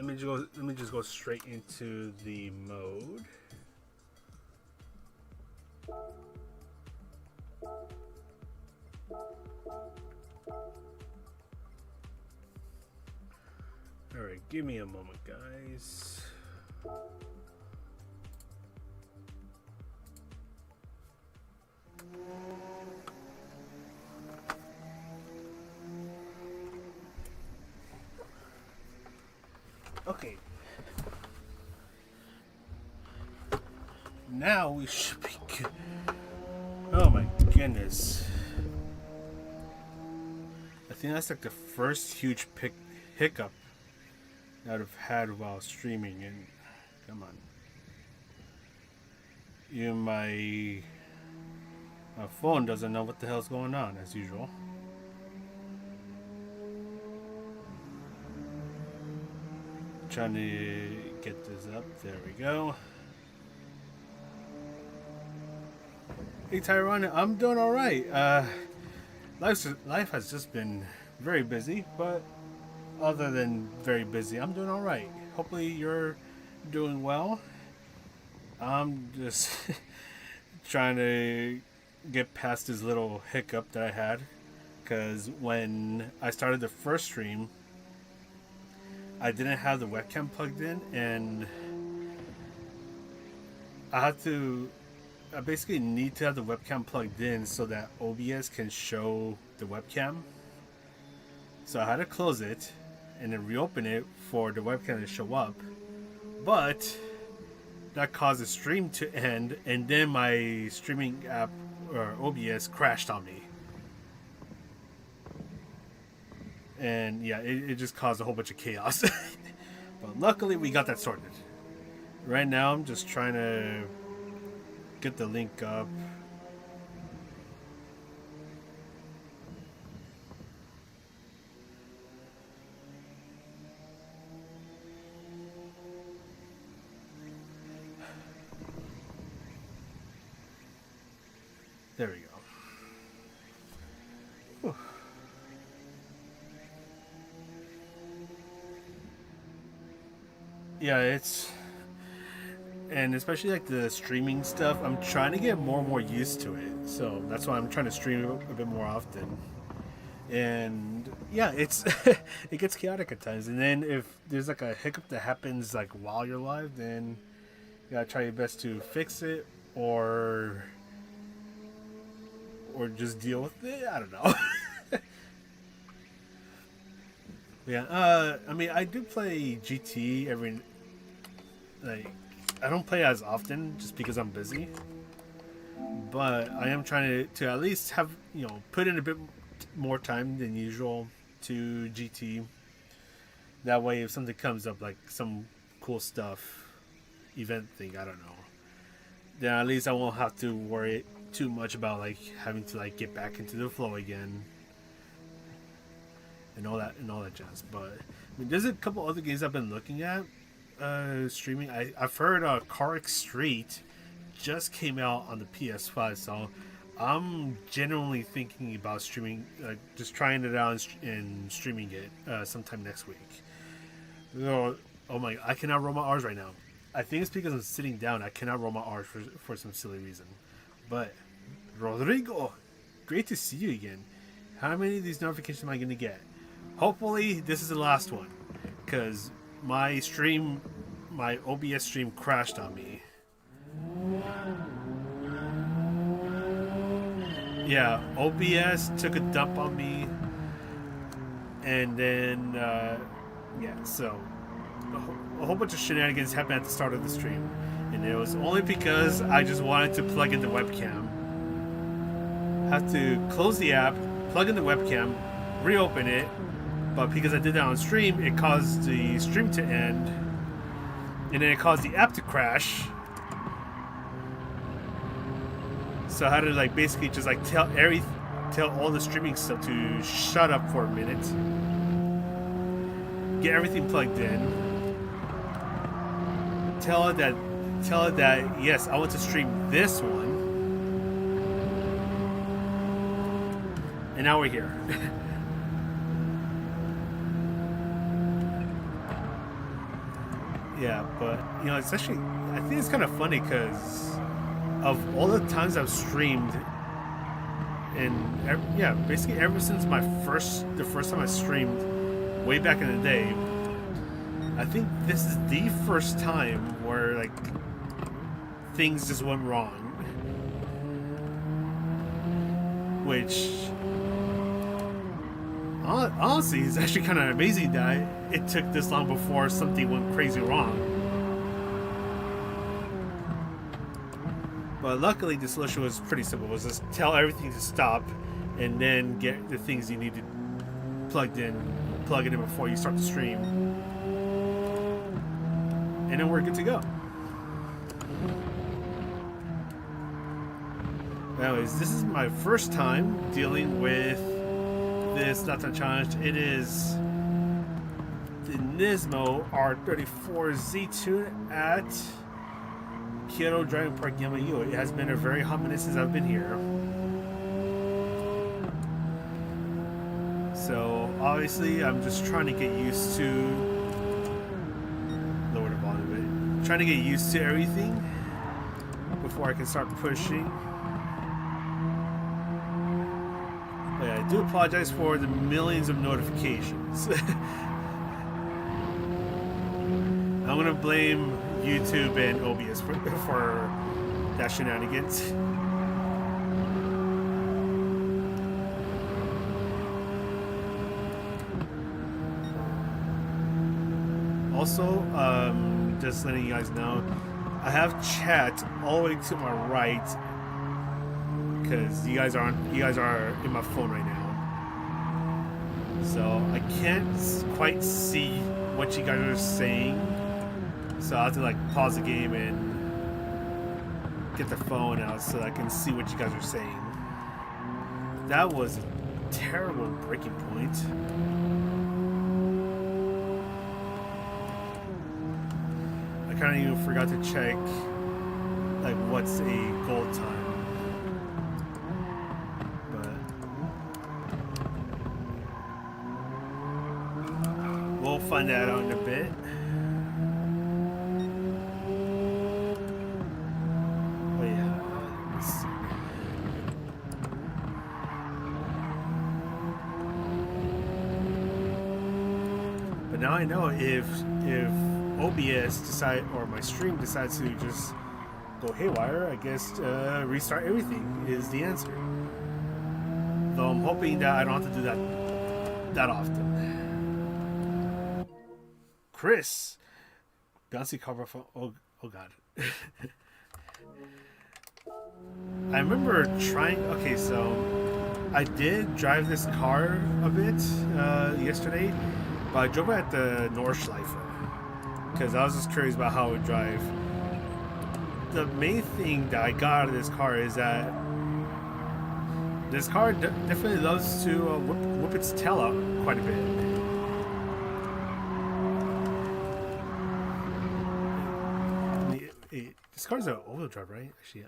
let me just go straight into the mode. All right, give me a moment, guys. Okay. Now we should be good. Oh my goodness. I think that's like the first huge hiccup that I've had while streaming, and come on. My phone doesn't know what the hell's going on as usual. Trying to get this up. There we go. Hey Tyrone, I'm doing all right. Life has just been very busy, but other than very busy, I'm doing all right. Hopefully you're doing well. I'm just trying to get past this little hiccup that I had, because when I started the first stream, I didn't have the webcam plugged in, and I basically need to have the webcam plugged in so that OBS can show the webcam. So I had to close it and then reopen it for the webcam to show up. But that caused the stream to end, and then my streaming app or OBS crashed on me. And yeah, it just caused a whole bunch of chaos. But luckily we got that sorted. Right now I'm just trying to get the link up. There we go. Whew. Yeah, and especially like the streaming stuff, I'm trying to get more and more used to it. So that's why I'm trying to stream a bit more often. And yeah, it gets chaotic at times. And then if there's like a hiccup that happens like while you're live, then you gotta try your best to fix it or just deal with it. I don't know. Yeah, I mean, I do play GT I don't play as often just because I'm busy. But I am trying to at least have, put in a bit more time than usual to GT. That way, if something comes up, like some cool stuff, event thing, I don't know, then at least I won't have to worry too much about like having to like get back into the flow again. And all that jazz. But I mean, there's a couple other games I've been looking at streaming. I've heard Caric Street just came out on the PS5, so I'm genuinely thinking about streaming, just trying it out and streaming it sometime next week. Oh my! I cannot roll my R's right now. I think it's because I'm sitting down. I cannot roll my R's for some silly reason. But Rodrigo, great to see you again. How many of these notifications am I going to get? Hopefully this is the last one, because my OBS stream crashed on me. Yeah, OBS took a dump on me, and then yeah, so a whole bunch of shenanigans happened at the start of the stream, and it was only because I just wanted to plug in the webcam. Have to close the app, plug in the webcam, reopen it. But because I did that on stream, it caused the stream to end, and then it caused the app to crash. So I had to like basically just like tell all the streaming stuff to shut up for a minute, get everything plugged in, tell it that yes, I want to stream this one, and now we're here. Yeah, but you know, it's actually I think it's kind of funny because of all the times I've streamed, and yeah, basically ever since the first time I streamed, way back in the day, I think this is the first time where like things just went wrong, which honestly is actually kind of amazing that it took this long before something went crazy wrong. But luckily, the solution was pretty simple. It was just tell everything to stop, and then get the things you needed plugged in, plug it in before you start the stream, and then we're good to go. Anyways, this is my first time dealing with this Laptop Challenge. It is the NISMO R34 Z2 at Kyoto Driving Park Yamayu. It has been a very hot minute since I've been here. So obviously I'm just trying to get used to lower the volume a bit. Trying to get used to everything before I can start pushing. But yeah, I do apologize for the millions of notifications. I'm gonna blame YouTube and OBS for that shenanigans. Also, just letting you guys know, I have chat all the way to my right because you guys are in my phone right now, so I can't quite see what you guys are saying. So I have to like pause the game and get the phone out so I can see what you guys are saying. That was a terrible breaking point. I kind of even forgot to check like what's a goal time. But we'll find that out in a bit. Now I know if OBS decide or my stream decides to just go haywire, I guess restart everything is the answer. Though I'm hoping that I don't have to do that often. Chris, bouncy cover phone. Oh god. I remember trying. Okay, so I did drive this car a bit yesterday. But I drove it at the Nordschleife because I was just curious about how it would drive. The main thing that I got out of this car is that this car definitely loves to whip its tail out quite a bit. This car's an all-wheel drive, right? Actually,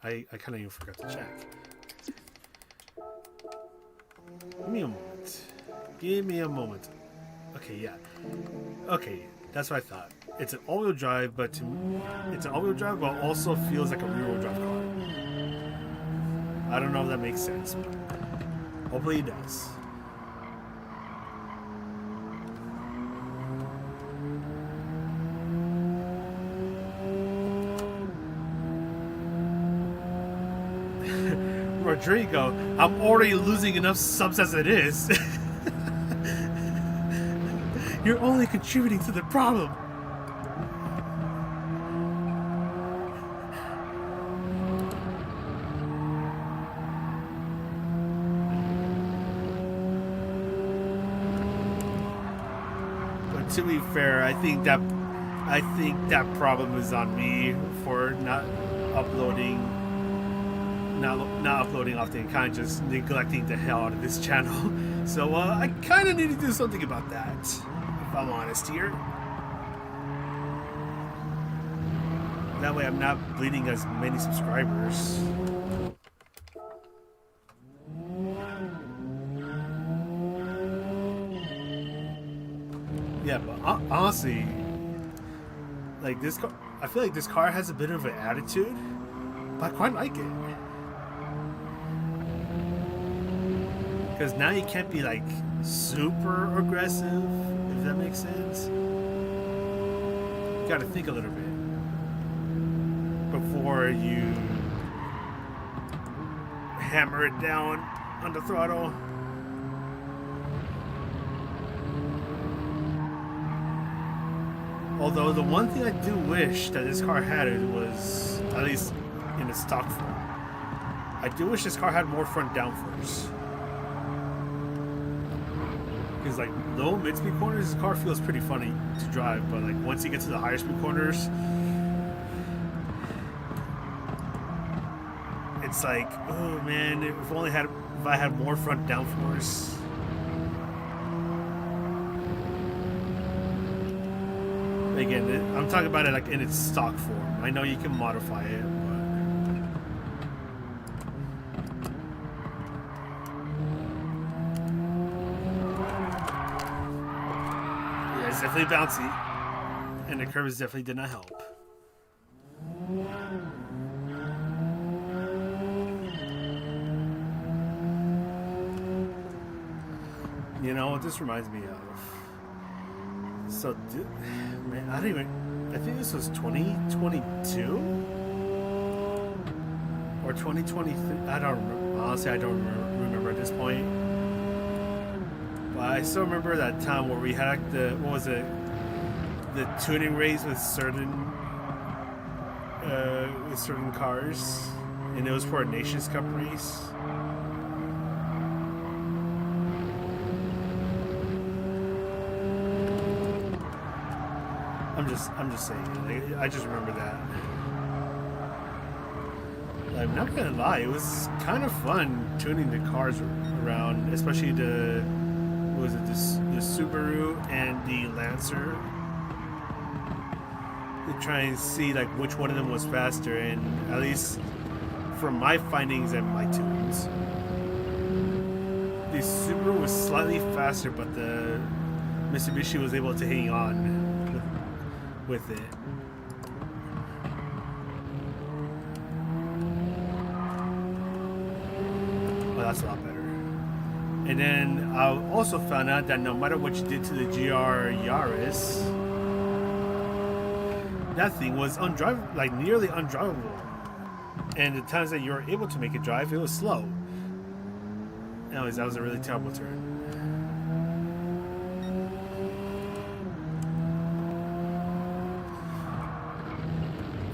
I kind of even forgot to check. Give me a moment. Give me a moment. Okay, yeah. Okay, that's what I thought. It's an all-wheel drive, but it's an all-wheel drive, but also feels like a rear-wheel drive car. I don't know if that makes sense, but hopefully it does. Rodrigo, I'm already losing enough subs as it is. You're only contributing to the problem. But to be fair, I think that problem is on me for not uploading often, kind of just neglecting the hell out of this channel. So I kind of need to do something about that, if I'm honest here. That way I'm not bleeding as many subscribers. Yeah, but honestly, Like this car, I feel like this car has a bit of an attitude, but I quite like it. Because now you can't be like super aggressive, if that makes sense. You gotta think a little bit before you hammer it down on the throttle. Although the one thing I do wish that this car had was, at least in its stock form, I do wish this car had more front downforce. Because like low mid-speed corners, this car feels pretty funny to drive, but like once you get to the higher speed corners, it's like, oh man, if I had more front downforce. Again, I'm talking about it like in its stock form. I know you can modify it, but yeah, it's definitely bouncy, and the curves definitely did not help. You know what this reminds me of? So, man, I think this was 2022 or 2023. I don't remember. Honestly, I don't remember at this point. But I still remember that time where we had like the tuning race with certain cars, and it was for a Nations Cup race. I'm just saying. I just remember that. I'm not gonna lie, it was kind of fun tuning the cars around, especially the Subaru and the Lancer, to try and see like which one of them was faster. And at least from my findings and my tunes, the Subaru was slightly faster, but the Mitsubishi was able to hang on with it. Well, that's a lot better. And then I also found out that no matter what you did to the GR Yaris, that thing was undrivable, like nearly undrivable. And the times that you were able to make it drive, it was slow. Anyways, that was a really terrible turn.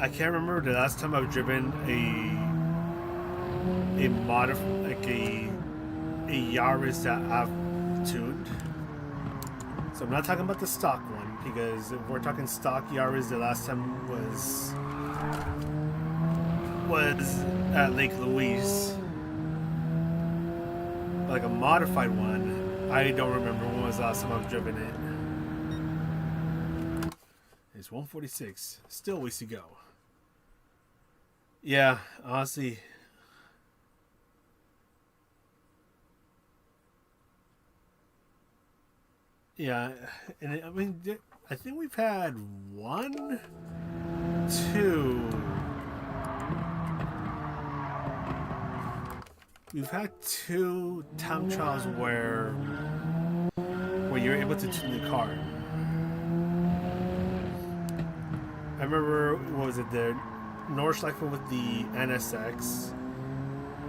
I can't remember the last time I've driven a Yaris that I've tuned. So I'm not talking about the stock one, because if we're talking stock Yaris, the last time was at Lake Louise. Like a modified one, I don't remember when was the last time I've driven it. It's 1:46. Still a ways to go. Yeah, honestly. Yeah, and I mean, I think we've had one, two. We've had two time trials where you're able to tune the car. I remember, what was it, the Nordschleife with the NSX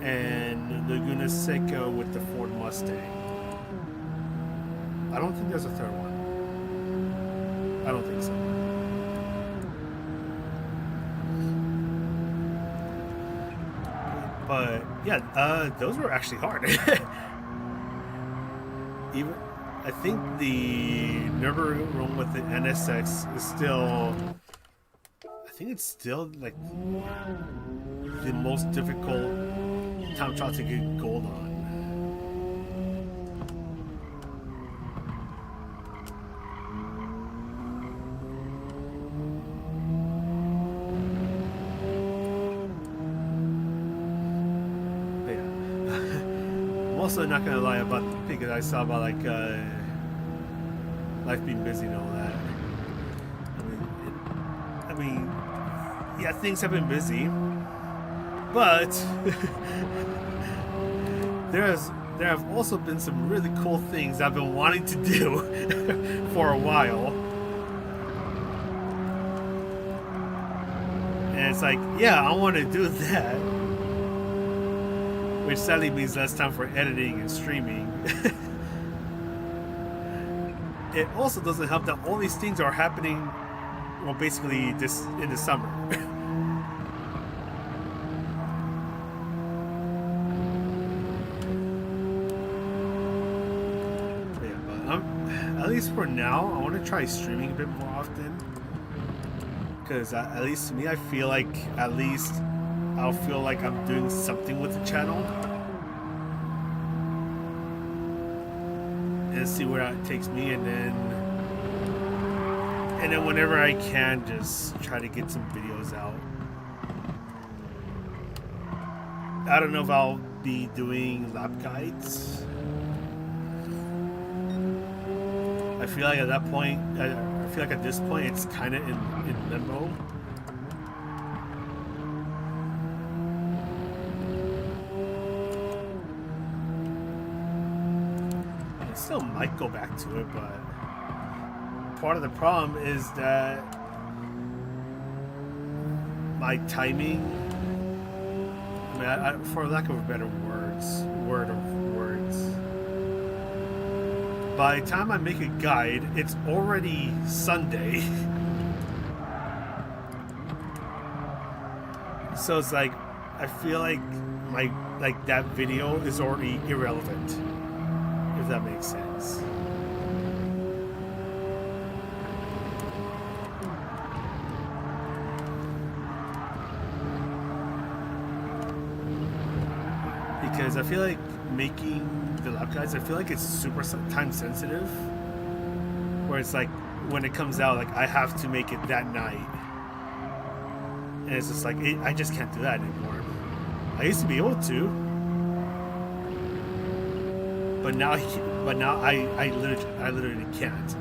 and Laguna Seca with the Ford Mustang. I don't think there's a third one. I don't think so. But yeah, those were actually hard. Even I think the Nürburgring with the NSX is still. I think it's still like the most difficult time trial to get gold on. Also not gonna lie about the because I saw about like life being busy and all that. I mean, mean, yeah, things have been busy, but there have also been some really cool things I've been wanting to do for a while. And it's like, yeah, I want to do that. Which sadly means less time for editing and streaming. It also doesn't help that all these things are happening, well, basically this in the summer. At least for now, I want to try streaming a bit more often. Because at least to me, I feel like at least I'll feel like I'm doing something with the channel. And see where that takes me, and then whenever I can, just try to get some videos out. I don't know if I'll be doing lap guides. I feel like at that point, I feel like at this point, it's kind of in limbo. I still might go back to it, but part of the problem is that my timing. I mean, for lack of a better words, by the time I make a guide, it's already Sunday. So it's like, I feel like that video is already irrelevant, if that makes sense. Because I feel like making the lap guides, I feel like it's super time sensitive, where it's like when it comes out, like I have to make it that night, and it's just like I just can't do that anymore. I used to be able to, but now I literally can't.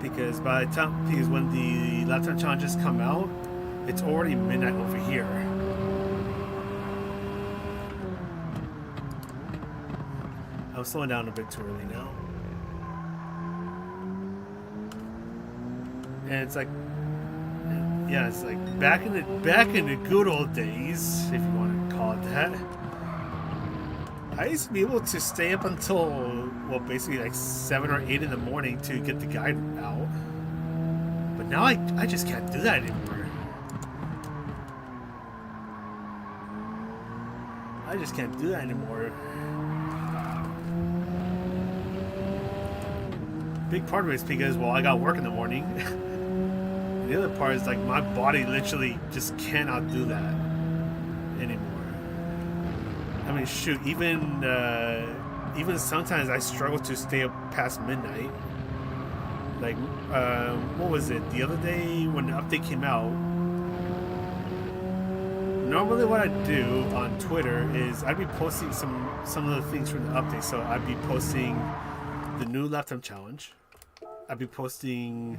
Because by the time, because when the lifetime challenges come out, it's already midnight over here. I'm slowing down a bit too early now. And it's like, yeah, it's like back in the good old days, if you want to call it that. I used to be able to stay up until, well, basically like 7 or 8 in the morning to get the guide out. But now I just can't do that anymore. I just can't do that anymore. Big part of it is because, well, I got work in the morning. The other part is like my body literally just cannot do that anymore. I mean, shoot, even sometimes I struggle to stay up past midnight. Like, what was it? The other day when the update came out, normally what I do on Twitter is I'd be posting some of the things from the update. So I'd be posting the new lifetime challenge. I'd be posting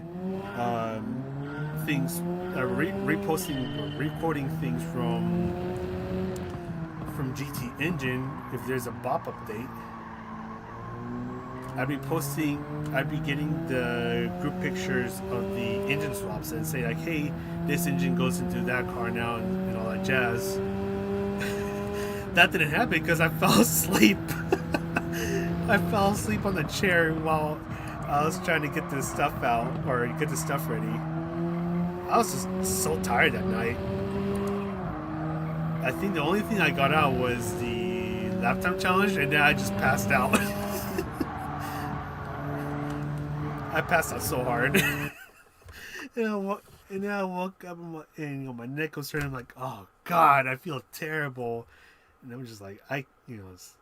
things, recording things from GT Engine if there's a BOP update. I'd be getting the group pictures of the engine swaps and say like, hey, this engine goes into that car now, and all that jazz. That didn't happen because I fell asleep. I fell asleep on the chair while I was trying to get this stuff out, or get the stuff ready. I was just so tired that night. I think the only thing I got out was the lifetime challenge, and then I just passed out. I passed out so hard. And then I woke up, and my neck was turning. I'm like, oh God, I feel terrible. And I'm just like, it's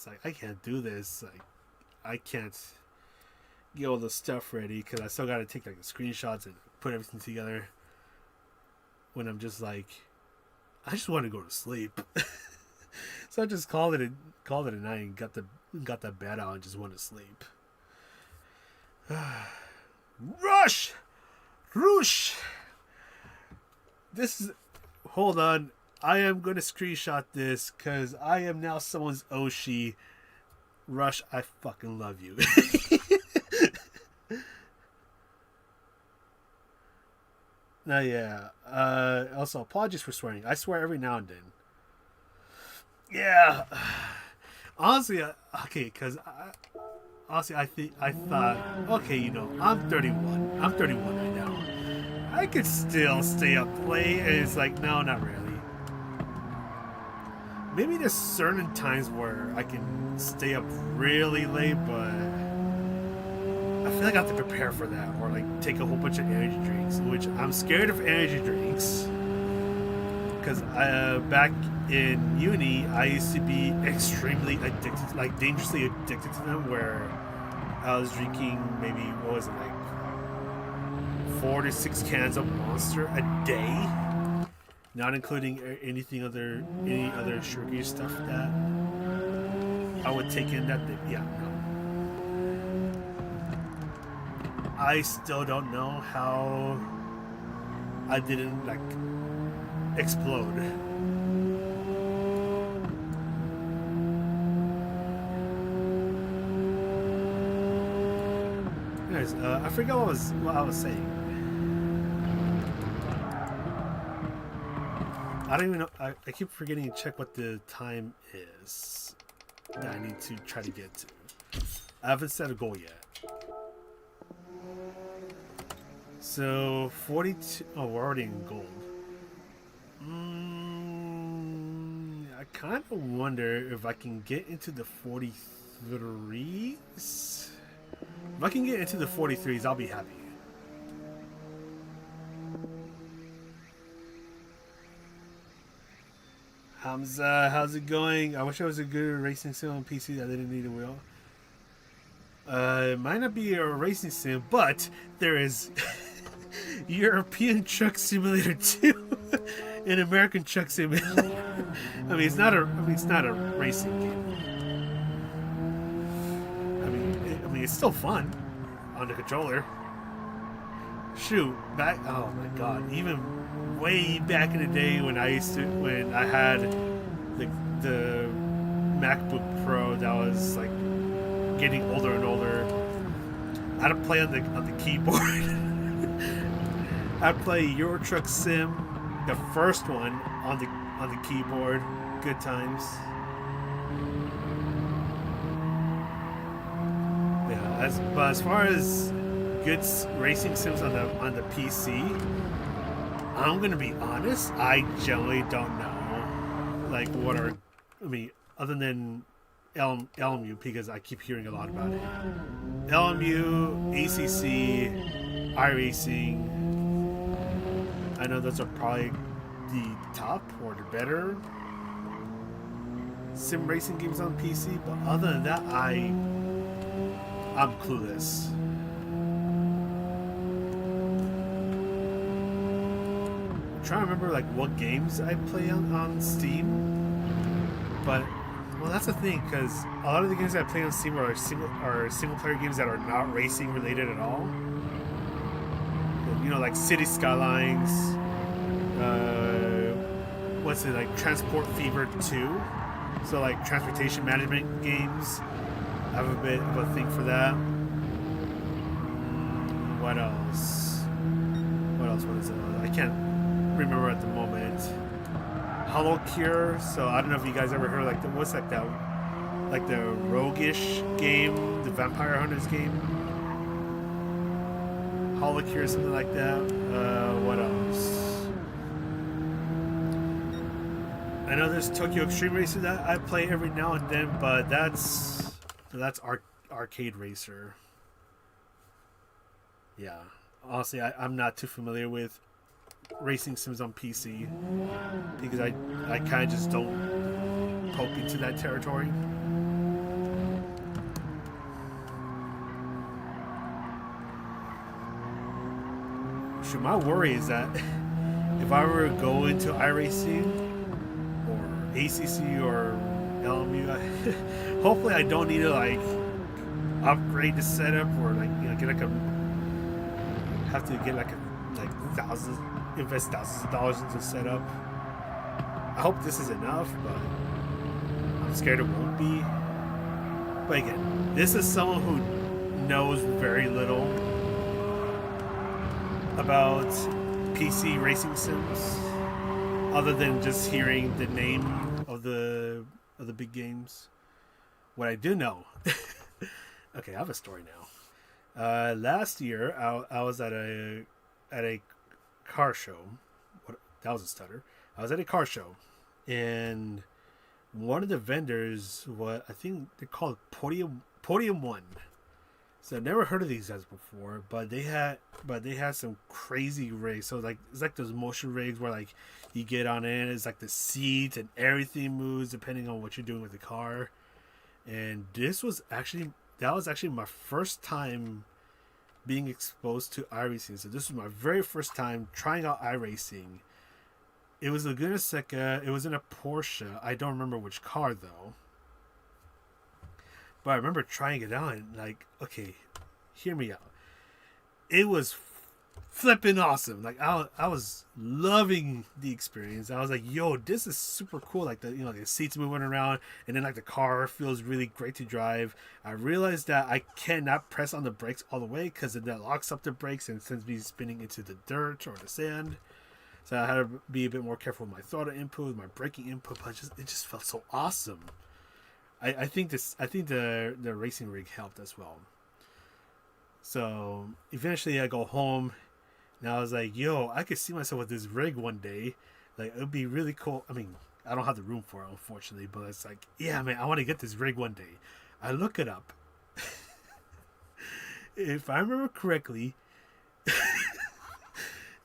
like I can't do this. Like, I can't get all the stuff ready because I still got to take like the screenshots and put everything together. When I'm just like, I just want to go to sleep. So I just called it a night and got the bed out and just went to sleep. Rush, Roosh. This is. Hold on. I am going to screenshot this because I am now someone's Oshi. Rush, I fucking love you. No, yeah. Also, apologies for swearing. I swear every now and then. Yeah. Honestly, okay, because honestly, I thought, okay, you know, I'm 31. I'm 31 right now. I could still stay up late, and it's like, no, not really. Maybe there's certain times where I can stay up really late, but I feel like I have to prepare for that, or like take a whole bunch of energy drinks, which I'm scared of energy drinks. Because back in uni, I used to be extremely addicted, like dangerously addicted to them, where I was drinking maybe, what was it, like 4 to 6 cans of Monster a day, not including any other sugary stuff that I would take in that day. Yeah, no. I still don't know how I didn't like explode. Anyways, I forgot what I was saying. I don't even know. I keep forgetting to check what the time is that I need to try to get to. I haven't set a goal yet. So 42. Oh, we're already in gold. I kind of wonder if I can get into the 43s. If I can get into the 43s, I'll be happy. Hamza, how's it going? I wish I was a good racing sim on PC that didn't need a wheel. It might not be a racing sim, but there is European Truck Simulator 2 and American Truck Simulator. I mean, it's not a racing game. I mean, it's still fun on the controller. Shoot, back. Oh my god, even way back in the day when I had the MacBook Pro that was like getting older and older, I had to play on the keyboard. I'd play Euro Truck Sim, the first one on the keyboard. Good times. Yeah, but as far as good racing sims on the PC, I'm gonna be honest. I generally don't know, like what are. I mean, other than LMU, because I keep hearing a lot about it. LMU, ACC, iRacing. I know those are probably the top or the better sim racing games on PC, but other than that, I'm clueless. I'm trying to remember like what games I play on Steam, but well, that's the thing, because a lot of the games I play on Steam are single player games that are not racing related at all. You know, like City Skylines. What's it like? Transport Fever 2. So like transportation management games. I have a bit of a thing for that. What else? What is it? I can't remember at the moment. Hollow Cure. So I don't know if you guys ever heard like what's like that, like the Roguish game, the Vampire Hunters game. Hollow Cure, something like that. What else? I know there's Tokyo Extreme Racer that I play every now and then, but that's Arcade Racer. Yeah, honestly, I'm not too familiar with racing sims on PC because I kind of just don't poke into that territory. My worry is that if I were to go into iRacing or ACC or LMU. Hopefully, I don't need to like upgrade the setup or like get like a have to get like thousands invest thousands of dollars into setup. I hope this is enough, but I'm scared it won't be. But again, this is someone who knows very little about PC racing sims, other than just hearing the name of the big games. What I do know, okay, I have a story now. Last year, I was at a car show. That was a stutter. I was at a car show, and one of the vendors, what I think they call it Podium One. So I've never heard of these guys before, but they had some crazy rigs. So like it's like those motion rigs where like you get on it, it's like the seat and everything moves depending on what you're doing with the car. And that was actually my first time being exposed to iRacing. So this was my very first time trying out iRacing. It was Laguna Seca. It was in a Porsche. I don't remember which car though. But I remember trying it out and like, okay, hear me out. It was flipping awesome. Like I was loving the experience. I was like, yo, this is super cool. Like the seats moving around and then like the car feels really great to drive. I realized that I cannot press on the brakes all the way because that locks up the brakes and sends me spinning into the dirt or the sand. So I had to be a bit more careful with my throttle input, my braking input, but it just felt so awesome. I think the racing rig helped as well. So eventually I go home and I was like, yo, I could see myself with this rig one day. Like it would be really cool. I mean, I don't have the room for it unfortunately, but it's like, yeah, man, I want to get this rig one day. I look it up. If I remember correctly,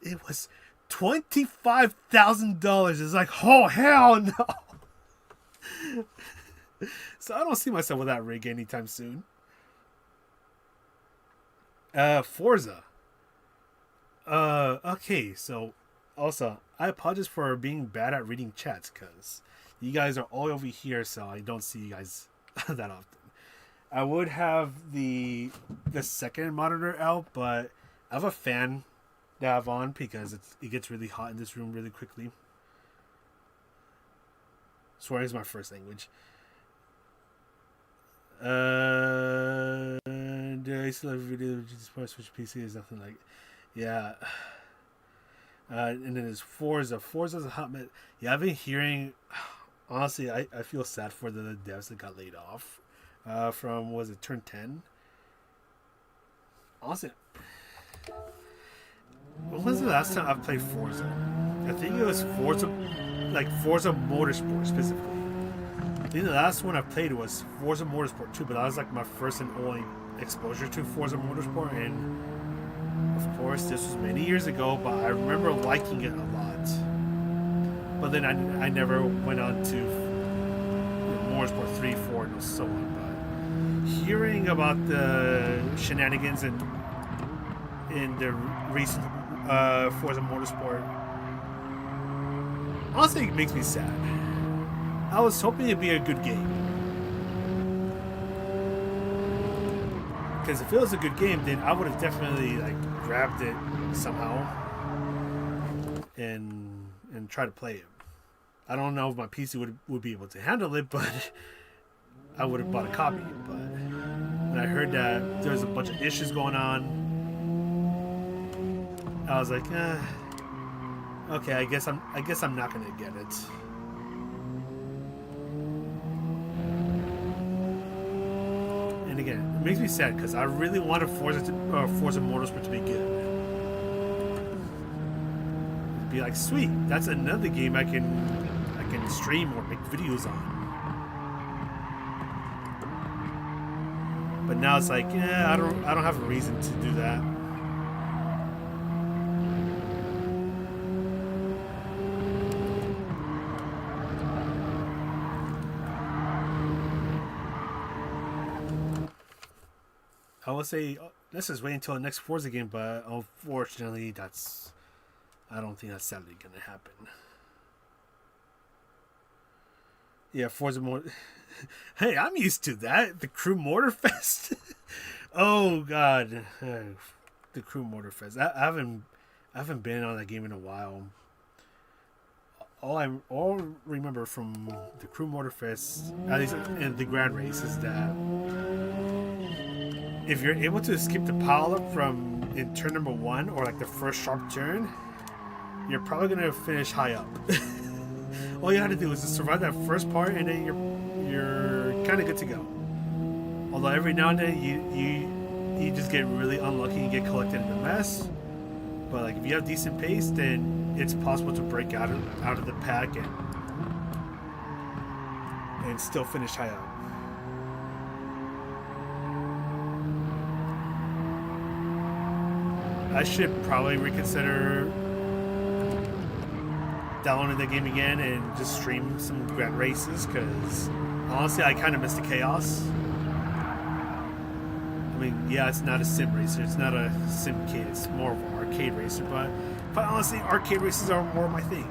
it was $25,000. It's like, oh hell no. So I don't see myself with that rig anytime soon. Forza. Okay, so also I apologize for being bad at reading chats because you guys are all over here, so I don't see you guys that often. I would have the second monitor out, but I have a fan that I have on because it gets really hot in this room really quickly. Swearing is my first language. And I still have a video of Switch PC is nothing like, yeah. And then there's Forza. Forza's a hot mess. Yeah, I've been hearing. Honestly, I feel sad for the devs that got laid off from was it Turn 10. Honestly, when was the last time I played Forza? I think it was Forza Motorsport specifically. I think the last one I played was Forza Motorsport 2, but that was like my first and only exposure to Forza Motorsport, and of course this was many years ago, but I remember liking it a lot. But then I never went on to Motorsport 3, 4, and so on. But hearing about the shenanigans in the recent Forza Motorsport, honestly, it makes me sad. I was hoping it'd be a good game. Because if it was a good game, then I would have definitely like grabbed it somehow and try to play it. I don't know if my PC would be able to handle it, but I would have bought a copy. But when I heard that there was a bunch of issues going on, I was like, okay, I guess I'm not gonna get it. And again, it makes me sad because I really wanted Forza Motorsport to be good. It'd be like, sweet, that's another game I can stream or make videos on. But now it's like, I don't have a reason to do that. I will say, let's just wait until the next Forza game, but unfortunately, I don't think that's sadly going to happen. Yeah, Forza Motor. Hey, I'm used to that. The Crew Mortar Fest. Oh God, the Crew Mortar Fest. I haven't been on that game in a while. All remember from the Crew Mortar Fest, at least in the Gran race, is that if you're able to skip the pileup from in turn number one or like the first sharp turn, you're probably gonna finish high up. All you have to do is just survive that first part, and then you're kind of good to go. Although every now and then you just get really unlucky and get collected in the mess. But like if you have decent pace, then it's possible to break out of the pack and still finish high up. I should probably reconsider downloading the game again and just stream some Gran races, because honestly I kind of miss the chaos. I mean, yeah, it's not a sim racer, it's not a simcade, it's more of an arcade racer, but honestly, arcade races are more my thing.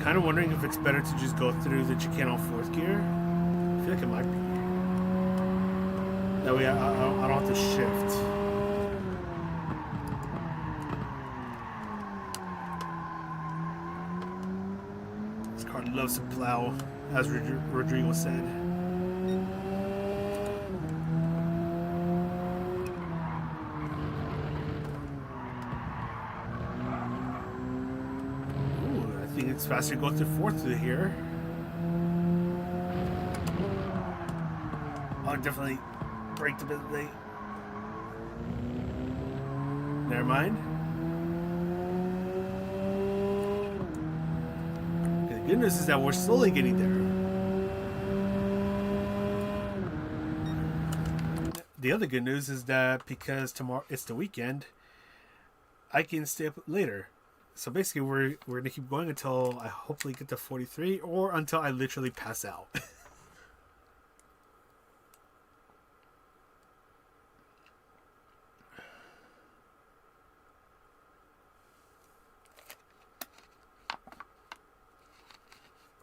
Kind of wondering if it's better to just go through the chicane on fourth gear. I feel like it might be. That way I don't have to shift. This car loves to plow, as Rodrigo said. It's faster to go through fourth through here. Oh, definitely braked a bit late. Never mind. Okay, the good news is that we're slowly getting there. The other good news is that because tomorrow it's the weekend, I can stay up later. So basically, we're gonna keep going until I hopefully get to 43, or until I literally pass out.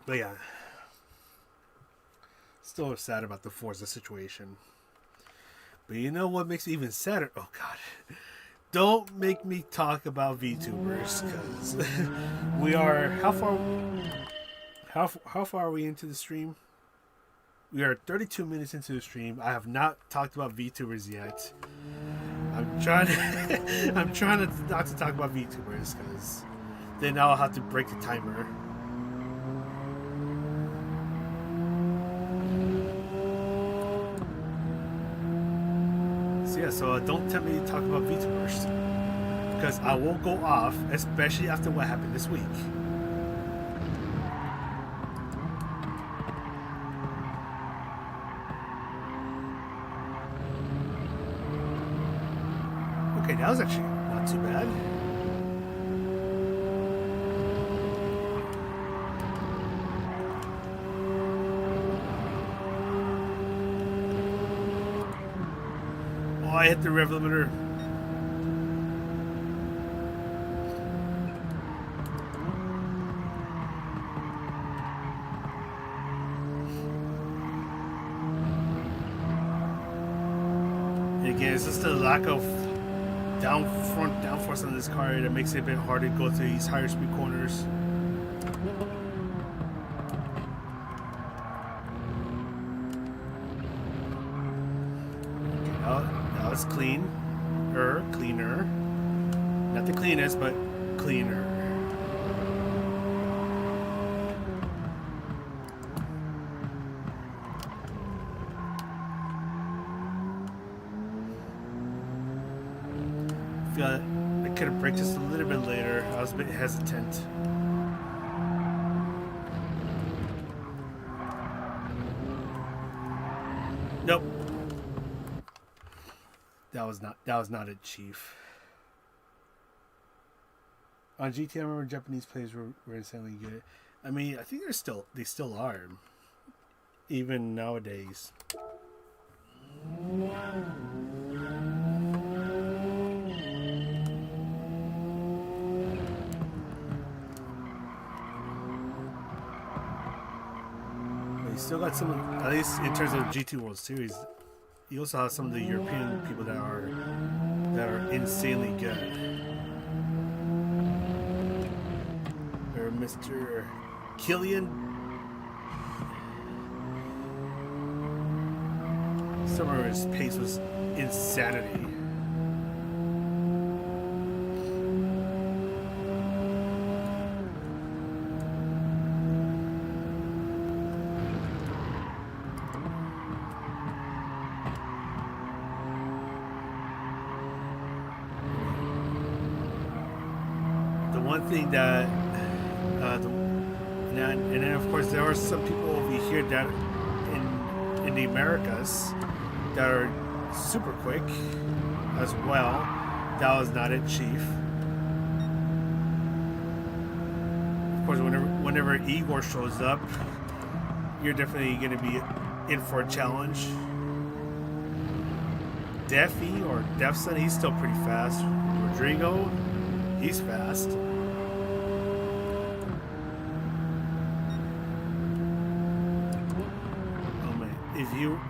But yeah, still sad about the Forza situation. But you know what makes me even sadder? Oh God. Don't make me talk about VTubers, because we are how far are we into the stream? We are 32 minutes into the stream. I have not talked about VTubers yet. I'm trying not to talk about VTubers, because then I'll have to break the timer. Yeah, so don't tempt me to talk about VTubers, because I will go off, especially after what happened this week. Okay, that was actually not too bad. I hit the rev limiter. And again, it's just the lack of downforce on this car that makes it a bit harder to go through these higher speed corners. Cleaner. Not the cleanest, but cleaner. I feel like I could have braked just a little bit later. I was a bit hesitant. Nope. That was not it, Chief. On GT, I remember Japanese players were insanely good. I mean, I think they still are, even nowadays. But you still got some, at least in terms of GT World Series. You also have some of the European people that are insanely good. Or Mr. Killian. Some of his pace was insanity. The one thing that, and then of course there are some people over here that in the Americas that are super quick as well. That was not it, Chief. Of course, whenever Igor shows up, you're definitely going to be in for a challenge. Defy or Defson, he's still pretty fast. Rodrigo, he's fast.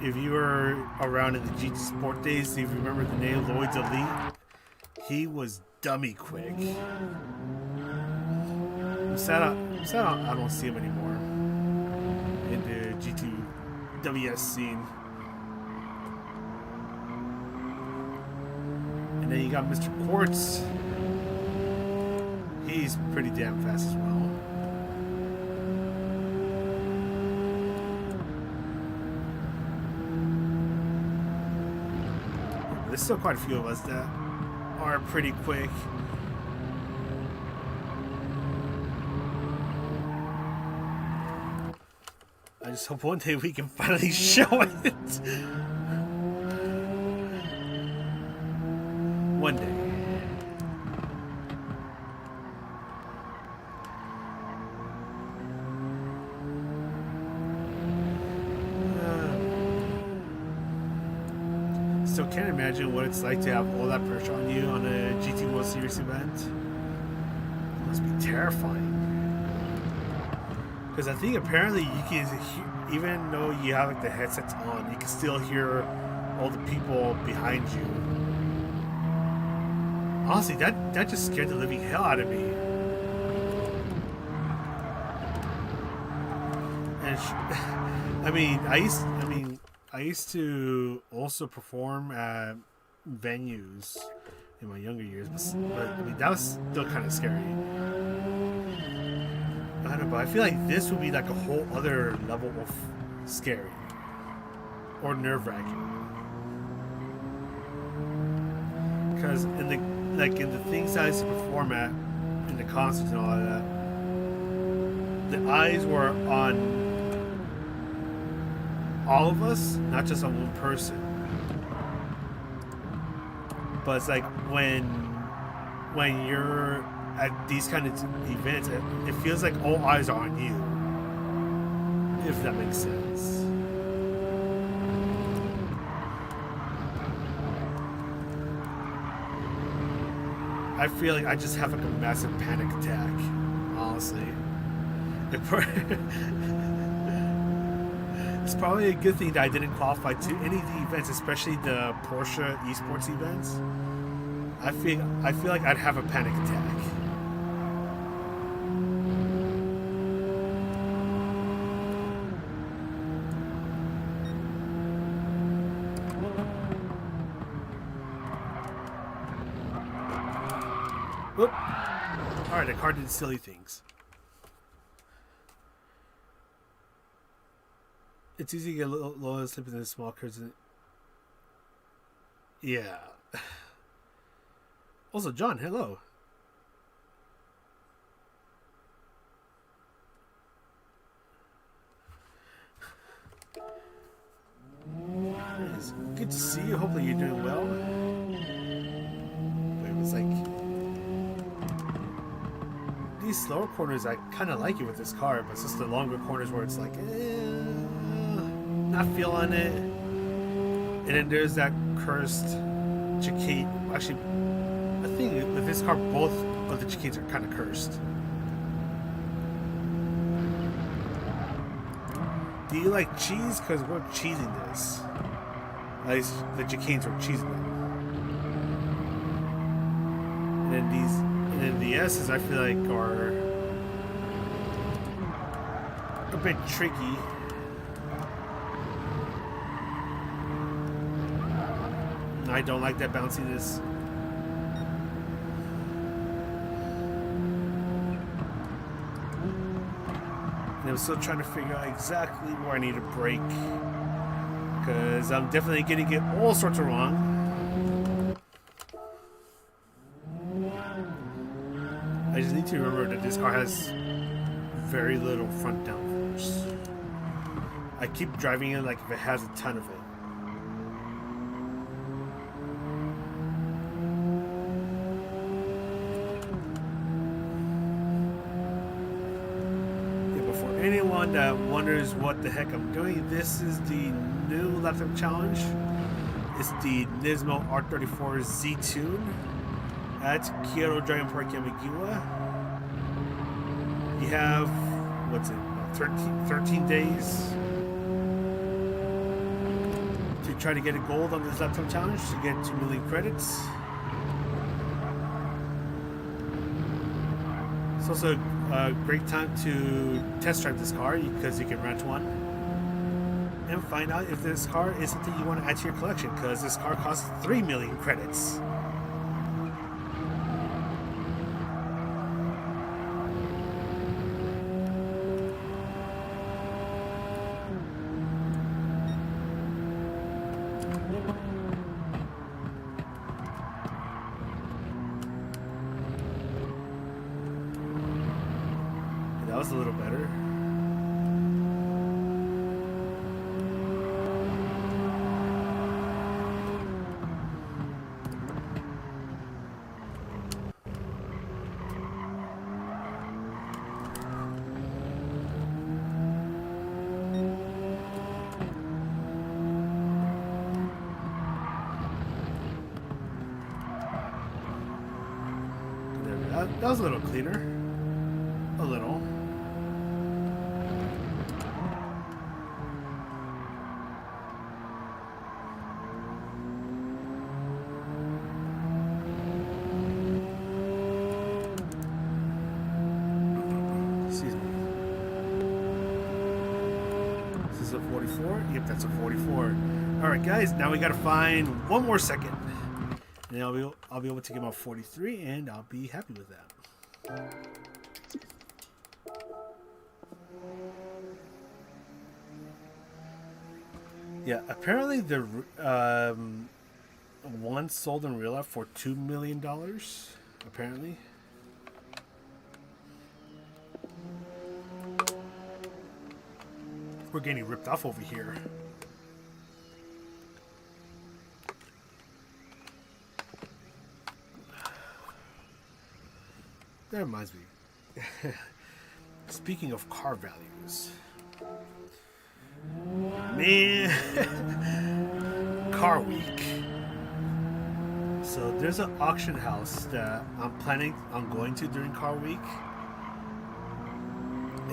If you were around in the GT Sport days, if you remember the name Lloyd's Elite, he was dummy quick. I'm sad I don't see him anymore in the GT WS scene. And then you got Mr. Quartz. He's pretty damn fast as well. There's still quite a few of us that are pretty quick. I just hope one day we can finally show it. One day. So can't imagine what it's like to have all that pressure on you on a GT World Series event. It must be terrifying. Because I think apparently you can hear, even though you have like the headsets on, you can still hear all the people behind you. Honestly, that just scared the living hell out of me. And I used to also perform at venues in my younger years, but I mean that was still kind of scary. I don't know, but I feel like this would be like a whole other level of scary or nerve-wracking. Because in the things I used to perform at, in the concerts and all of that, the eyes were on all of us, not just on one person. But it's like when you're at these kind of events, it feels like all eyes are on you, if that makes sense. I feel like I just have like a massive panic attack, honestly. It's probably a good thing that I didn't qualify to any of the events, especially the Porsche Esports events. I feel like I'd have a panic attack. Whoop. Alright, the car did silly things. It's easy to get low slip in the small curves. Yeah. Also, John, hello. It's good to see you. Hopefully you're doing well. But it was like... these slower corners, I kind of like it with this car, but it's just the longer corners where it's like, not feeling it. And then there's that cursed chicane. Actually, I think with this car, both of the chicanes are kind of cursed. Do you like cheese? Because we're cheesing this. At least the chicanes are cheesing it. And then the S's, I feel like, are a bit tricky. I don't like that bounciness. And I'm still trying to figure out exactly where I need to brake, because I'm definitely going to get all sorts of wrong. I just need to remember that this car has very little front downforce. I keep driving it like if it has a ton of it. Anyone that wonders what the heck I'm doing, this is the new laptop challenge. It's the NISMO R34 Z-Tune at Kyoto Driving Park Yamagiwa. You have, what's it, 13 days to try to get a gold on this laptop challenge to get 2 million credits. It's also a great time to test drive this car because you can rent one and find out if this car is something you want to add to your collection, because this car costs 3 million credits. That was a little better. That was a little cleaner. A little. This is a 44? Yep, that's a 44. Alright guys, now we gotta find one more second. And I'll be able to get my 43 and I'll be happy with that. Yeah, apparently the one sold in real life for $2 million, apparently. We're getting ripped off over here. That reminds me. Speaking of car values. Man. Car week. So there's an auction house that I'm planning on going to during car week.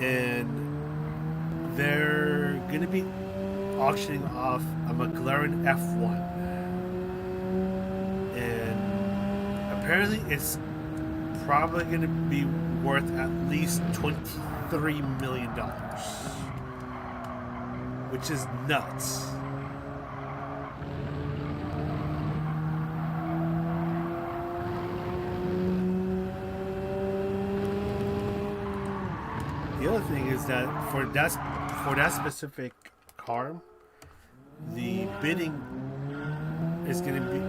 And they're going to be auctioning off a McLaren F1. And apparently it's probably going to be worth at least $23 million, which is nuts. The other thing is that for that specific car, the bidding is going to be,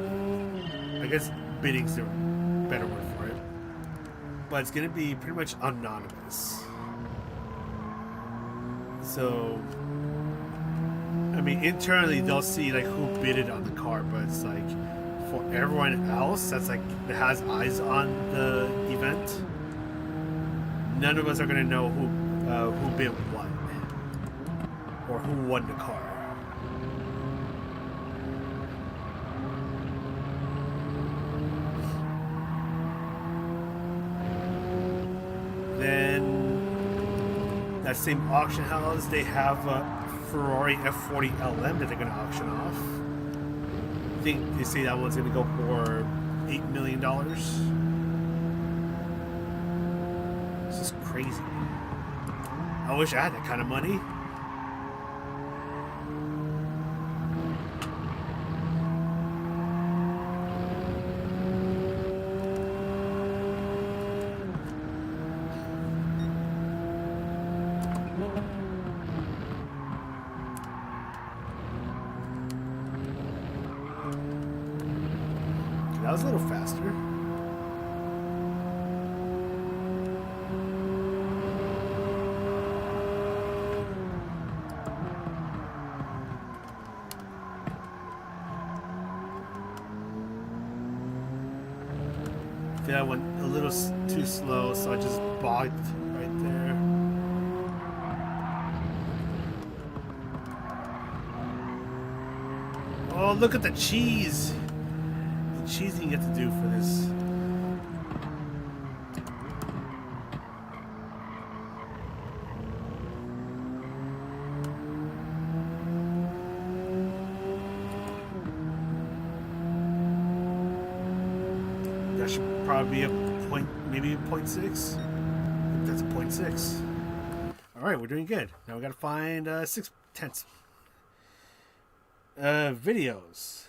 I guess bidding's the better word for it, but it's going to be pretty much anonymous. So, I mean, internally they'll see like who bidded on the car, but it's like for everyone else that's like that has eyes on the event, none of us are gonna know who bid what or who won the car. Then that same auction house, they have a Ferrari F40 LM that they're gonna auction off. I think they say that one's gonna go for $8 million. This is crazy. I wish I had that kind of money. That was a little faster. I think I went a little too slow, so I just bogged right there. Oh, look at the cheese! The cheese you get to do for this. That should probably be a point, maybe a 0.6. That's a 0.6. All right, we're doing good. Now we got to find 6/10. Videos.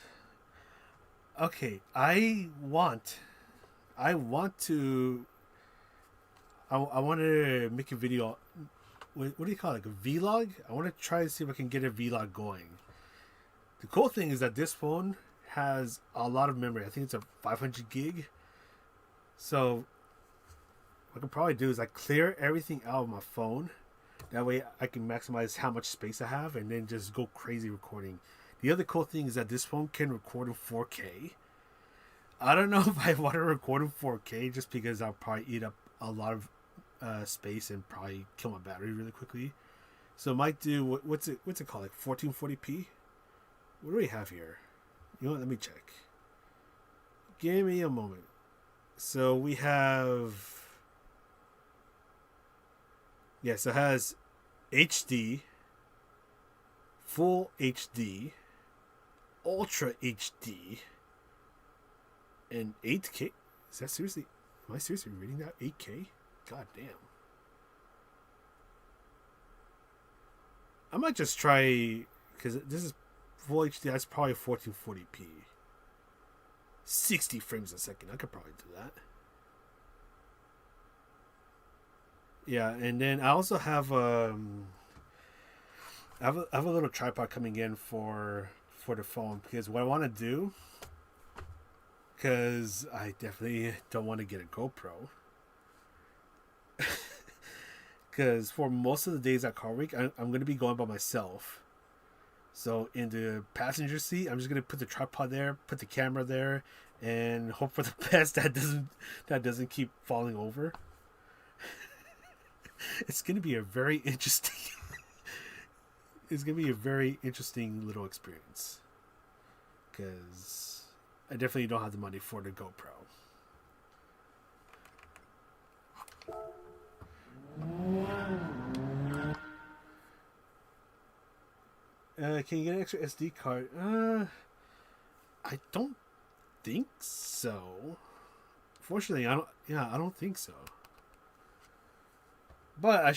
Okay, I want to make a video. What do you call it? Like a vlog? I want to try to see if I can get a vlog going. The cool thing is that this phone has a lot of memory. I think it's a 500 gig. So what I can probably do is I clear everything out of my phone. That way I can maximize how much space I have and then just go crazy recording. The other cool thing is that this phone can record in 4K. I don't know if I want to record in 4K just because I'll probably eat up a lot of space and probably kill my battery really quickly. So I might do, what's it called? Like 1440p? What do we have here? You know what? Let me check. Give me a moment. So we have, yes, it has HD, Full HD, Ultra HD, and 8K. Is that seriously? Am I seriously reading that? 8K? God damn. I might just try, because this is Full HD. That's probably 1440p. 60 frames a second. I could probably do that. Yeah, and then I also have I have a little tripod coming in for the phone, because what I want to do, because I definitely don't want to get a GoPro, because for most of the days at Car Week I'm going to be going by myself. So in the passenger seat, I'm just going to put the tripod there, put the camera there, and hope for the best that doesn't keep falling over. It's going to be a very interesting it's going to be a very interesting little experience, because I definitely don't have the money for the GoPro. Can you get an extra SD card? I don't think so. Fortunately, I don't. Yeah, I don't think so. But I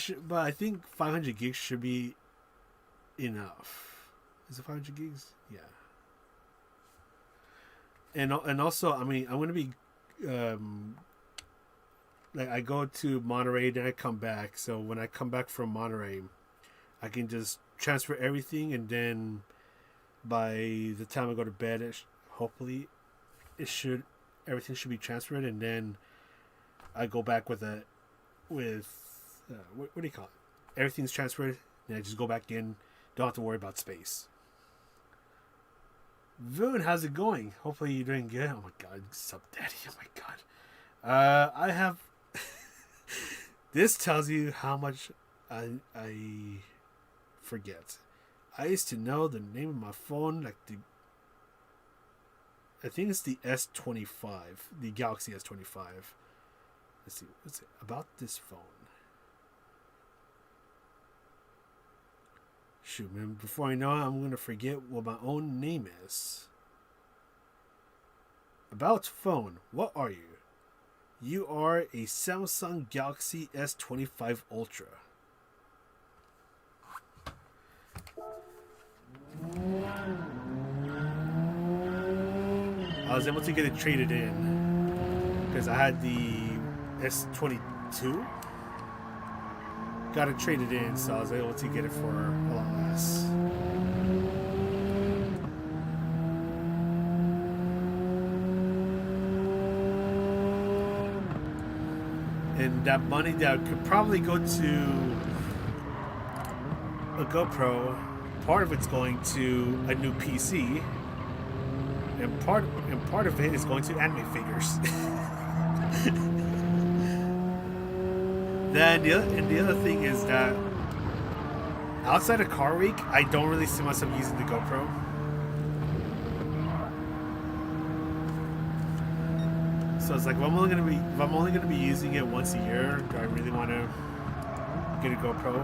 think 500 gigs should be enough. Is it 500 gigs? Yeah. And also, I mean, I'm gonna be like, I go to Monterey, then I come back. So when I come back from Monterey, I can just transfer everything, and then by the time I go to bed, hopefully everything should be transferred, and then I go back with what do you call it? Everything's transferred, and I just go back in. Don't have to worry about space. Voon, how's it going? Hopefully you're doing good. Oh my god, sub daddy. Oh my god. I have This tells you how much I forget. I used to know the name of my phone like the. I think it's the S25, the Galaxy S25. Let's see. What's it about this phone? Shoot, man. Before I know it, I'm going to forget what my own name is. About phone. What are you? You are a Samsung Galaxy S25 Ultra. I was able to get it traded in because I had the S22. Got it traded in, so I was able to get it for a lot less. And that money that could probably go to a GoPro, part of it's going to a new PC, and part of it is going to anime figures. Then the other thing is that outside of Car Week, I don't really see myself using the GoPro. So it's like, if I'm only gonna be using it once a year, do I really want to get a GoPro?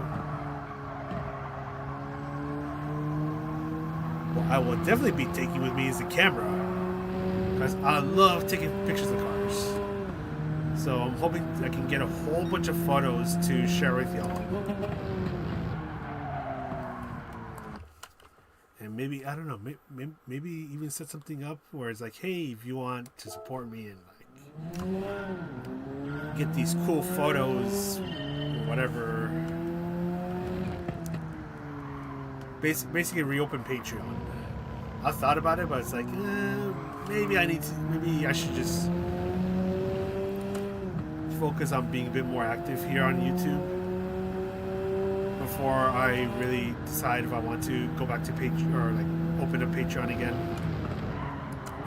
What I will definitely be taking with me is the camera, because I love taking pictures of cars. So I'm hoping I can get a whole bunch of photos to share with y'all. And maybe, I don't know, maybe even set something up where it's like, hey, if you want to support me and like get these cool photos or whatever. Basically reopen Patreon. I thought about it, but it's like, maybe I should just focus on being a bit more active here on YouTube before I really decide if I want to go back to Patreon or like open a Patreon again.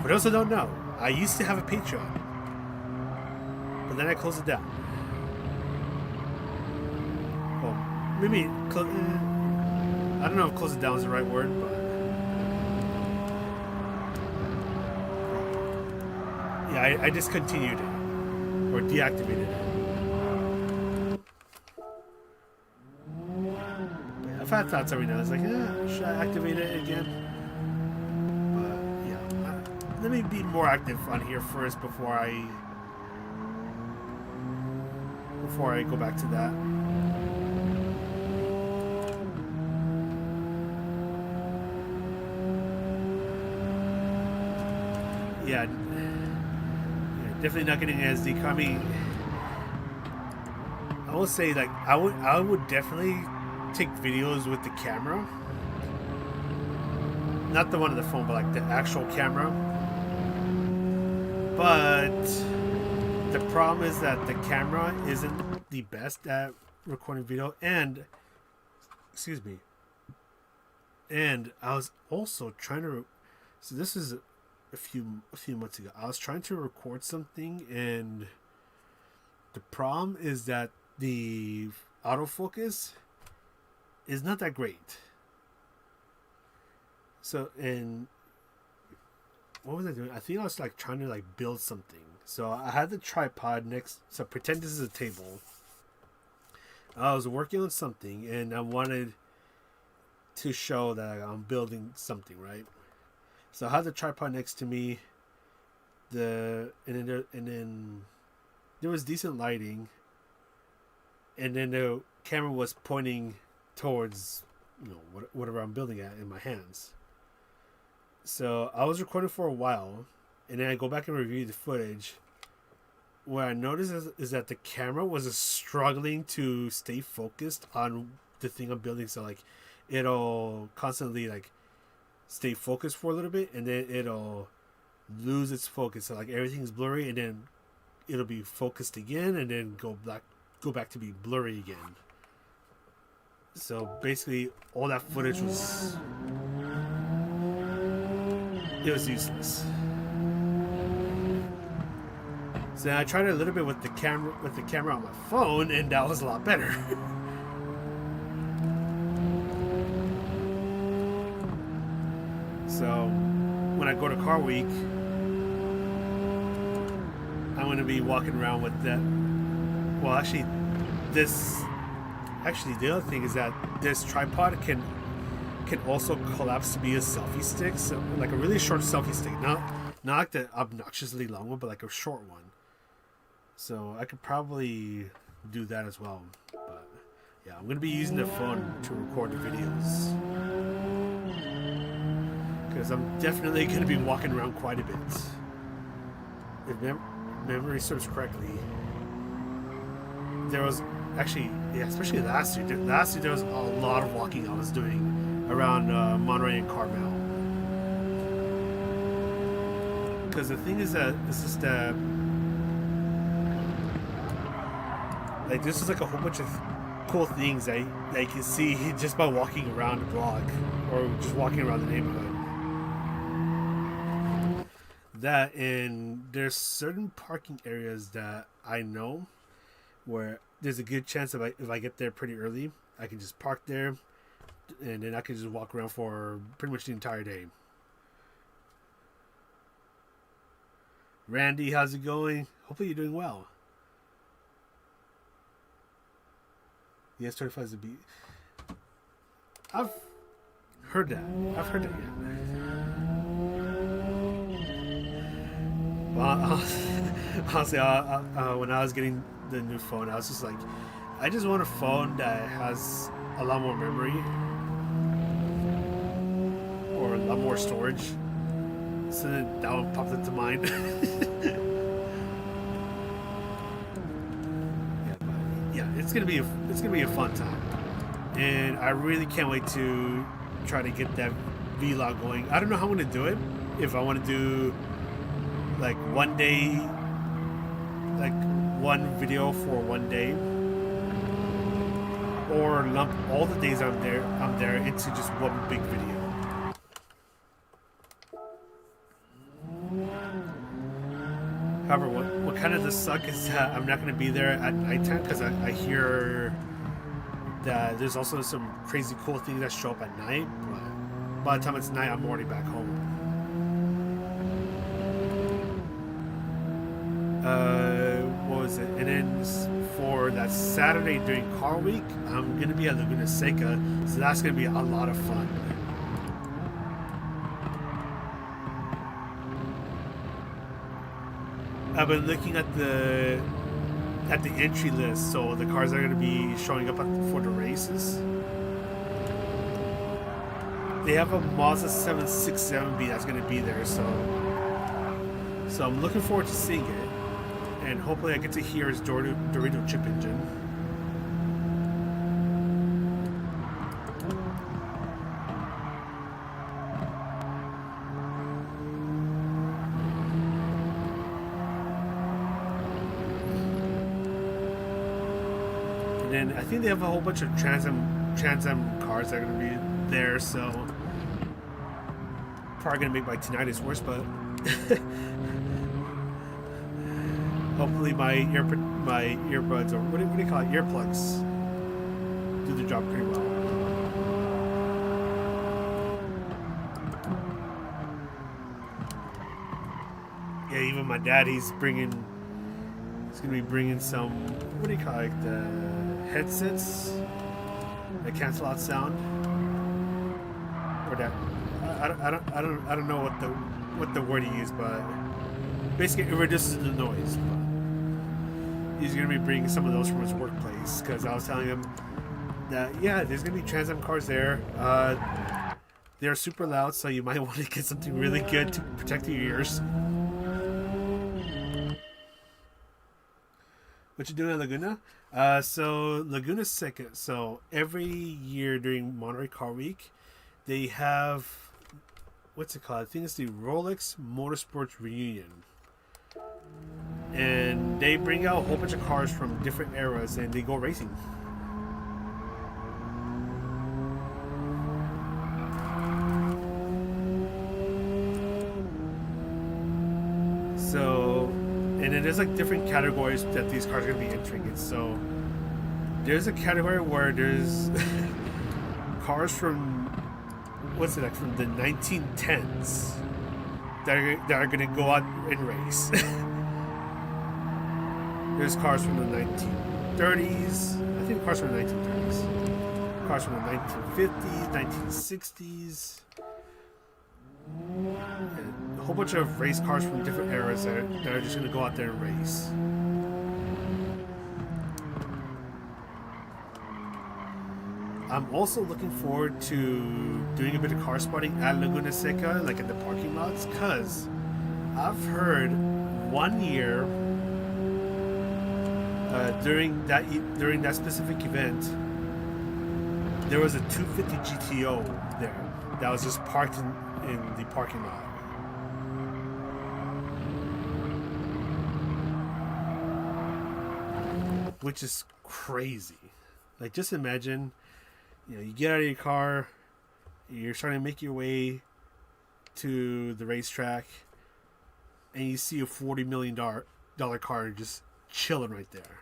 For those who don't know, I used to have a Patreon, but then I closed it down. Well, maybe I don't know if close it down is the right word, but yeah, I discontinued it. Or deactivated it. Yeah, I've had thoughts every now and then. It's like, should I activate it again? But yeah, let me be more active on here first before I go back to that. Yeah. Definitely not getting as deep. I mean, I will say, like, I would definitely take videos with the camera, not the one on the phone, but like the actual camera. But the problem is that the camera isn't the best at recording video, and excuse me. And I was also trying to. So this is a few months ago. I was trying to record something, and the problem is that the autofocus is not that great. So, and what was I doing? I think I was like trying to like build something. So I had the tripod next. So pretend this is a table. I was working on something, and I wanted to show that I'm building something, right? So I had the tripod next to me. And then there was decent lighting, and then the camera was pointing towards whatever I'm building at in my hands. So I was recording for a while, and then I go back and review the footage. What I noticed is that the camera was struggling to stay focused on the thing I'm building. So like, it'll constantly like stay focused for a little bit, and then it'll lose its focus. So like everything's blurry, and then it'll be focused again, and then go back to be blurry again. So basically, all that footage was useless. So then I tried it a little bit with the camera on my phone, and that was a lot better. So when I go to Car Week, I'm going to be walking around with that. Well, actually, the other thing is that this tripod can also collapse to be a selfie stick, so like a really short selfie stick, not like the obnoxiously long one, but like a short one. So I could probably do that as well. But yeah, I'm gonna be using the phone to record the videos because I'm definitely gonna be walking around quite a bit. If memory serves correctly, there was actually, yeah, especially last year. Last year there was a lot of walking I was doing around Monterey and Carmel. Because the thing is that it's just that, like, this is like a whole bunch of cool things that you can see just by walking around the block or just walking around the neighborhood. That, and there's certain parking areas that I know where there's a good chance if I get there pretty early, I can just park there, and then I can just walk around for pretty much the entire day. Randy, how's it going? Hopefully you're doing well. The S35 is a beat. I've heard that. Yeah. Well, honestly, when I was getting the new phone, I was just like, I just want a phone that has a lot more memory or a lot more storage. So then that one popped into mind. Yeah, it's gonna be a fun time, and I really can't wait to try to get that vlog going. I don't know how I'm gonna do it. If I want to do like one day, like one video for one day, or lump all the days I'm there into just one big video. However, what kind of does suck is that I'm not going to be there at nighttime because I hear that there's also some crazy cool things that show up at night. But by the time it's night, I'm already back home. What was it? And then for that Saturday during Car Week, I'm going to be at Laguna Seca, so that's going to be a lot of fun. I've been looking at the entry list, so the cars that are going to be showing up for the races. They have a Mazda 767B that's going to be there, so I'm looking forward to seeing it, and hopefully I get to hear his Dorito chip engine. And I think they have a whole bunch of Trans Am cars that are going to be there, so probably going to make my tinnitus worse, but hopefully my earbuds, or what do you call it, earplugs, do the job pretty well. Yeah, even my dad, he's going to be bringing some, what do you call it, the headsets that cancel out sound, or that I don't know what the word he used, but basically it reduces the noise. But he's gonna be bringing some of those from his workplace because I was telling him that there's gonna be Trans Am cars there. They're super loud, so you might want to get something really good to protect your ears. What you doing at Laguna? So Laguna Seca. So every year during Monterey Car Week, they have, what's it called? I think it's the Rolex Motorsports Reunion, and they bring out a whole bunch of cars from different eras, and they go racing. So and it is like different categories that these cars are going to be entering in. So there's a category where there's cars from, what's it, like from the 1910s that are going to go out and race. There's cars from the 1930s. I think cars from the 1930s. Cars from the 1950s, 1960s. And a whole bunch of race cars from different eras that are just going to go out there and race. I'm also looking forward to doing a bit of car spotting at Laguna Seca, like in the parking lots, because I've heard 1 year during that specific event, there was a 250 GTO there that was just parked in the parking lot. Which is crazy. Like, just imagine, you get out of your car, you're starting to make your way to the racetrack, and you see a $40 million car just chilling right there.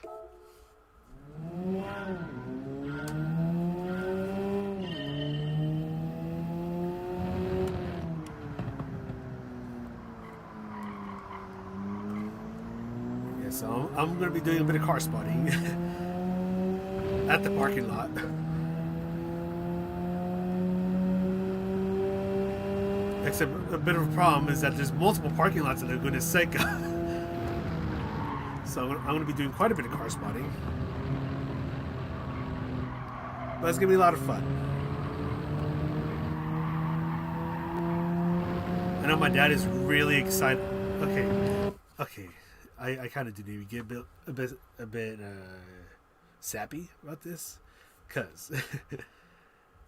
Yeah, so I'm going to be doing a bit of car spotting at the parking lot. Except a bit of a problem is that there's multiple parking lots at Laguna Seca. So I'm going to be doing quite a bit of car spotting. But it's going to be a lot of fun. I know my dad is really excited. Okay. I kind of do need to get a bit sappy about this. Because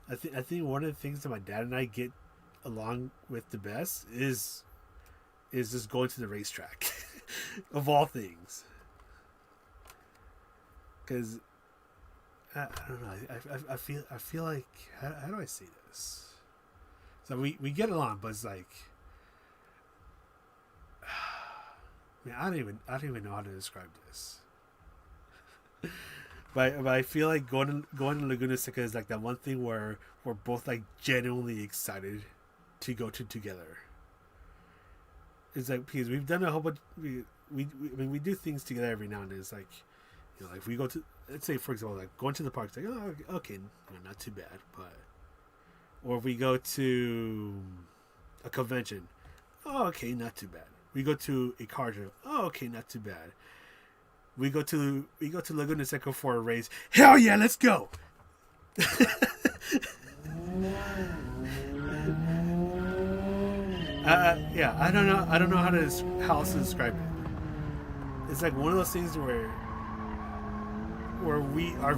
I think one of the things that my dad and I get along with the best is just going to the racetrack. Of all things. Because I don't know, I feel like, how do I say this? So we get along, but it's like, man, I don't even know how to describe this. But I feel like going to Laguna Seca is like that one thing where we're both like genuinely excited to go to together. It's like, because we've done a whole bunch. We do things together every now and then. It's like, like if we go to, let's say for example, like going to the park, it's like, oh, okay, not too bad, but, or if we go to a convention, oh, okay, not too bad. We go to a car show, oh, okay, not too bad. We go to Laguna Seca for a race. Hell yeah, let's go. Yeah, I don't know how else to describe it. It's like one of those things where we are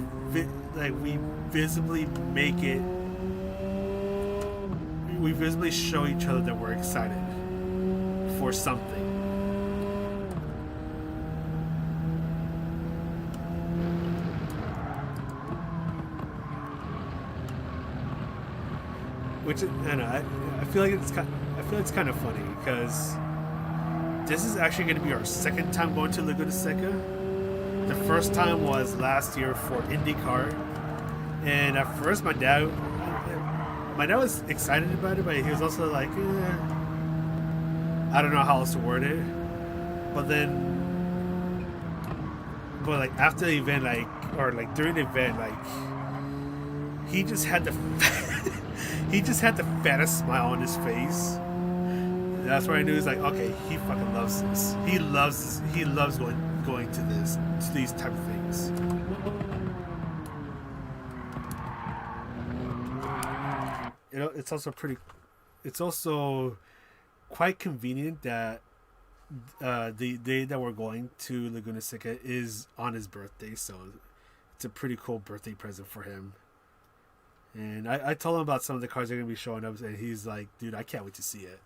we visibly make it. We visibly show each other that we're excited for something. Which, I know, I feel like it's kind of funny because this is actually going to be our second time going to Laguna Seca. The first time was last year for IndyCar, and at first my dad was excited about it, but he was also like, I don't know how else to word it. But like after the event, during the event, he just had the fattest smile on his face. That's where I knew he's like, okay, he fucking loves this. He loves going to these type of things. It's also quite convenient that the day that we're going to Laguna Seca is on his birthday, so it's a pretty cool birthday present for him. And I told him about some of the cars that are going to be showing up, and he's like, dude, I can't wait to see it.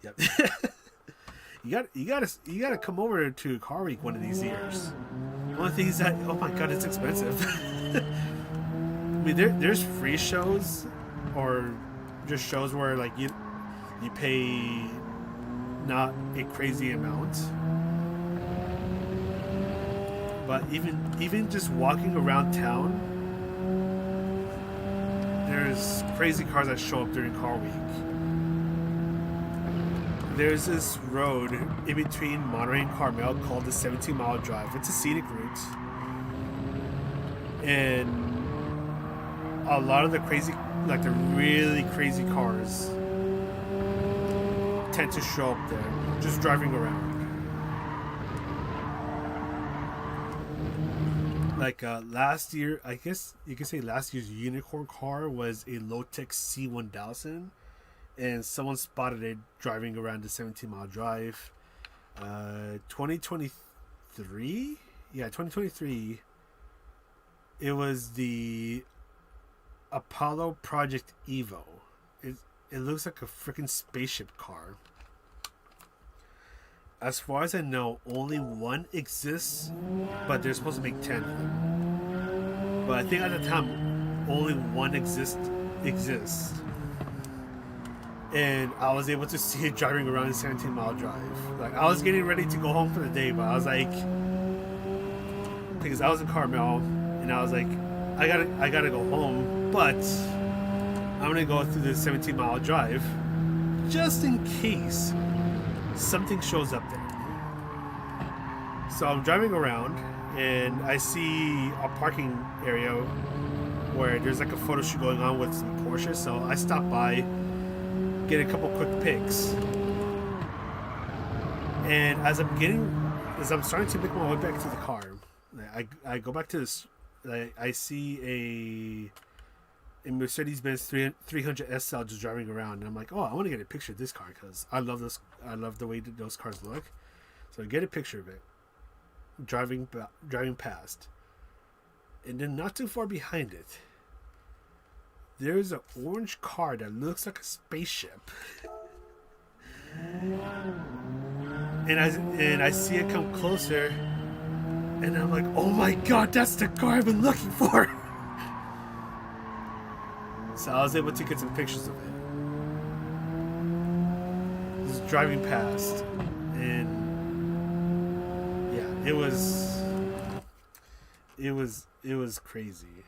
Yep. you gotta come over to Car Week one of these years. One thing is that, oh my god, it's expensive. I mean, there's free shows, or just shows where like you pay not a crazy amount. But even just walking around town, there's crazy cars that show up during car week. There's this road in between Monterey and Carmel called the 17-mile drive. It's a scenic route. And a lot of the crazy, like the really crazy cars tend to show up there, just driving around. Like last year, I guess you could say last year's unicorn car was a low-tech C1000, and someone spotted it driving around the 17-mile drive. 2023, yeah, 2023. It was the Apollo Project Evo. It looks like a freaking spaceship car. As far as I know, only one exists, but they're supposed to make 10 of them. But I think at the time, only one exists. And I was able to see it driving around the 17-mile drive. Like, I was getting ready to go home for the day, but I was like, because I was in Carmel, and I was like, I gotta go home, but I'm gonna go through the 17-mile drive just in case something shows up there. So I'm driving around and I see a parking area where there's like a photo shoot going on with some Porsche. So I stop by, get a couple quick pics, and as I'm starting to make my way back to the car, I go back to this. I see a Mercedes-Benz 300 SL just driving around, and I'm like, oh, I want to get a picture of this car because I love this. I love the way that those cars look. So I get a picture of it, driving past, and then not too far behind it, there's an orange car that looks like a spaceship, and I see it come closer, and I'm like, oh my god, that's the car I've been looking for. So I was able to get some pictures of it. Just driving past. And yeah, it was crazy.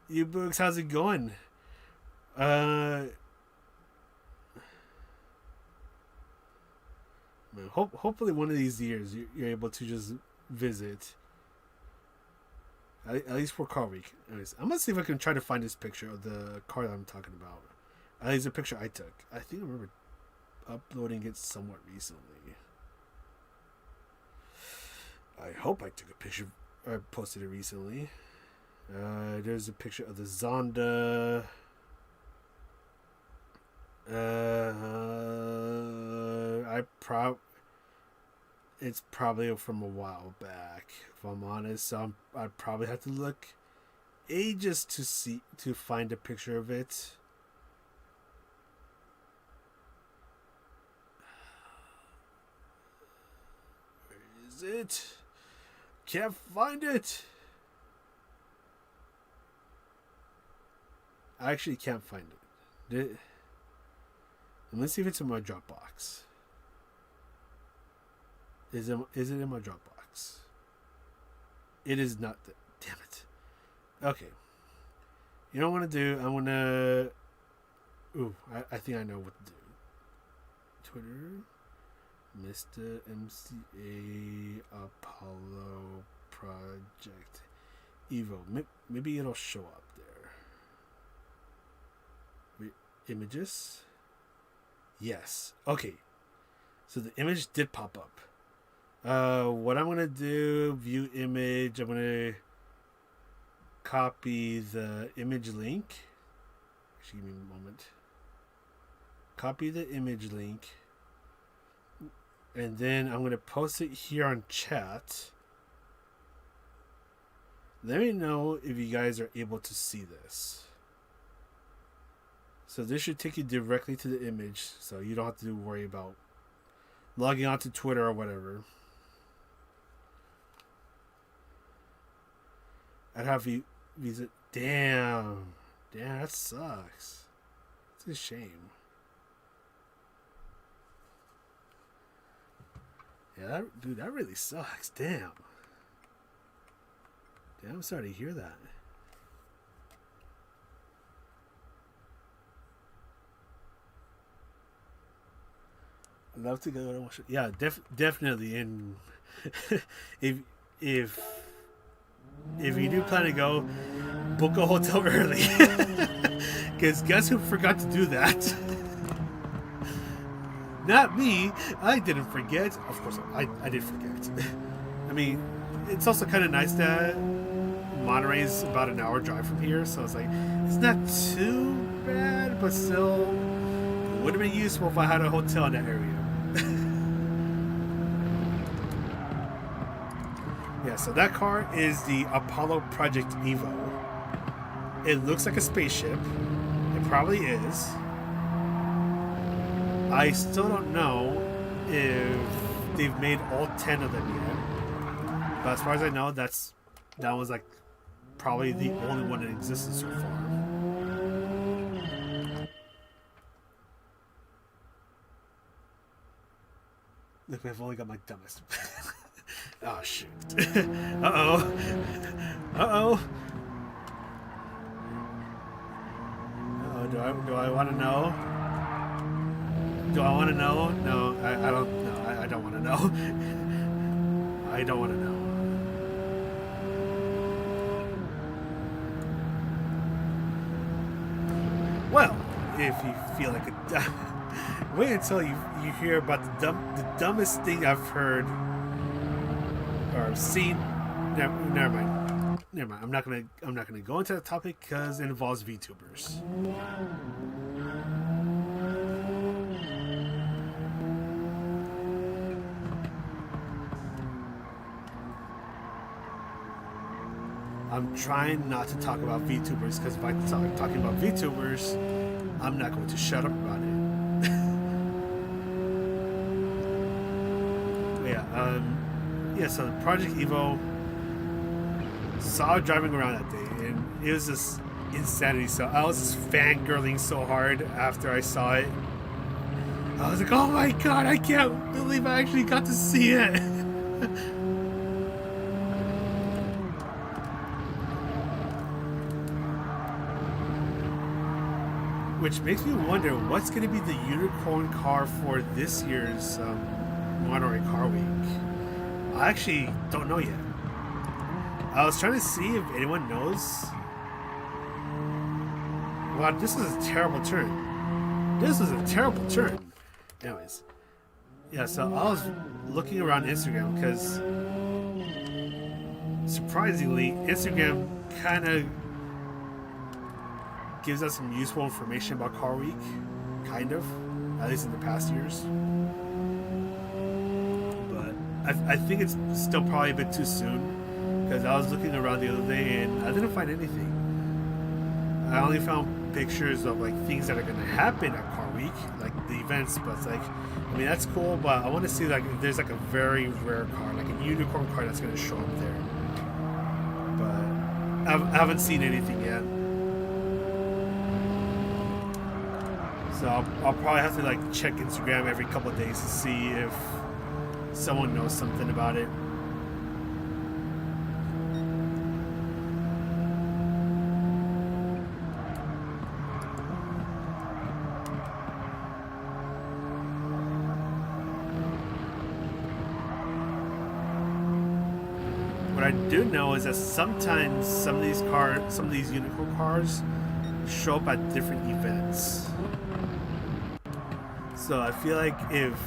You Books, how's it going? Hopefully one of these years you're able to just visit. At least for car week. Anyways, I'm gonna see if I can try to find this picture of the car that I'm talking about. At least a picture I took. I think I remember uploading it somewhat recently. I hope I took a picture or posted it recently. There's a picture of the Zonda. It's probably from a while back, if I'm honest. So I'd probably have to look ages to find a picture of it. Where is it? Can't find it. I actually can't find it. Let's see if it's in my Dropbox. Is it in my Dropbox? It is not. Damn it. Okay. You know what I'm going to do? I'm going to... Ooh, I think I know what to do. Twitter. Mr. MCA Apollo Project Evo. Maybe it'll show up there. Images. Yes. Okay. So the image did pop up. What I'm gonna do, view image, I'm gonna copy the image link. Actually, give me a moment. Copy the image link, and then I'm gonna post it here on chat. Let me know if you guys are able to see this. So this should take you directly to the image, so you don't have to worry about logging on to Twitter or whatever. I'd have you visit. Damn, that sucks. It's a shame. Yeah, dude, that really sucks. Damn. Damn, I'm sorry to hear that. I'd love to go. Yeah, definitely. And if if if you do plan to go, book a hotel early. Because guess who forgot to do that? Not me. I didn't forget. Of course, I did forget. I mean, it's also kind of nice that Monterey's about an hour drive from here, so it's like it's not too bad, but still, it would have been useful if I had a hotel in that area. Yeah, so that car is the Apollo Project Evo. It looks like a spaceship. It probably is. I still don't know if they've made all 10 of them yet. But as far as I know, that was like probably the only one that existed so far. Look, I've only got my dumbest. Oh shoot. Uh-oh. Uh-oh. Oh, do I want to know? Do I want to know? No, I don't. No, I don't want to know. I don't want to know. Well, if you feel like a wait until you hear about the dumbest thing I've heard or seen. Never mind. Never mind. I'm not gonna go into the topic because it involves VTubers. I'm trying not to talk about VTubers because if I start talking about VTubers, I'm not going to shut up about it. Yeah, so the Project Evo, saw it driving around that day, and it was just insanity. So I was just fangirling so hard after I saw it. I was like, oh my god, I can't believe I actually got to see it. Which makes me wonder what's going to be the unicorn car for this year's Monterey Car Week. I actually don't know yet. I was trying to see if anyone knows. Wow, this is a terrible turn. This is a terrible turn. Anyways. Yeah, so I was looking around Instagram because surprisingly, Instagram kind of gives us some useful information about Car Week. Kind of. At least in the past years. I think it's still probably a bit too soon because I was looking around the other day and I didn't find anything. I only found pictures of like things that are going to happen at Car Week, like the events. But it's like, I mean, that's cool, but I want to see like if there's like a very rare car, like a unicorn car that's going to show up there. But I haven't seen anything yet. So I'll probably have to like check Instagram every couple of days to see if someone knows something about it. What I do know is that sometimes some of these unicorn cars show up at different events. So I feel like if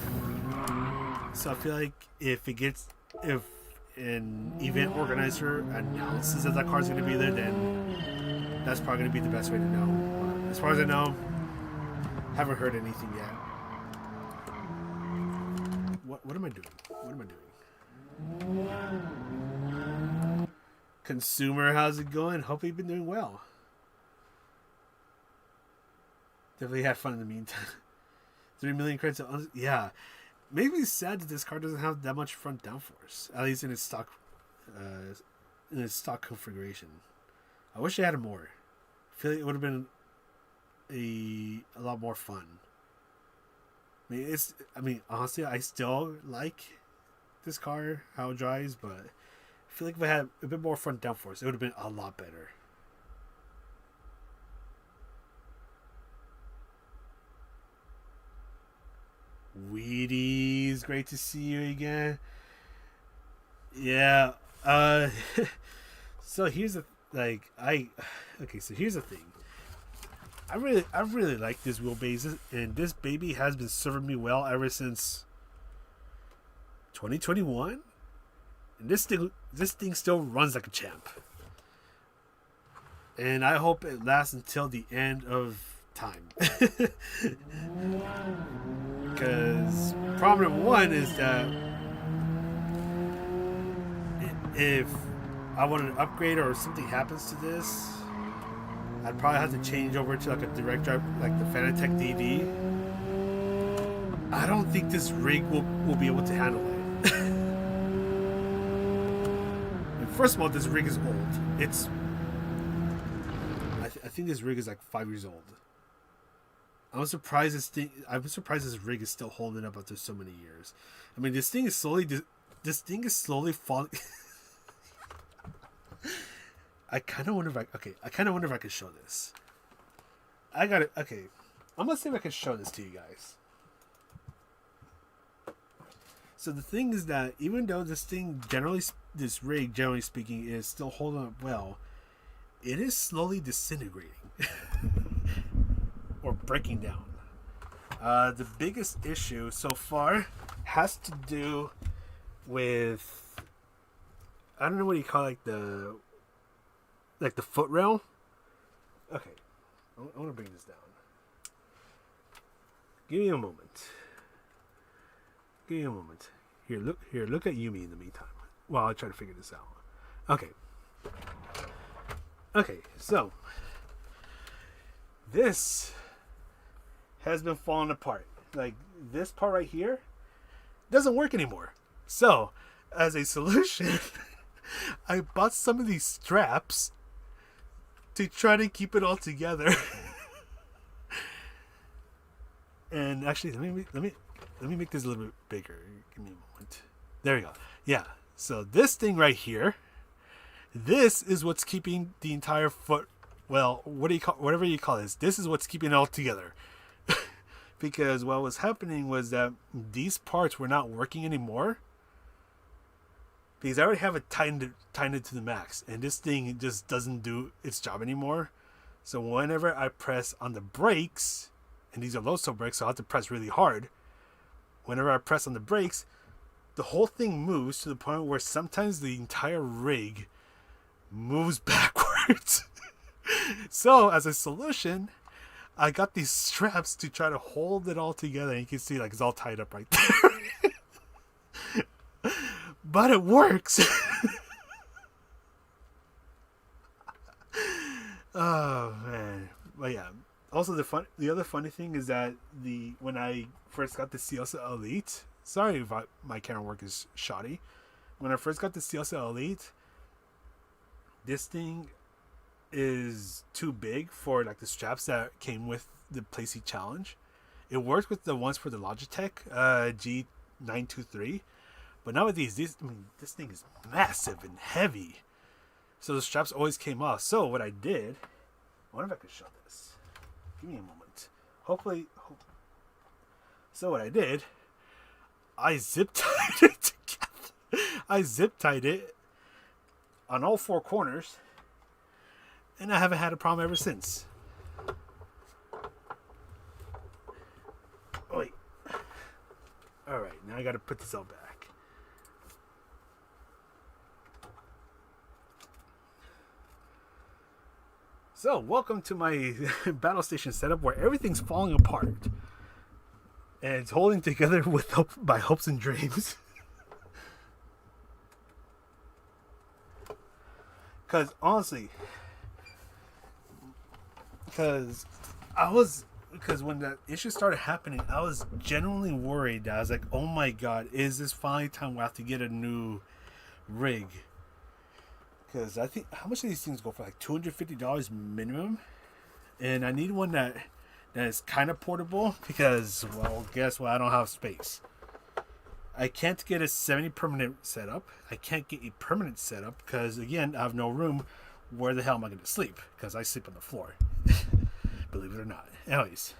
an event organizer announces that that car's going to be there, then that's probably going to be the best way to know. But as far as I know, haven't heard anything yet. What am I doing? What am I doing? Consumer, how's it going? Hope you've been doing well. Definitely had fun in the meantime. 3 million credits. Yeah. Maybe it's sad that this car doesn't have that much front downforce, at least in its stock configuration. I wish it had more. I feel like it would have been a lot more fun. I mean, honestly, I still like this car, how it drives, but I feel like if I had a bit more front downforce, it would have been a lot better. Wheaties, great to see you again. Yeah. So here's the so here's the thing. I really like this wheelbase, and this baby has been serving me well ever since 2021. And this thing still runs like a champ. And I hope it lasts until the end of time. Because problem number one is that if I want an upgrade or something happens to this, I'd probably have to change over to like a direct drive, like the Fanatec DD. I don't think this rig will be able to handle it. And first of all, this rig is old. It's I think this rig is like 5 years old. I'm surprised this rig is still holding up after so many years. I mean, this thing is slowly falling. I kind of wonder if I could show this. I got it. Okay, I'm gonna see if I can show this to you guys. So the thing is that even though this rig, generally speaking, is still holding up well, it is slowly disintegrating or breaking down. The biggest issue so far has to do with, I don't know what you call the foot rail. Okay, I want to bring this down. Give me a moment. Here, look at Yumi in the meantime while I try to figure this out. Okay, so this has been falling apart. Like, this part right here doesn't work anymore. So, as a solution, I bought some of these straps to try to keep it all together. And actually, let me make this a little bit bigger. Give me a moment. There we go. Yeah. So this thing right here, this is what's keeping the entire foot. Well, whatever you call this. This is what's keeping it all together. Because what was happening was that these parts were not working anymore. Because I already have it tightened to the max, and this thing just doesn't do its job anymore. So whenever I press on the brakes, and these are low slope brakes, so I have to press really hard. Whenever I press on the brakes, the whole thing moves to the point where sometimes the entire rig moves backwards. So as a solution, I got these straps to try to hold it all together. And you can see, like, it's all tied up right there. But it works. Oh man. But yeah. Also, the other funny thing is that when I first got the CLC Elite, sorry if my camera work is shoddy. When I first got the CLC Elite, this thing is too big for like the straps that came with the Playseat Challenge. It worked with the ones for the Logitech G923, but not with these. This thing is massive and heavy, so the straps always came off. So what I did, I wonder if I could show this. Give me a moment. So what I did, I zip tied it together. I zip tied it on all four corners, and I haven't had a problem ever since. Oh, wait. All right, now I got to put this all back. So, welcome to my battle station setup where everything's falling apart. And it's holding together by hopes and dreams. Because, honestly, because when that issue started happening, I was genuinely worried. I was like, oh my god, is this finally time we have to get a new rig? Because I think, how much do these things go for? Like $250 minimum. And I need one that is kind of portable because, well, guess what? I don't have space. I can't get a 70 permanent setup. I can't get a permanent setup because, again, I have no room. Where the hell am I going to sleep? Because I sleep on the floor. Believe it or not. Anyways.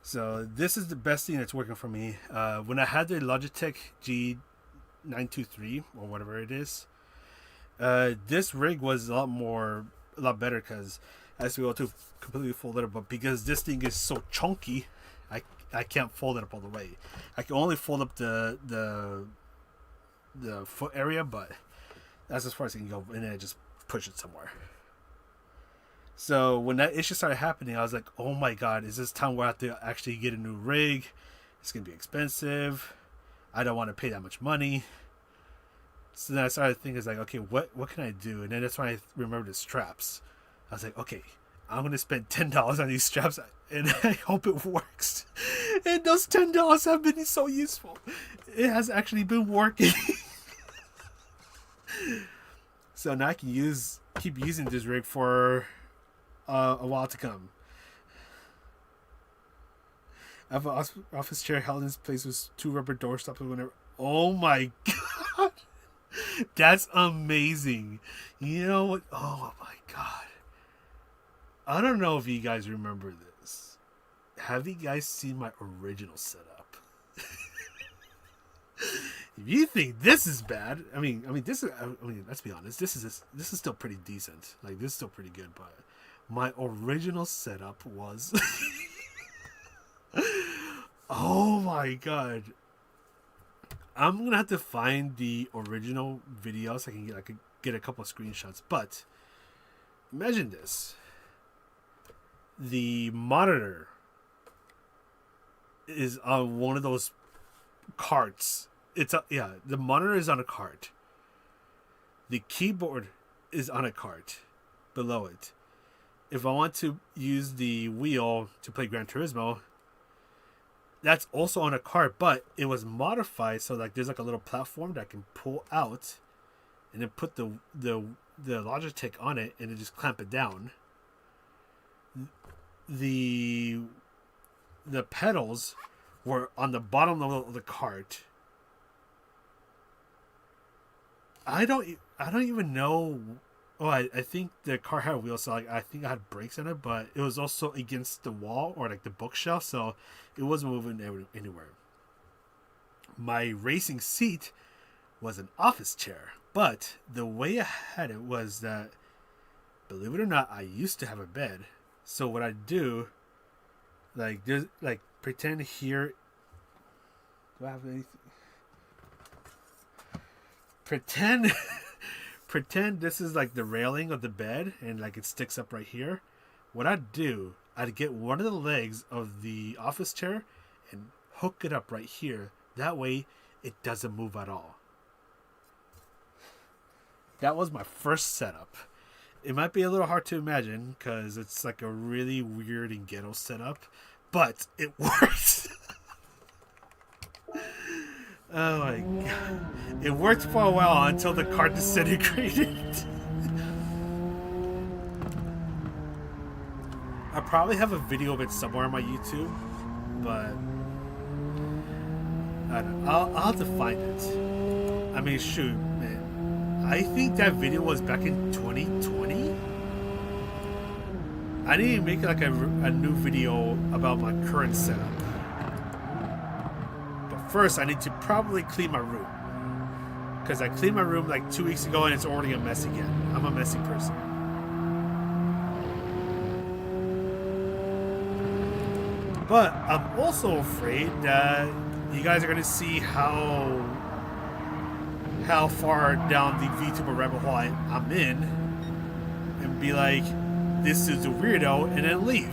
So this is the best thing that's working for me. When I had the Logitech G923 or whatever it is, this rig was a lot better because I used to be able to completely fold it up. But because this thing is so chunky, I can't fold it up all the way. I can only fold up the foot area, but that's as far as I can go, and then I just push it somewhere. So when that issue started happening, I was like, oh my god, is this time where I have to actually get a new rig? It's going to be expensive. I don't want to pay that much money. So then I started thinking, like, okay, what can I do? And then that's when I remembered the straps. I was like, okay, I'm going to spend $10 on these straps, and I hope it works. And those $10 have been so useful. It has actually been working. So now I can keep using this rig for a while to come. I have an office chair held in place with 2 rubber door stops. Whenever. Oh my god, that's amazing! You know what? Oh my god, I don't know if you guys remember this. Have you guys seen my original setup? If you think this is bad, I mean, let's be honest. This is still pretty decent. Like, this is still pretty good, but my original setup was oh my god. I'm gonna have to find the original video so I could get a couple of screenshots. But imagine this. The monitor is on one of those carts. The monitor is on a cart. The keyboard is on a cart below it. If I want to use the wheel to play Gran Turismo, that's also on a cart, but it was modified so like there's like a little platform that I can pull out and then put the Logitech on it and then just clamp it down. The pedals were on the bottom of the cart. I don't even know. Oh, I think the car had wheels, so like I think I had brakes on it, but it was also against the wall or like the bookshelf, so it wasn't moving anywhere. My racing seat was an office chair, but the way I had it was that, believe it or not, I used to have a bed. So what I do, like there's like pretend here. Do I have anything? Pretend this is like the railing of the bed and like it sticks up right here. What I'd do, I'd get one of the legs of the office chair and hook it up right here. That way it doesn't move at all. That was my first setup. It might be a little hard to imagine because it's like a really weird and ghetto setup, but it works. Oh my god. It worked for a while until the cart disintegrated. I probably have a video of it somewhere on my YouTube, but I don't know. I'll have to find it. I mean, shoot, man. I think that video was back in 2020. I need to make like a new video about my current setup. First, I need to probably clean my room. Because I cleaned my room like 2 weeks ago and it's already a mess again. I'm a messy person. But I'm also afraid that you guys are going to see how far down the VTuber rabbit hole I'm in. And be like, this is a weirdo, and then leave.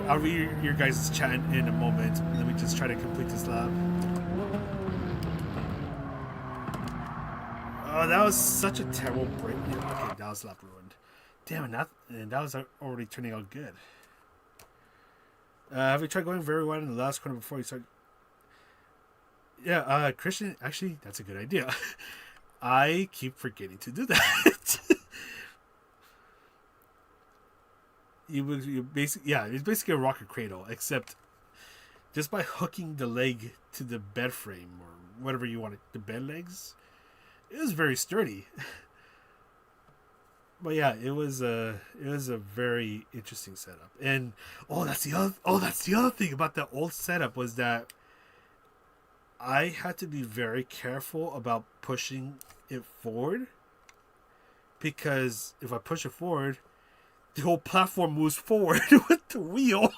I'll read your guys' chat in a moment. Let me just try to complete this lap. Oh, that was such a terrible break. Okay, that was lap ruined. Damn it, that was already turning out good. Have you tried going very wide in the last corner before you start? Yeah, Christian, actually, that's a good idea. I keep forgetting to do that. You basically, yeah, it's basically a rocket cradle, except just by hooking the leg to the bed frame or whatever you want it, the bed legs. It was very sturdy. But yeah, it was a very interesting setup. And that's the other thing about the old setup was that I had to be very careful about pushing it forward, because if I push it forward, the whole platform moves forward with the wheel.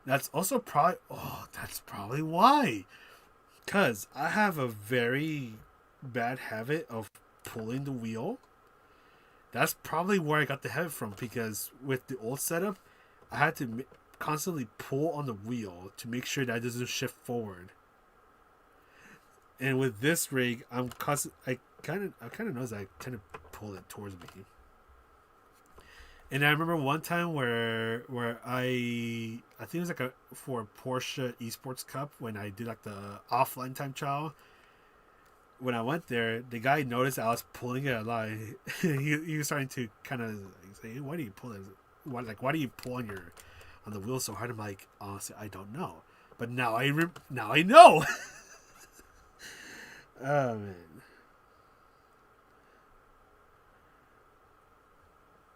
That's probably why. Because I have a very bad habit of pulling the wheel. That's probably where I got the habit from, because with the old setup, I had to constantly pull on the wheel to make sure that it doesn't shift forward. And with this rig, I kind of noticed I kind of pull it towards me. And I remember one time where I think it was like for a Porsche Esports Cup, when I did like the offline time trial. When I went there, the guy noticed I was pulling it a lot. He was starting to kind of say, hey, "Why do you pull it? Why do you pull on the wheel so hard?" I'm like, honestly, I don't know. But now I know. Oh man.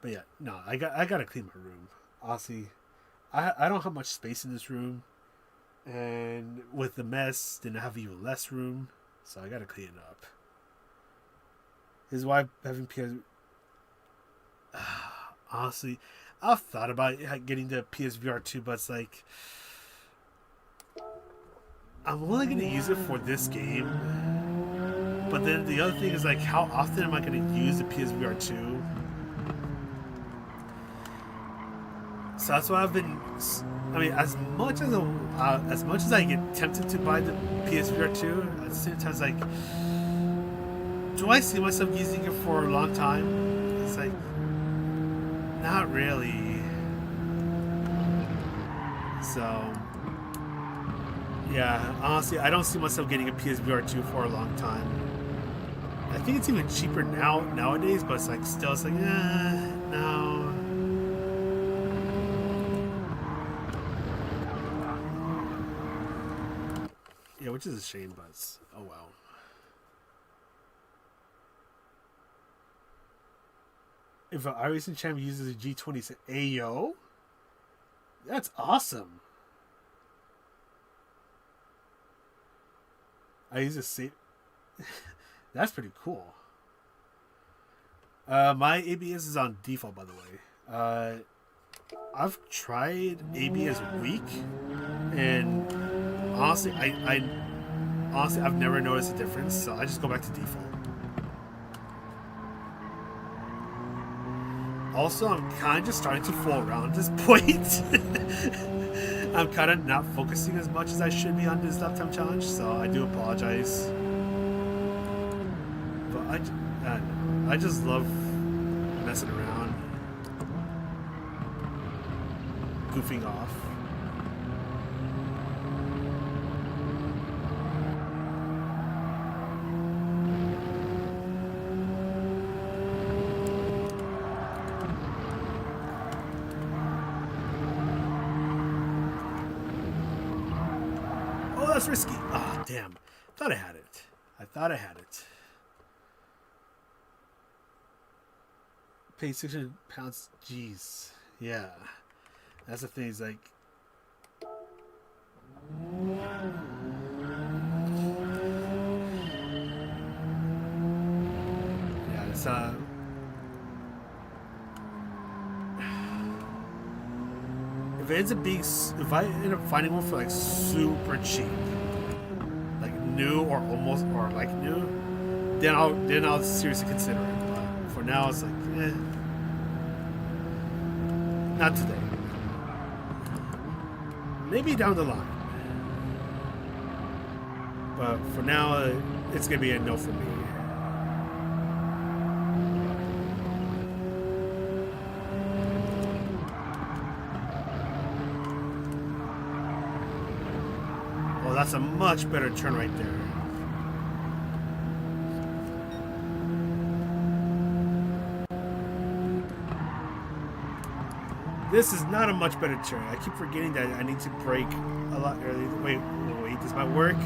But yeah, no, I gotta clean my room. Honestly, I don't have much space in this room, and with the mess, then I have even less room, so I gotta clean it up. This is why having PS. Honestly, I've thought about getting the PSVR 2, but it's like I'm only gonna use it for this game. But then the other thing is like, how often am I gonna use the PSVR 2? So that's why I've been. I mean, as much as I get tempted to buy the PSVR 2, at the same time, it's like, do I see myself using it for a long time? It's like, not really. So, yeah, honestly, I don't see myself getting a PSVR 2 for a long time. I think it's even cheaper nowadays, but it's like still, it's like, no. Yeah, which is a shame, but oh well. If an iRacing champ uses a G20, Ayo, that's awesome. I use a C. That's pretty cool. My ABS is on default, by the way. I've tried ABS weak, and honestly, I've never noticed a difference. So I just go back to default. Also, I'm kind of just starting to fall around at this point. I'm kind of not focusing as much as I should be on this lap time challenge, so I do apologize. But I just love messing around, goofing off. Oh, that's risky. Ah, oh, damn. Thought I had it. I thought I had it. Paid £600. Jeez. Yeah. That's the thing. Is like, yeah, it's if it ends up being, if I end up finding one for like super cheap, like new or almost or like new, then I'll seriously consider it. But for now, it's like, not today. Maybe down the line. But for now, it's gonna be a no for me. Oh, that's a much better turn right there. This is not a much better turn. I keep forgetting that I need to brake a lot earlier. Wait, this might work.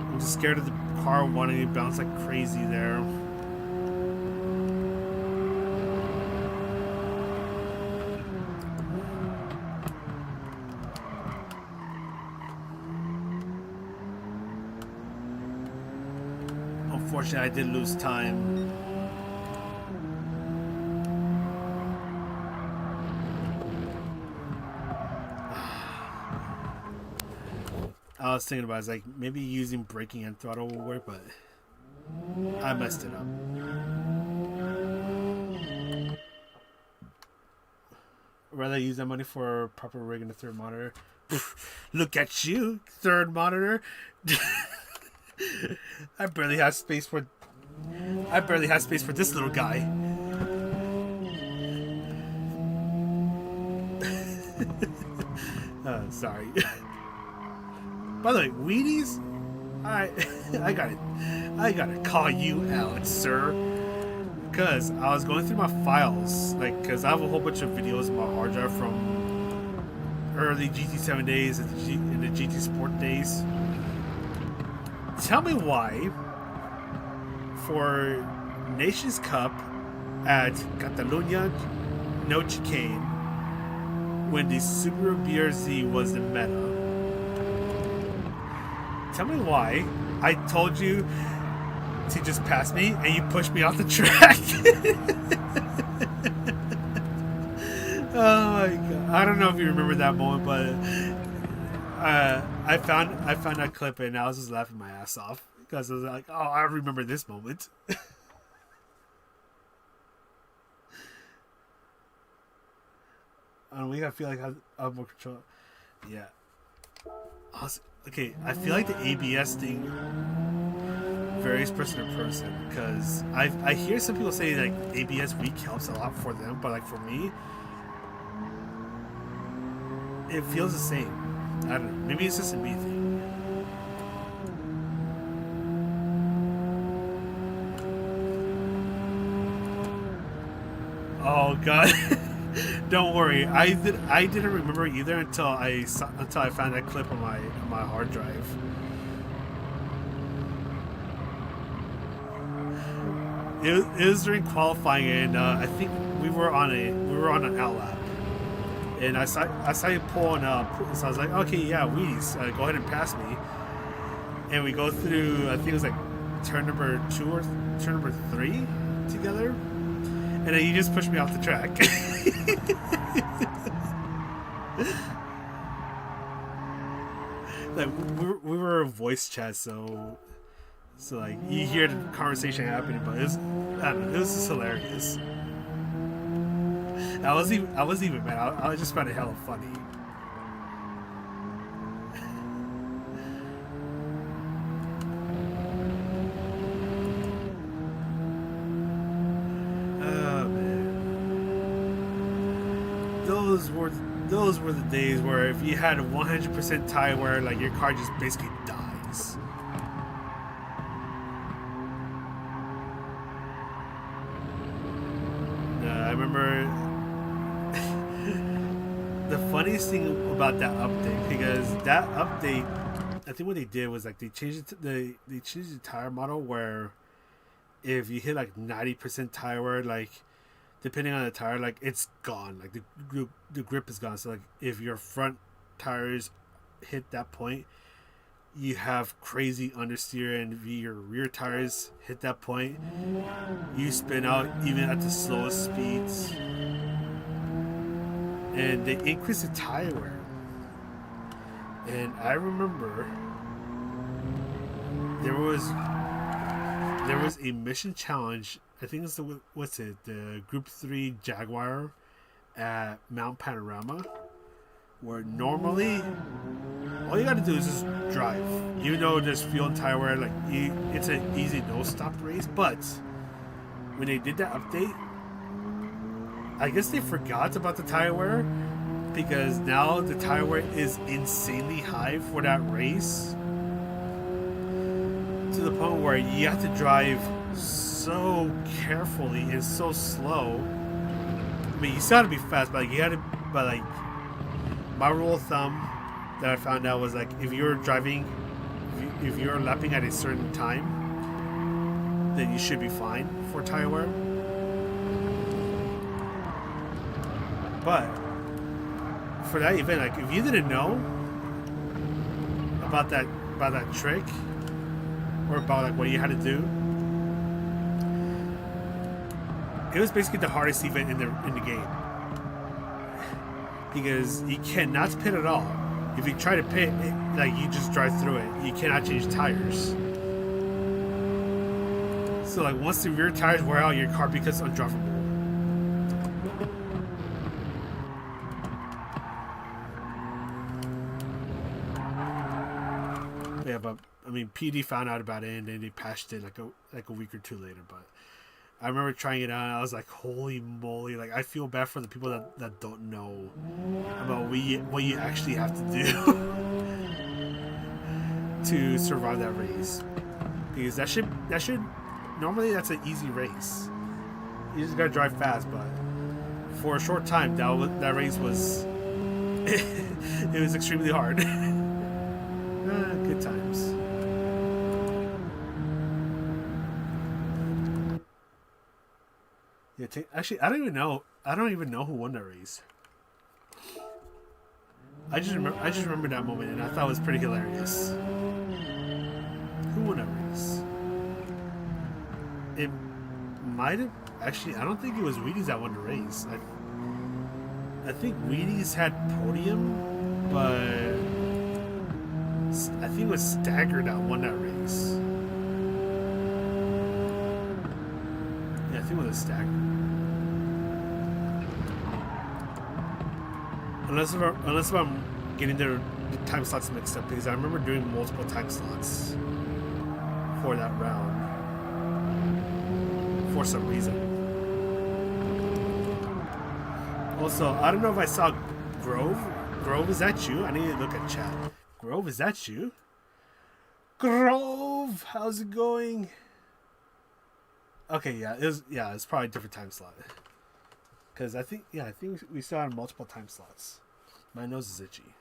I'm just scared of the car wanting to bounce like crazy there. Unfortunately, I did lose time. I was thinking about it, I was like, maybe using braking and throttle will work, but I messed it up. I'd rather use that money for proper rig and a third monitor. Look at you, third monitor. I barely have space for this little guy. Sorry. By the way, Wheaties, I gotta call you out, sir. Because I was going through my files, like, because I have a whole bunch of videos in my hard drive from early GT7 days and the GT Sport days. Tell me why, for Nations Cup at Catalunya No Chicane, when the Subaru BRZ was the meta, tell me why I told you to just pass me and you pushed me off the track. Oh my god! I don't know if you remember that moment, but I found that clip and I was just laughing my ass off because I was like, oh, I remember this moment. I don't know, I feel like I have more control. Yeah. Okay, I feel like the ABS thing varies person to person because I hear some people say like ABS weak helps a lot for them, but like for me, it feels the same. I don't know. Maybe it's just a me thing. Oh god. Don't worry. I didn't remember either until I found that clip on my hard drive. It was during qualifying, and I think we were on an outlap, and I saw you pulling up, so I was like, okay, yeah, Wheaties, go ahead and pass me, and we go through, I think it was like turn number 2 or turn number 3 together, and then you just pushed me off the track. Like we were a voice chat, so like you hear the conversation happening, but I don't know, it was just hilarious. I wasn't even mad. I just found it hella funny. Oh man, those were the days where if you had a 100% tire wear, like your car just basically dies. I remember the funniest thing about that update, because that update, I think what they did was like they changed the tire model where if you hit like 90% tire wear, like depending on the tire, like it's gone, like the grip is gone. So like if your front tires hit that point, you have crazy understeer, and if your rear tires hit that point, you spin out even at the slowest speeds. And they increased the tire wear. And I remember there was a mission challenge. I think it's the Group 3 Jaguar at Mount Panorama, Where normally all you gotta do is just drive. Even though there's fuel and tire wear, like it's an easy no-stop race. But when they did that update, I guess they forgot about the tire wear, because now the tire wear is insanely high for that race, to the point where you have to drive so carefully and so slow. I mean, you still have to be fast, but like you had to. But like, my rule of thumb that I found out was like, if you're driving, if you're lapping at a certain time, then you should be fine for tire wear. But for that event, like if you didn't know about that trick, or about like what you had to do, it was basically the hardest event in the game, because you cannot pit at all. If you try to pit, like you just drive through it. You cannot change tires. So like once the rear tires wear out, your car becomes undrivable. Yeah, but I mean, PD found out about it and then they patched it like a week or two later. But I remember trying it out and I was like, holy moly. Like, I feel bad for the people that don't know about what you actually have to do to survive that race. Because that should normally that's an easy race. You just gotta drive fast, but for a short time that race was it was extremely hard. Good times. Yeah, actually, I don't even know who won that race. I just remember that moment, and I thought it was pretty hilarious. Who won that race? It might have actually. I don't think it was Wheaties that won the race. I think Wheaties had podium, but I think it was Stagger that won that race. Yeah, I think it was Stagger. Unless if I'm getting the time slots mixed up, because I remember doing multiple time slots for that round for some reason. Also, I don't know if I saw Grove. Grove, is that you? I need to look at chat. Grove, is that you? Grove, how's it going? Okay, yeah, it's probably a different time slot. Because I think we still have multiple time slots. My nose is itchy.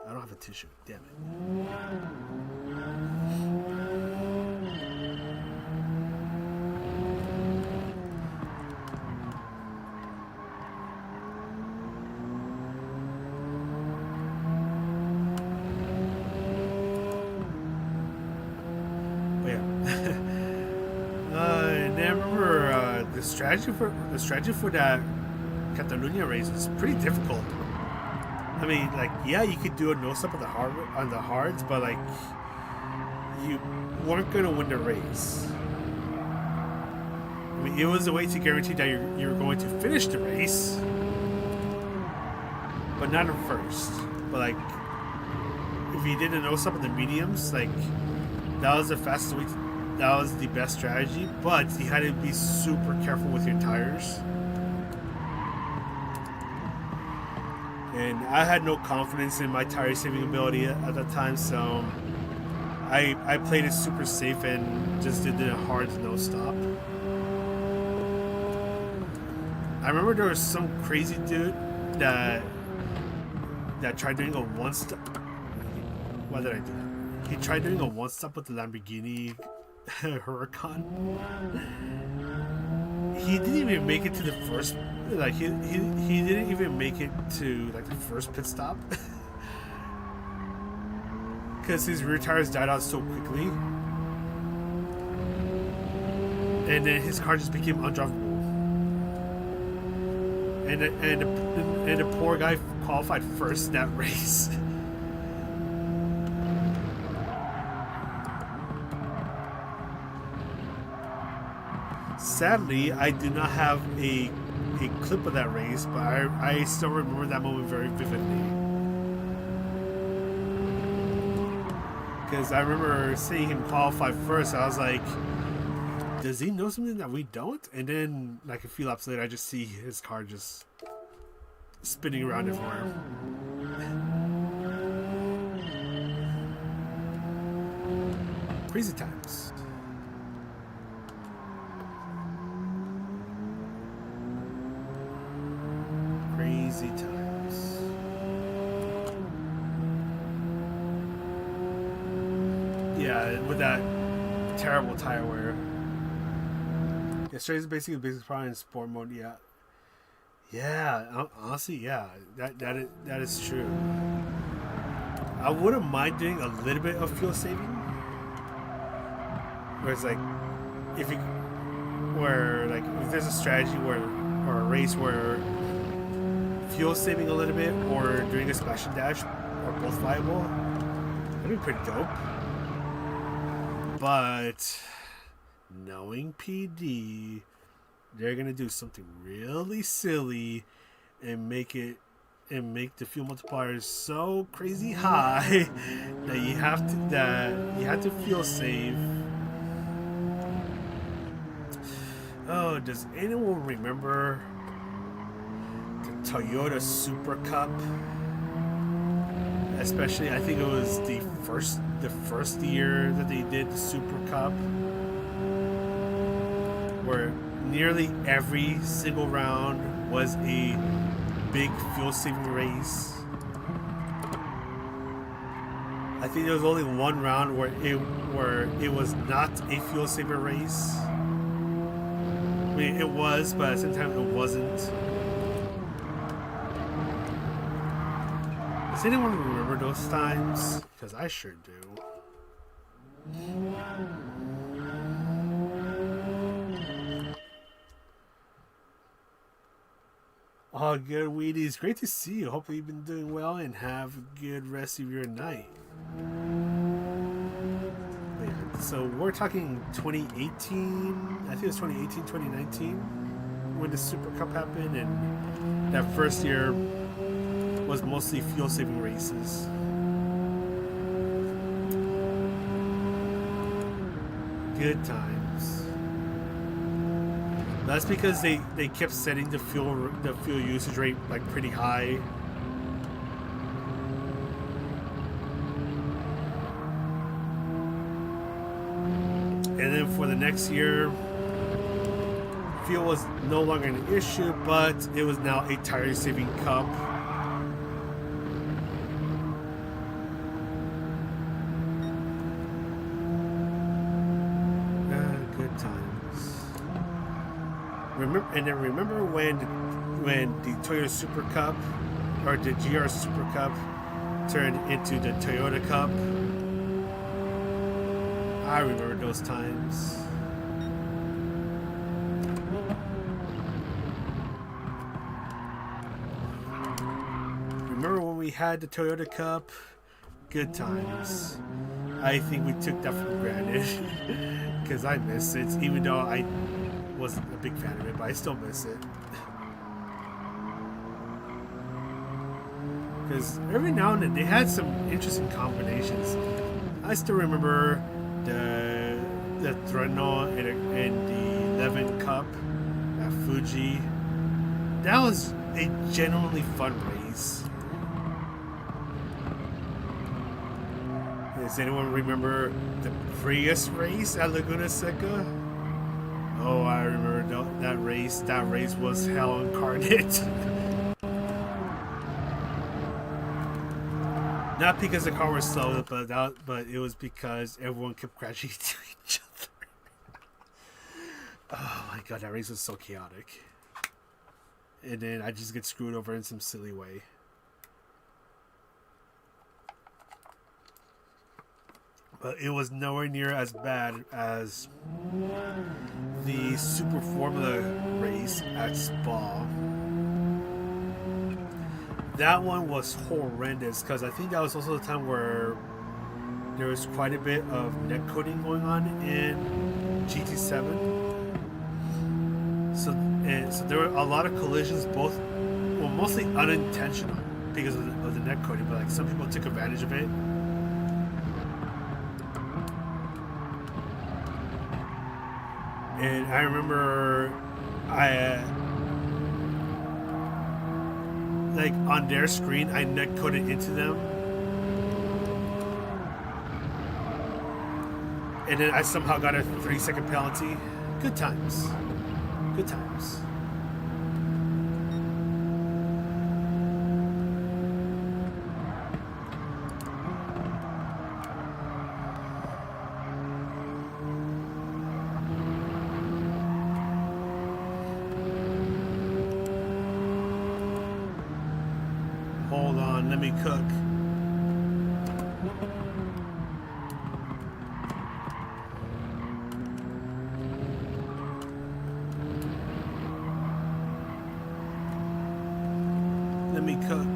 I don't have a tissue. Damn it. But yeah. And then I remember the strategy for that Catalunya race was pretty difficult. I mean, like, yeah, you could do a no-stop on the hards, but like, you weren't gonna win the race. I mean, it was a way to guarantee that you were going to finish the race, but not in first. But like, if you did a no-stop on the mediums, like, that was the fastest way. That was the best strategy, but you had to be super careful with your tires. And I had no confidence in my tire saving ability at that time, so I played it super safe and just did the hard no stop. I remember there was some crazy dude that tried doing a one stop. Why did I do that? He tried doing a one stop with the Lamborghini Huracan. He didn't even make it to the first. Like he didn't even make it to like the first pit stop because his rear tires died out so quickly, and then his car just became undrivable. And the poor guy qualified first in that race. Sadly, I do not have a a clip of that race, but I still remember that moment very vividly. Because I remember seeing him qualify first. I was like, does he know something that we don't? And then, like a few laps later, I just see his car just spinning around everywhere. Crazy times. Crazy times. Yeah, with that terrible tire wear. Yeah, straight is basically probably in sport mode. Yeah, yeah. Honestly, yeah, that is true. I wouldn't mind doing a little bit of fuel saving, where it's like if there's a strategy where or a race where fuel saving a little bit or doing a splash and dash are both viable, that'd be pretty dope. But knowing PD, they're gonna do something really silly and make the fuel multipliers so crazy high that you have to fuel save. Oh, does anyone remember the Toyota Super Cup? Especially, I think it was the first year that they did the Super Cup, where nearly every single round was a big fuel saving race. I think there was only one round where it was not a fuel saver race. I mean, it was, but at the same time, it wasn't. Does anyone remember those times? Because I sure do. Oh, good, Wheaties. Great to see you. Hopefully you've been doing well and have a good rest of your night. So we're talking 2018. I think it was 2018, 2019 when the Super Cup happened, and that first year was mostly fuel saving races. Good times. That's because they kept setting the fuel usage rate like pretty high. And then for the next year, fuel was no longer an issue, but it was now a tire saving cup. Good times. Remember when the Toyota Super Cup or the GR Super Cup turned into the Toyota Cup? I remember those times. Remember when we had the Toyota Cup? Good times. I think we took that for granted because I miss it, even though I wasn't a big fan of it, but I still miss it. Because every now and then they had some interesting combinations. I still remember the Threadnought and the 11 Cup at Fuji. That was a genuinely fun race. Does anyone remember the Prius race at Laguna Seca? Oh, I remember that race. That race was hell incarnate. Not because the car was slow, but it was because everyone kept crashing into each other. Oh my god, that race was so chaotic. And then I just get screwed over in some silly way. But it was nowhere near as bad as the Super Formula race at Spa. That one was horrendous because I think that was also the time where there was quite a bit of netcoding going on in GT7. So And so there were a lot of collisions, both, well, mostly unintentional because of the net coding, but like some people took advantage of it. And I remember like on their screen, I net coded into them. And then I somehow got a 3-second penalty. Good times. Good times. Hold on, let me cook. Let me cook.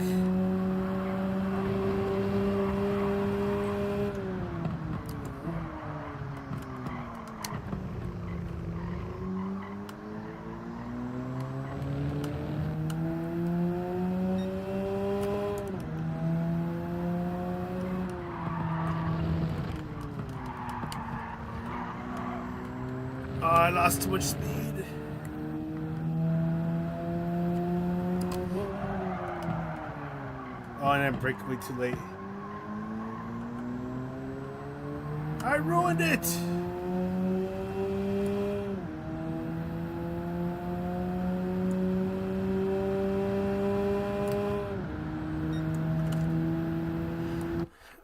Oh, I lost too much speed. Oh, and I braked way too late. I ruined it!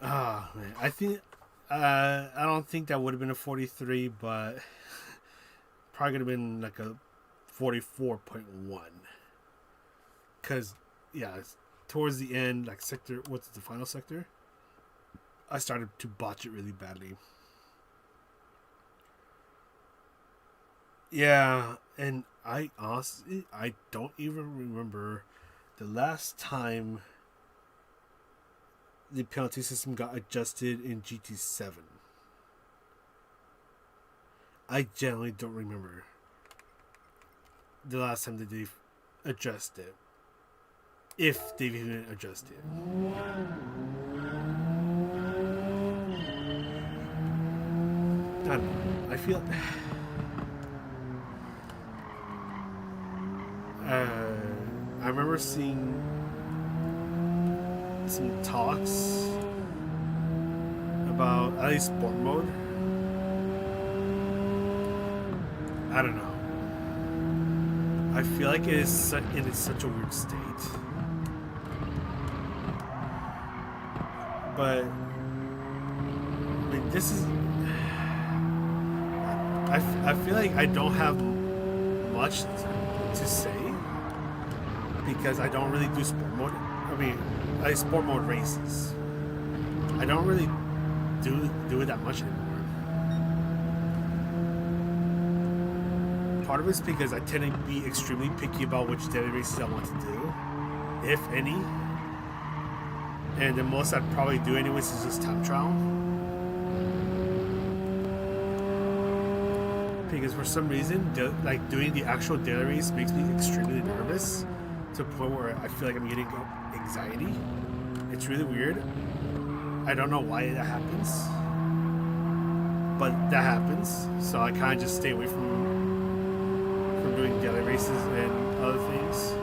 Ah, oh, man. I think, I don't think that would have been a 43, but probably could have been like a 44.1. Because, yeah, towards the end, like sector, what's the final sector? I started to botch it really badly. Yeah, and I honestly, I don't even remember the last time the penalty system got adjusted in GT7. I generally don't remember the last time that they've adjusted it. If they've even adjusted it. I don't know. I feel... I remember seeing some talks about at least sport mode. I don't know. I feel like it is in such a weird state. But I mean, this is. I feel like I don't have much to say because I don't really do sport mode. I mean, I sport mode races. I don't really do it that much anymore. Part of it is because I tend to be extremely picky about which daily races I want to do, if any. And the most I'd probably do anyways is just time trial. Because for some reason, like doing the actual daily race makes me extremely nervous to a point where I feel like I'm getting anxiety. It's really weird. I don't know why that happens, but that happens. So I kind of just stay away from doing daily races and other things.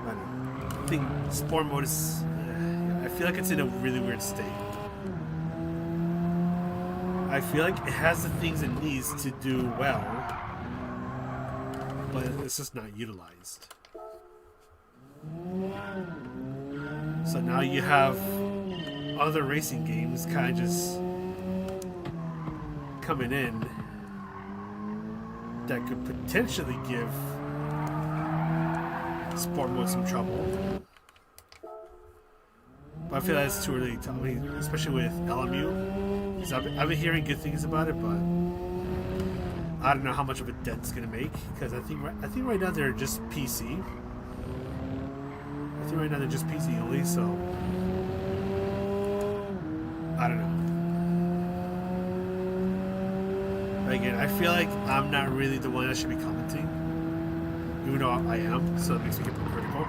I think sport mode is. I feel like it's in a really weird state. I feel like it has the things it needs to do well, but it's just not utilized. So now you have other racing games kind of just coming in that could potentially give sport mode some trouble. But I feel like it's too early to tell me, especially with LMU. Because I've been hearing good things about it, but I don't know how much of a dent it's gonna make. Because I think right now they're just PC. I think right now they're just PC only, so I don't know. Again, I feel like I'm not really the one that should be commenting, even though I am, so it makes me hypocritical.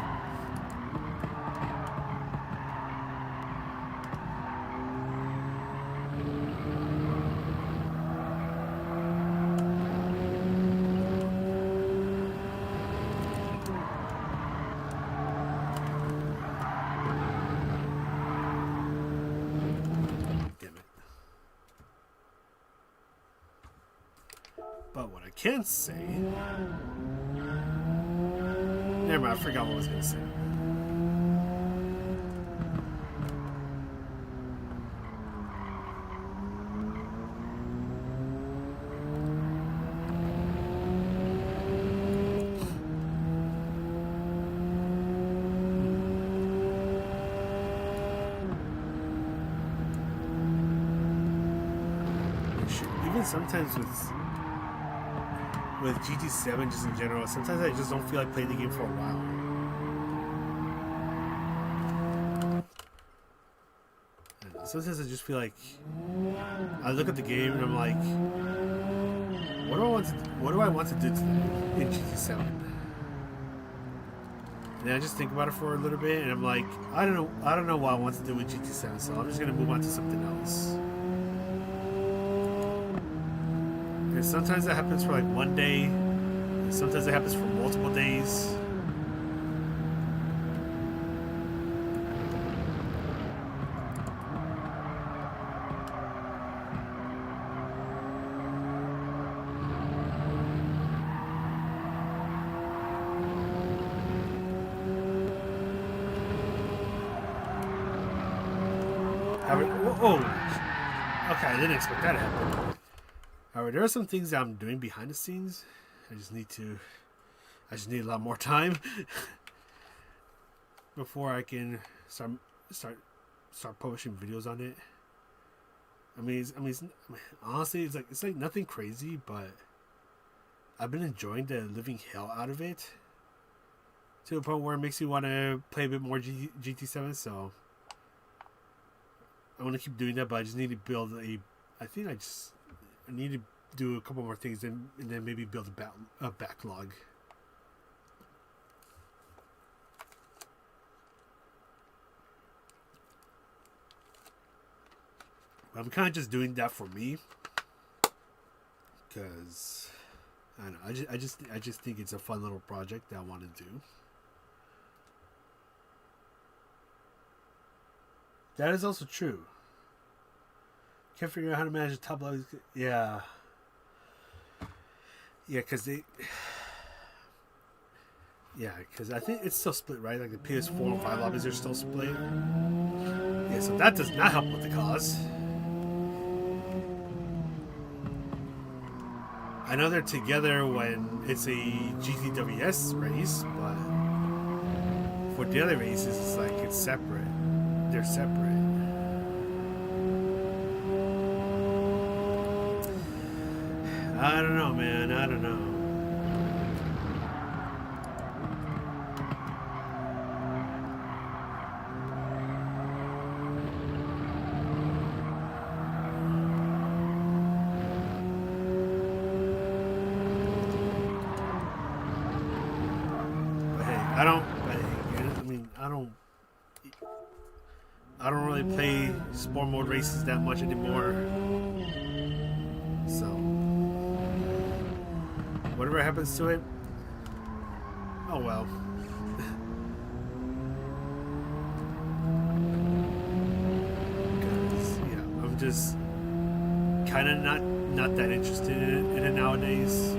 But what I can say... Never mind, I forgot what I was going to say. Even sometimes with GT7 just in general, sometimes I just don't feel like playing the game for a while. Sometimes I just feel like I look at the game and I'm like, what do I want to do today in GT7? And then I just think about it for a little bit and I'm like, I don't know what I want to do with GT7, so I'm just gonna move on to something else. And sometimes that happens for like one day, and sometimes it happens for multiple days. Oh, okay, I didn't expect that to happen. Alright, there are some things that I'm doing behind the scenes. I just need a lot more time before I can start publishing videos on it. I mean, honestly, it's like nothing crazy, but I've been enjoying the living hell out of it to the point where it makes me want to play a bit more GT7. So I want to keep doing that, but I just need to build I need to do a couple more things and then maybe build a backlog. But I'm kind of just doing that for me because I don't know. I just think it's a fun little project that I want to do. That is also true. Can't figure out how to manage the top lobbies. Yeah. Yeah, because I think it's still split, right? Like the PS4 and 5 lobbies are still split. Yeah, so that does not help with the cause. I know they're together when it's a GTWS race, but for the other races, it's like it's separate. They're separate. I don't know, man. I don't know. But hey, I don't really play sport mode races that much anymore. So whatever happens to it, oh well. Because I'm just kind of not that interested in it nowadays.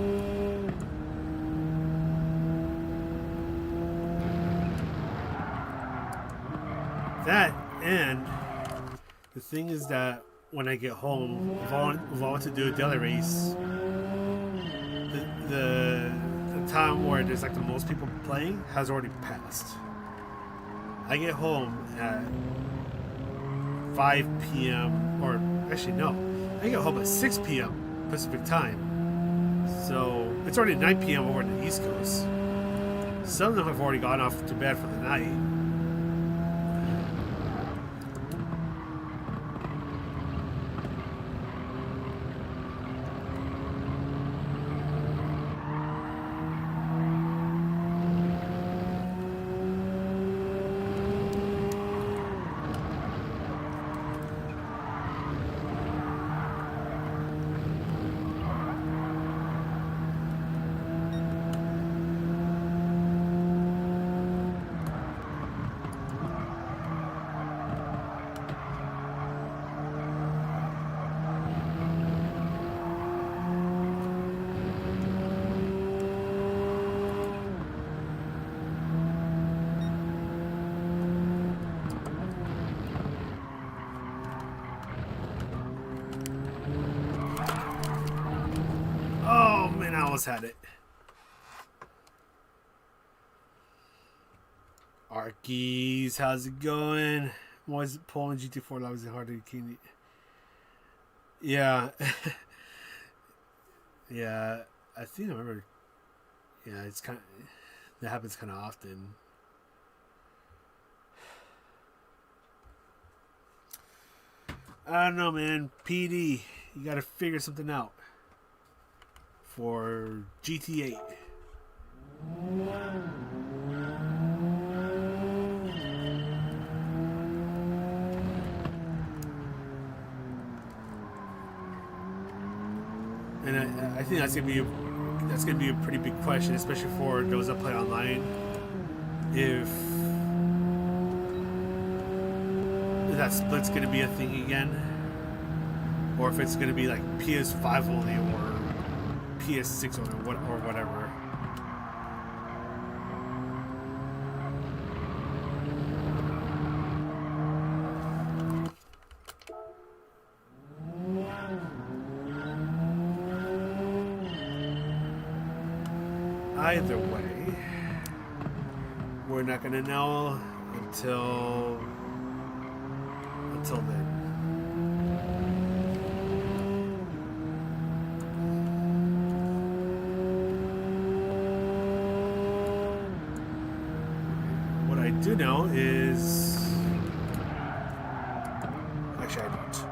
That, and the thing is that when I get home, if I want to do a daily race, the time where there's like the most people playing has already passed. I get home at 5 p.m. or actually no, I get home at 6 p.m. Pacific time. So it's already 9 p.m. over on the East Coast. Some of them have already gone off to bed for the night. almost had it. Arkies, how's it going? Was Poland GT4 live is hard to keep? Yeah. Yeah, I think I remember. Yeah, it's kind of, that happens kind of often. I don't know, man. PD, you got to figure something out for GT8. And I think that's gonna be a pretty big question, especially for those that play online. If that split's gonna be a thing again, or if it's gonna be like PS5 only or PS6 only, or whatever. Either way, we're not gonna know until then. What I do know is, actually I don't.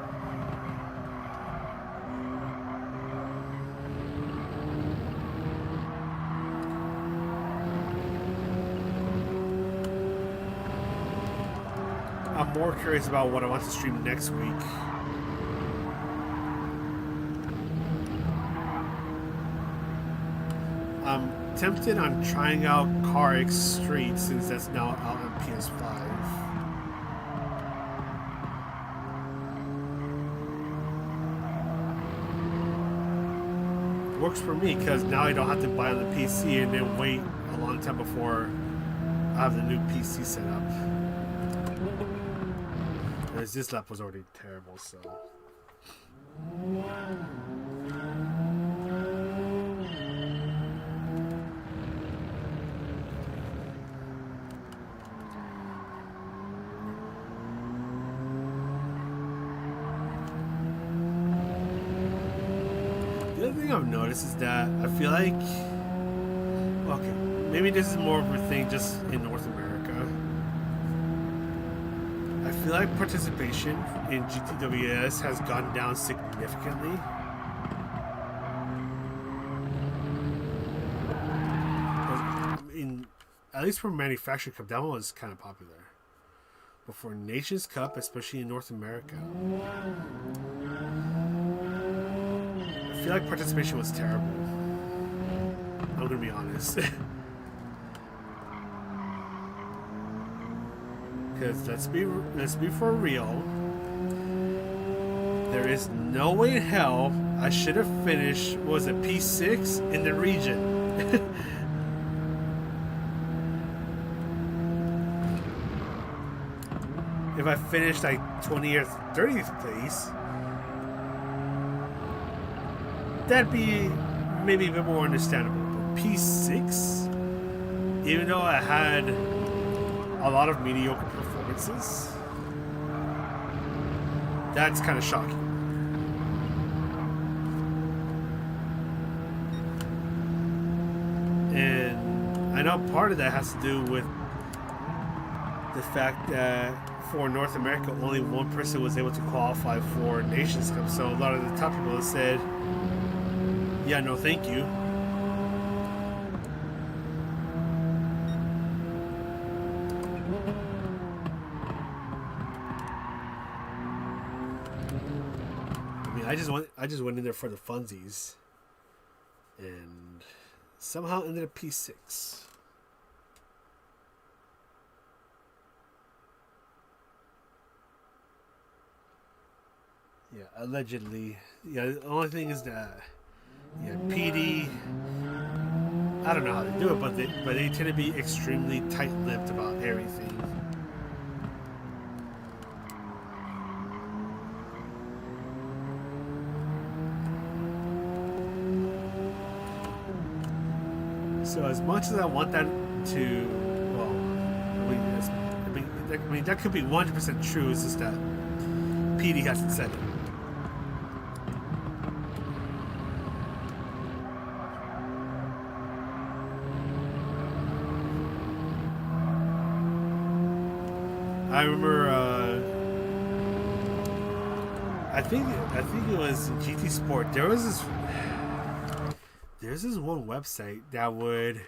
I'm more curious about what I want to stream next week. I'm tempted on trying out Car X Street since that's now out on PS5. Works for me because now I don't have to buy on the PC and then wait a long time before I have the new PC set up. This lap was already terrible, so. The other thing I've noticed is that I feel like, okay, maybe this is more of a thing just in North America. I feel like participation in GTWS has gone down significantly. At least for Manufacturer Cup, that one was kind of popular. But for Nations Cup, especially in North America, I feel like participation was terrible. I'm gonna be honest. Because let's be for real. There is no way in hell I should have finished, what was it, P6 in the region. If I finished like 20th, 30th place, that'd be maybe a bit more understandable. But P6, even though I had a lot of mediocre performances, that's kind of shocking. And I know part of that has to do with the fact that for North America, only one person was able to qualify for Nations Cup. So a lot of the top people have said, yeah, no thank you. I just went in there for the funsies, and somehow ended up P6. Yeah, allegedly. Yeah, the only thing is that, yeah, PD. I don't know how they do it, but they tend to be extremely tight-lipped about everything. So as much as I want that to, well, I mean that could be 100% true. It's just that PD hasn't said it. I remember. I think it was GT Sport. There's this one website that would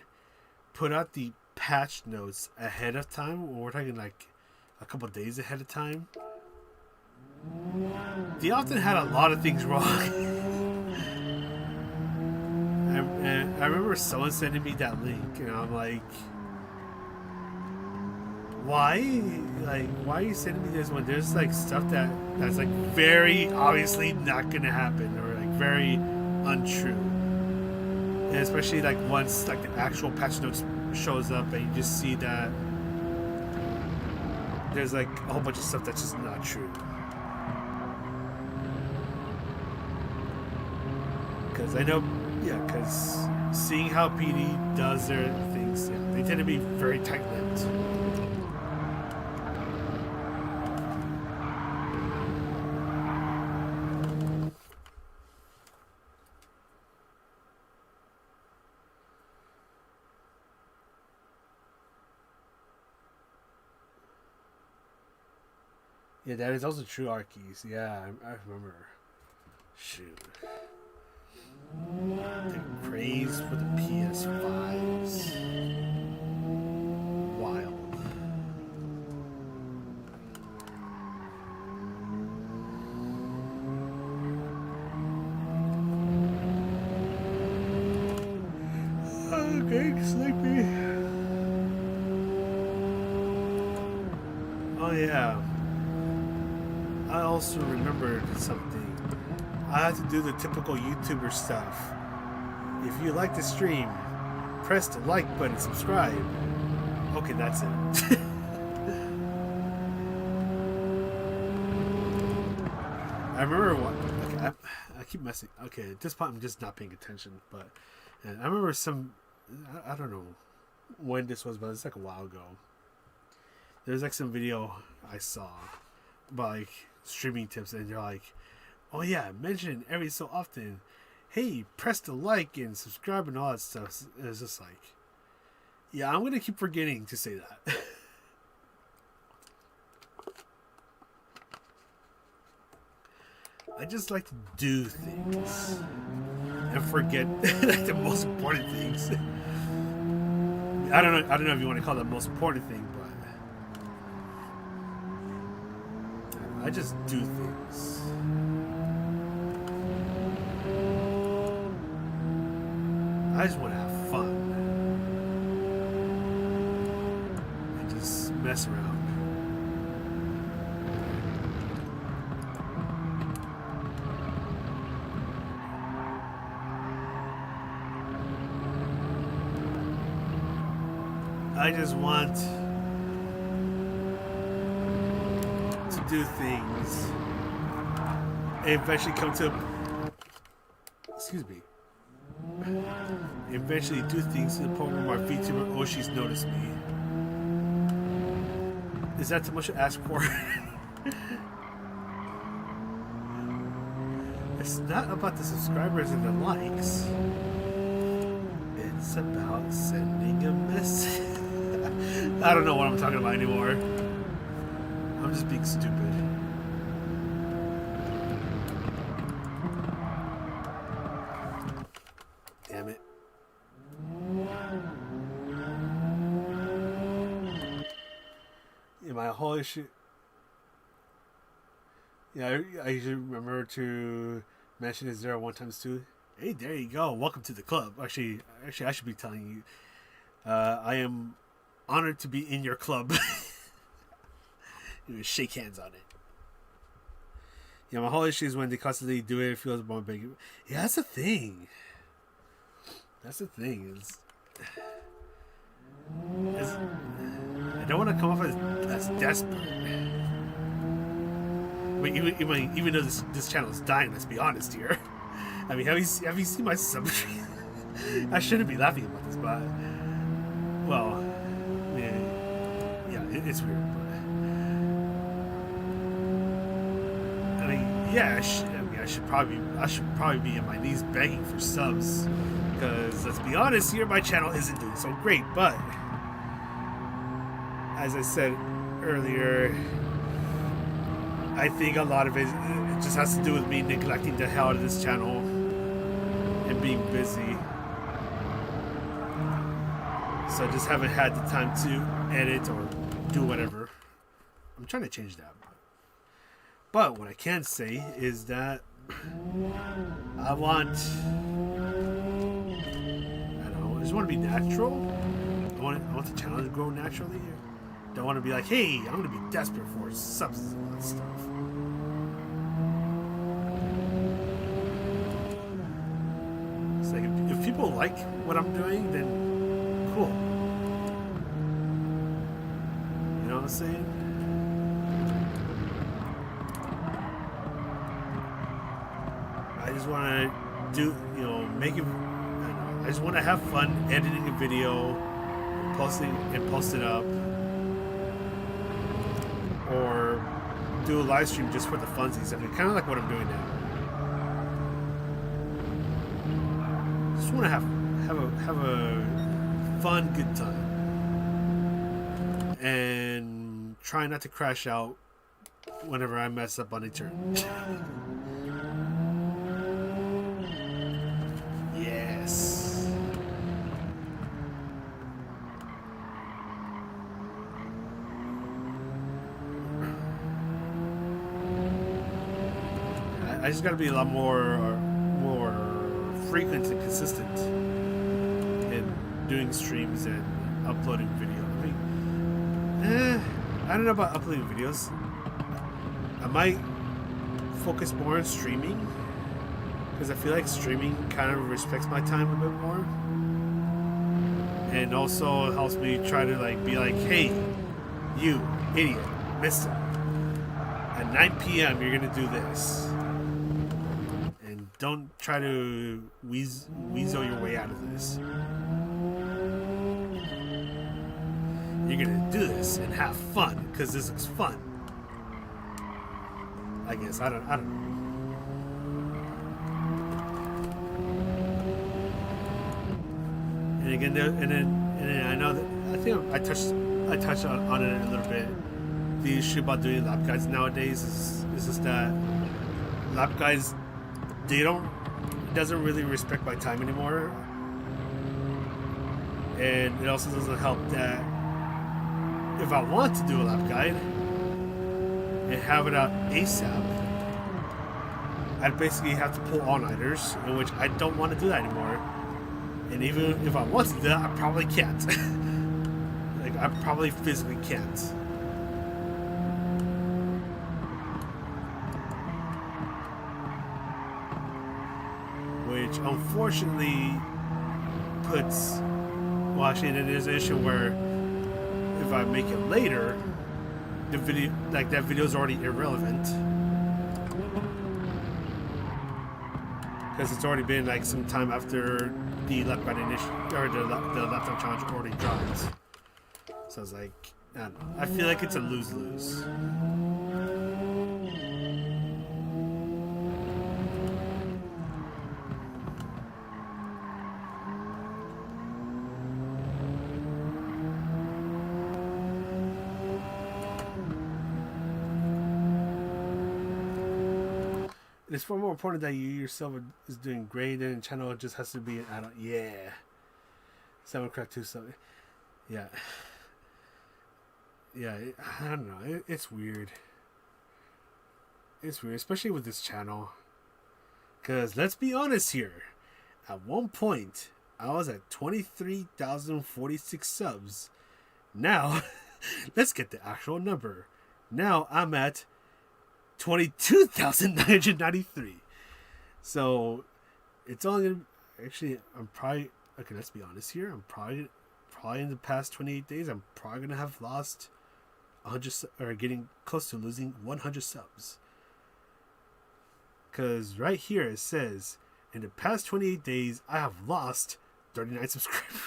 put out the patch notes ahead of time. We're talking like a couple days ahead of time. They often had a lot of things wrong. And I remember someone sending me that link, and I'm like, why? Like, why are you sending me this when there's like stuff that's like very obviously not gonna happen, or like very untrue? And especially like once like the actual patch notes shows up and you just see that there's like a whole bunch of stuff that's just not true. Because I know, yeah, because seeing how PD does their things, yeah, they tend to be very tight-lipped. Yeah, that is also true, Arkeys. Yeah, I remember. Shoot. The craze for the PS5s. Wild. Okay, sleepy. Oh, yeah. I also remembered something. I had to do the typical YouTuber stuff. If you like the stream, press the like button, subscribe. Okay, that's it. I remember what. Okay, I keep messing. Okay, at this point I'm just not paying attention. But and I remember some. I don't know when this was, but it's like a while ago. There's like some video I saw about like streaming tips, and they're like, oh yeah, mention every so often, hey, press the like and subscribe and all that stuff. It's just like, yeah, I'm gonna keep forgetting to say that. I just like to do things and forget the most important things. I don't know if you want to call that the most important thing, but I just do things. I just want to have fun and just mess around. I just want to do things and eventually come to, eventually do things to the point where my VTuber Oshis notice me. Is that too much to ask for? It's not about the subscribers and the likes. It's about sending a message. I don't know what I'm talking about anymore. I'm just being stupid. Damn it. Yeah, my whole issue. Yeah, I usually remember to mention it 0 1 times 2. Hey, there you go. Welcome to the club. Actually, I should be telling you. I am honored to be in your club. You shake hands on it. Yeah, my whole issue is when they constantly do it. It feels more big. Yeah, that's the thing. That's the thing. I don't want to come off as desperate. I mean, even though this channel is dying, let's be honest here. I mean, have you seen my sub? I shouldn't be laughing about this, but well, it's weird. But I mean, yeah, I should probably be on my knees begging for subs, because let's be honest here, my channel isn't doing so great. But as I said earlier, I think a lot of it just has to do with me neglecting the hell out of this channel and being busy. So I just haven't had the time to edit or do whatever. I'm trying to change that. But what I can say is that I just want to be natural. I want the channel to grow naturally. Don't want to be like, hey, I'm going to be desperate for subs and all that stuff. It's like, if people like what I'm doing, then cool. You know what I'm saying? I just want to do, make it, I just want to have fun editing a video, post it up, or do a live stream just for the funsies. I mean, kind of like what I'm doing now. Just want to have a fun, good time, and try not to crash out whenever I mess up on a turn. Yes. I just got to be a lot more frequent and consistent in doing streams and uploading video. I mean, I don't know about uploading videos. I might focus more on streaming, because I feel like streaming kind of respects my time a bit more, and also helps me try to be like, hey, you idiot, mister, at 9 p.m. you're gonna do this, and don't try to weasel your way out of this. You're gonna do this and have fun, because this is fun. I guess I don't know. And again, and then I know that I think I touched on it a little bit. The issue about doing lap guides nowadays is just that lap guides, it doesn't really respect my time anymore, and it also doesn't help that if I want to do a lap guide and have it out ASAP, I'd basically have to pull all-nighters, in which I don't want to do that anymore. And even if I want to do that, I probably can't. I probably physically can't. Which unfortunately puts... Well, actually, there's an issue where if I make it later, the video, that video is already irrelevant. Because it's already been some time after the lap guide or the laptop challenge already dropped. So I was like, I don't know. I feel like it's a lose-lose. It's far more important that you yourself is doing great, and the channel just has to be an add-on. Yeah. 7crack 2 something. Yeah. Yeah, I don't know. It's weird. It's weird, especially with this channel. Because let's be honest here. At one point, I was at 23,046 subs. Now, let's get the actual number. Now I'm at 22,993. So it's only gonna, actually, I'm probably, okay, let's be honest here. I'm probably in the past 28 days, I'm probably gonna have lost 100, or getting close to losing 100 subs. Because right here it says, in the past 28 days, I have lost 39 subscribers.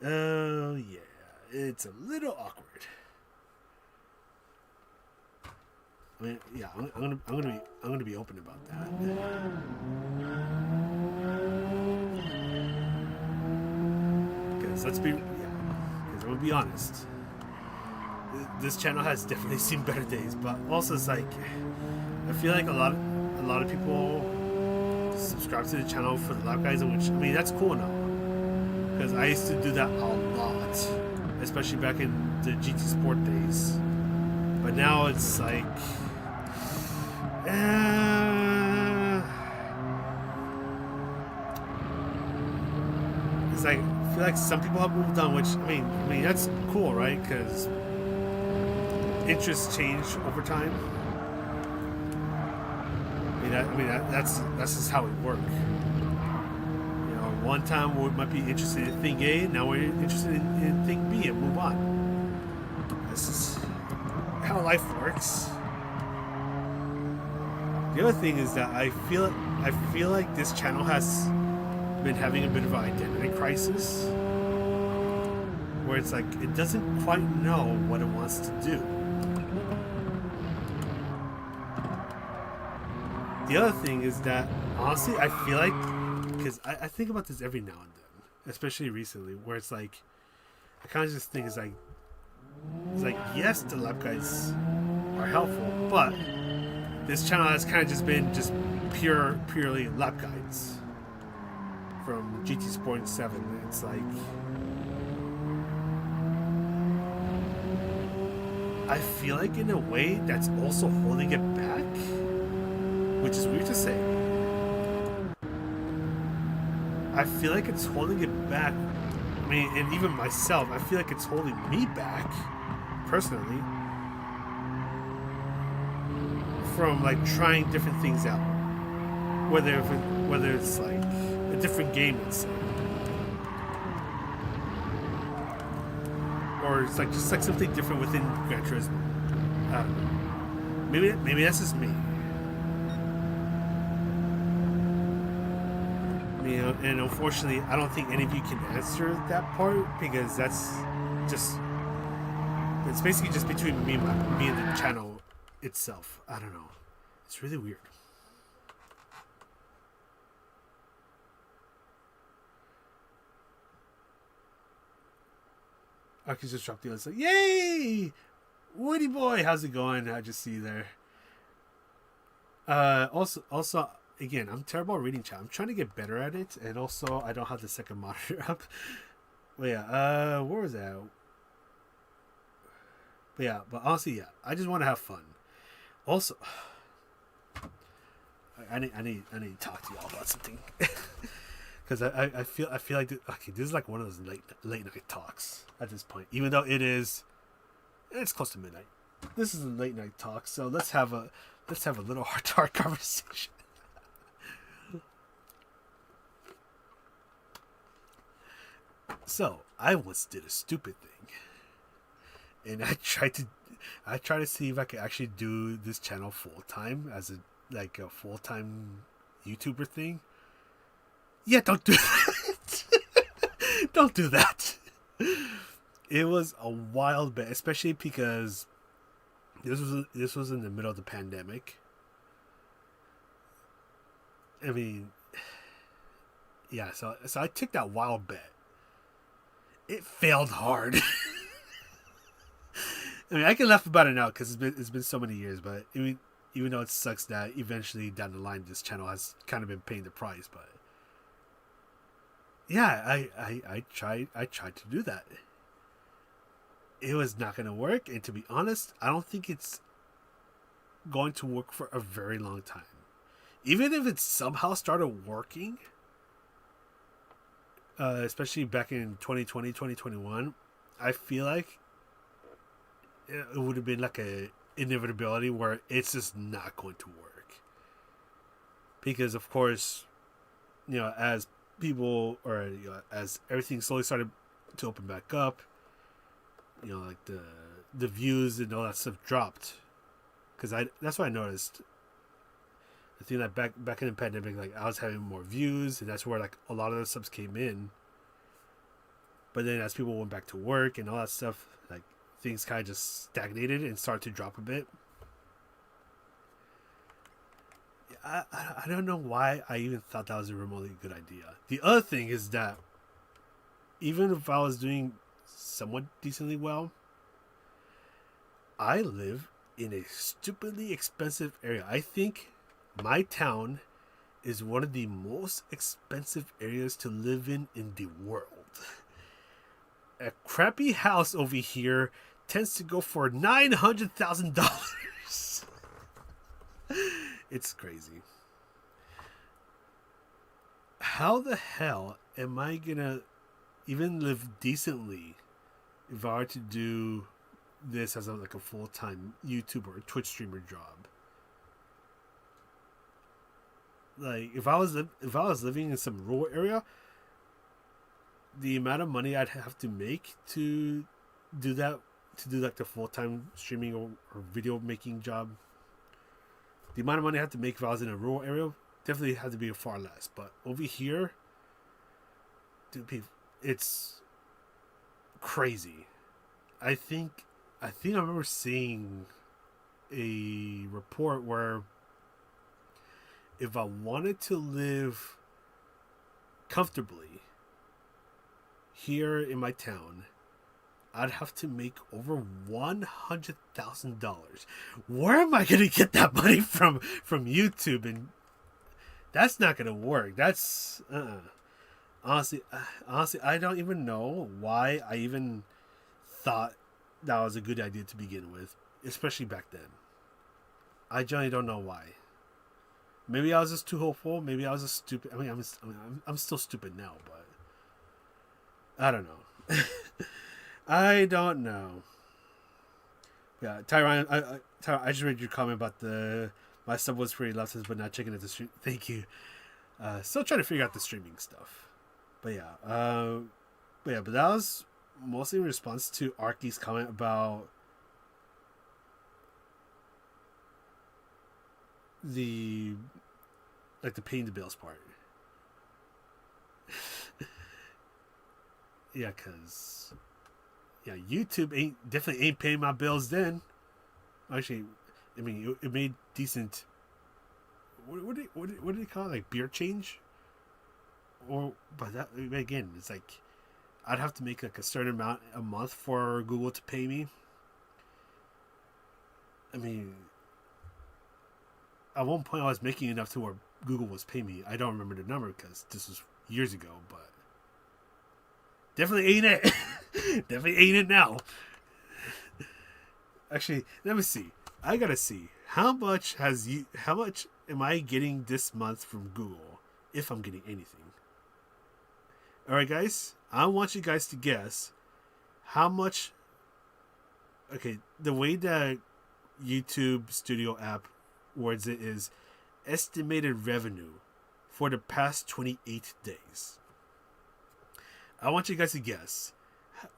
Oh yeah, it's a little awkward. I mean, yeah, I'm gonna be open about that. Because because I'm gonna be honest. This channel has definitely seen better days, but also it's like I feel like a lot of people subscribe to the channel for the lap guys, which I mean that's cool now because I used to do that a lot, especially back in the GT Sport days. But now it's like, it's like I feel like some people have moved on, which I mean that's cool, right? Because interests change over time. That's just how it works. You know, one time we might be interested in thing A, now we're interested in thing B, and move on. This is how life works. The other thing is that I feel like this channel has been having a bit of an identity crisis, where it's like it doesn't quite know what it wants to do. The other thing is that, honestly, I feel like, because I think about this every now and then, especially recently, where it's like, I kind of just think it's like, yes, the lap guides are helpful, but this channel has kind of just been purely lap guides from GT Sport 7. It's like, I feel like in a way that's also holding it back. Which is weird to say. I feel like it's holding it back. I mean, and even myself, I feel like it's holding me back, personally, from like trying different things out. Whether it's like a different game, let's say, or it's like just like something different within Gran Turismo. I don't know. Maybe that's just me. You know, and unfortunately, I don't think any of you can answer that part because it's basically just between me and the channel itself. I don't know. It's really weird. I could just drop the other side. Yay! Woody boy, how's it going? I just see you there. Also, again, I'm terrible at reading chat. I'm trying to get better at it, and also I don't have the second monitor up. But yeah, where was that? But honestly, yeah, I just want to have fun. Also, I need to talk to y'all about something because I feel like this is like one of those late night talks at this point, even though it's close to midnight. This is a late night talk, so let's have a little heart-to-heart conversation. So I once did a stupid thing, and I tried to see if I could actually do this channel full time as a full time YouTuber thing. Yeah, don't do that. Don't do that. It was a wild bet, especially because this was in the middle of the pandemic. I mean, yeah. So I took that wild bet. It failed hard. I mean, I can laugh about it now because it's been so many years. But I mean, even though it sucks that eventually down the line this channel has kind of been paying the price, but yeah, I tried to do that. It was not going to work, and to be honest, I don't think it's going to work for a very long time. Even if it somehow started working. Especially back in 2020, 2021, I feel like it would have been like a inevitability where it's just not going to work. Because of course, you know, as people as everything slowly started to open back up, you know, like the views and all that stuff dropped. Because that's what I noticed. I think that back in the pandemic, like I was having more views, and that's where like a lot of the subs came in. But then as people went back to work and all that stuff, like things kind of just stagnated and started to drop a bit. I don't know why I even thought that was a remotely good idea. The other thing is that even if I was doing somewhat decently well, I live in a stupidly expensive area. I think my town is one of the most expensive areas to live in the world. A crappy house over here tends to go for $900,000. It's crazy. How the hell am I gonna even live decently if I were to do this as like a full-time YouTuber or Twitch streamer job? Like if I was living in some rural area, the amount of money I'd have to make to do that, to do like the full-time streaming or video making job, the amount of money I have to make if I was in a rural area definitely had to be far less. But over here, dude, it's crazy. I think I remember seeing a report where if I wanted to live comfortably here in my town, I'd have to make over $100,000. Where am I going to get that money from YouTube? And that's not going to work. That's honestly, I don't even know why I even thought that was a good idea to begin with, especially back then. I generally don't know why. Maybe I was just too hopeful. Maybe I was just stupid. I'm still stupid now, but I don't know. I don't know. Yeah, Tyron, Tyron, I just read your comment about my sub was pretty leftist, but not checking at the stream. Thank you. Still trying to figure out the streaming stuff, but but that was mostly in response to Arky's comment about the paying the bills part. Yeah, cause YouTube definitely ain't paying my bills then. Actually, I mean it made decent. What do they call it? Like beer change? Or but that again, it's like I'd have to make like a certain amount a month for Google to pay me. I mean, at one point I was making enough to where Google was paying me. I don't remember the number because this was years ago, but definitely ain't it. Definitely ain't it now. Actually, let me see. I gotta see how much am I getting this month from Google, if I'm getting anything. All right, guys. I want you guys to guess how much. Okay, the way that YouTube Studio app words it is estimated revenue for the past 28 days. I want you guys to guess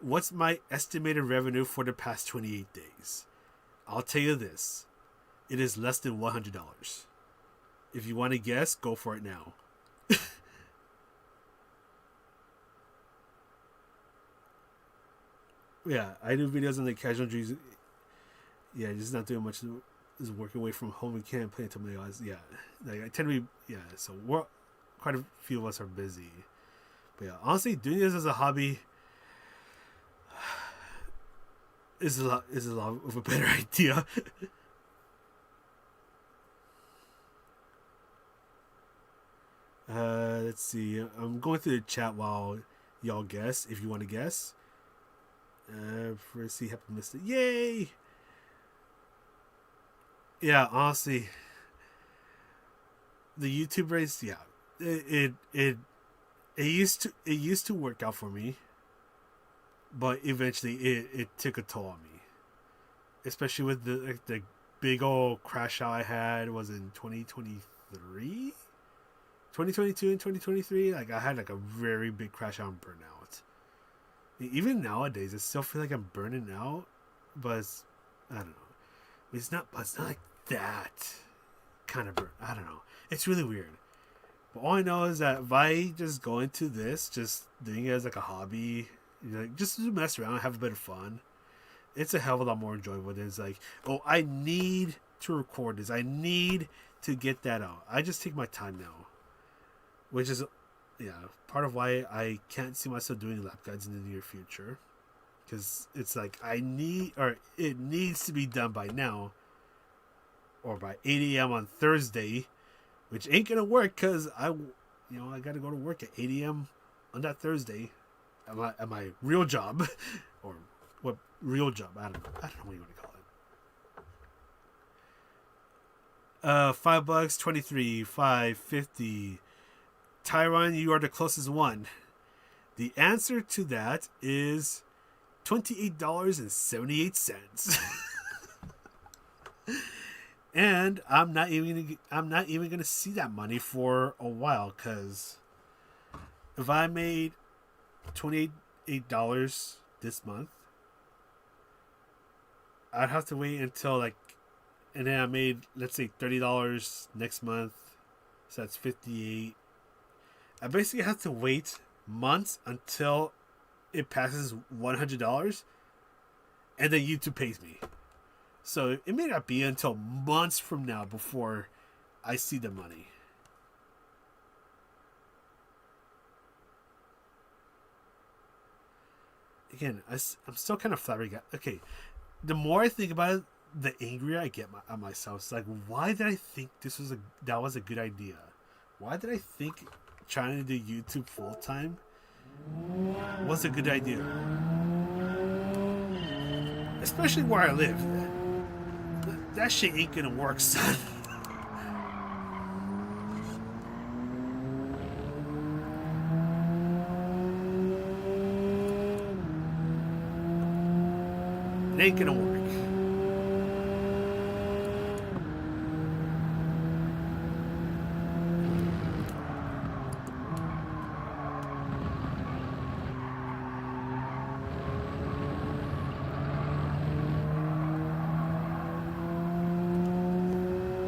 what's my estimated revenue for the past 28 days. I'll tell you this. It is less than $100. If you want to guess, go for it now. Yeah, I do videos on the casual dreams. Yeah, just not doing much. Is working away from home and can't play until my eyes. Yeah, like I tend to be. Yeah, so quite a few of us are busy. But yeah, honestly, doing this as a hobby is a lot of a better idea. Let's see. I'm going through the chat while y'all guess. If you want to guess. First, see, happy missed it. Yay! Yeah, honestly, the YouTube race. Yeah, it used to work out for me, but eventually it took a toll on me, especially with the big old crash out I had was in 2023, 2022 and 2023. Like I had like a very big crash out and burnout. Even nowadays, I still feel like I'm burning out, but I don't know. It's not like that kind of burn. I don't know. It's really weird. But all I know is that if I just go into this, just doing it as like a hobby, just to mess around, have a bit of fun, it's a hell of a lot more enjoyable than it's like, oh, I need to record this. I need to get that out. I just take my time now, which is, part of why I can't see myself doing lap guides in the near future, because it's like it needs to be done by now, or by 8 a.m. on Thursday, which ain't gonna work because I gotta go to work at 8 a.m. on that Thursday at my real job, or what real job? I don't know what you want to call it. $5, 23, 5.50. Tyron, you are the closest one. The answer to that is $28.78. And I'm not even gonna see that money for a while, because if I made $28 this month, I'd have to wait until and then I made, let's say, $30 next month, so that's 58. I basically have to wait months until it passes $100, and then YouTube pays me. So it may not be until months from now before I see the money. Again, I'm still kind of flabbergasted. Okay, the more I think about it, the angrier I get at myself. It's like, why did I think that was a good idea? Why did I think trying to do YouTube full time was a good idea? Especially where I live. That shit ain't gonna work, son. It ain't gonna work.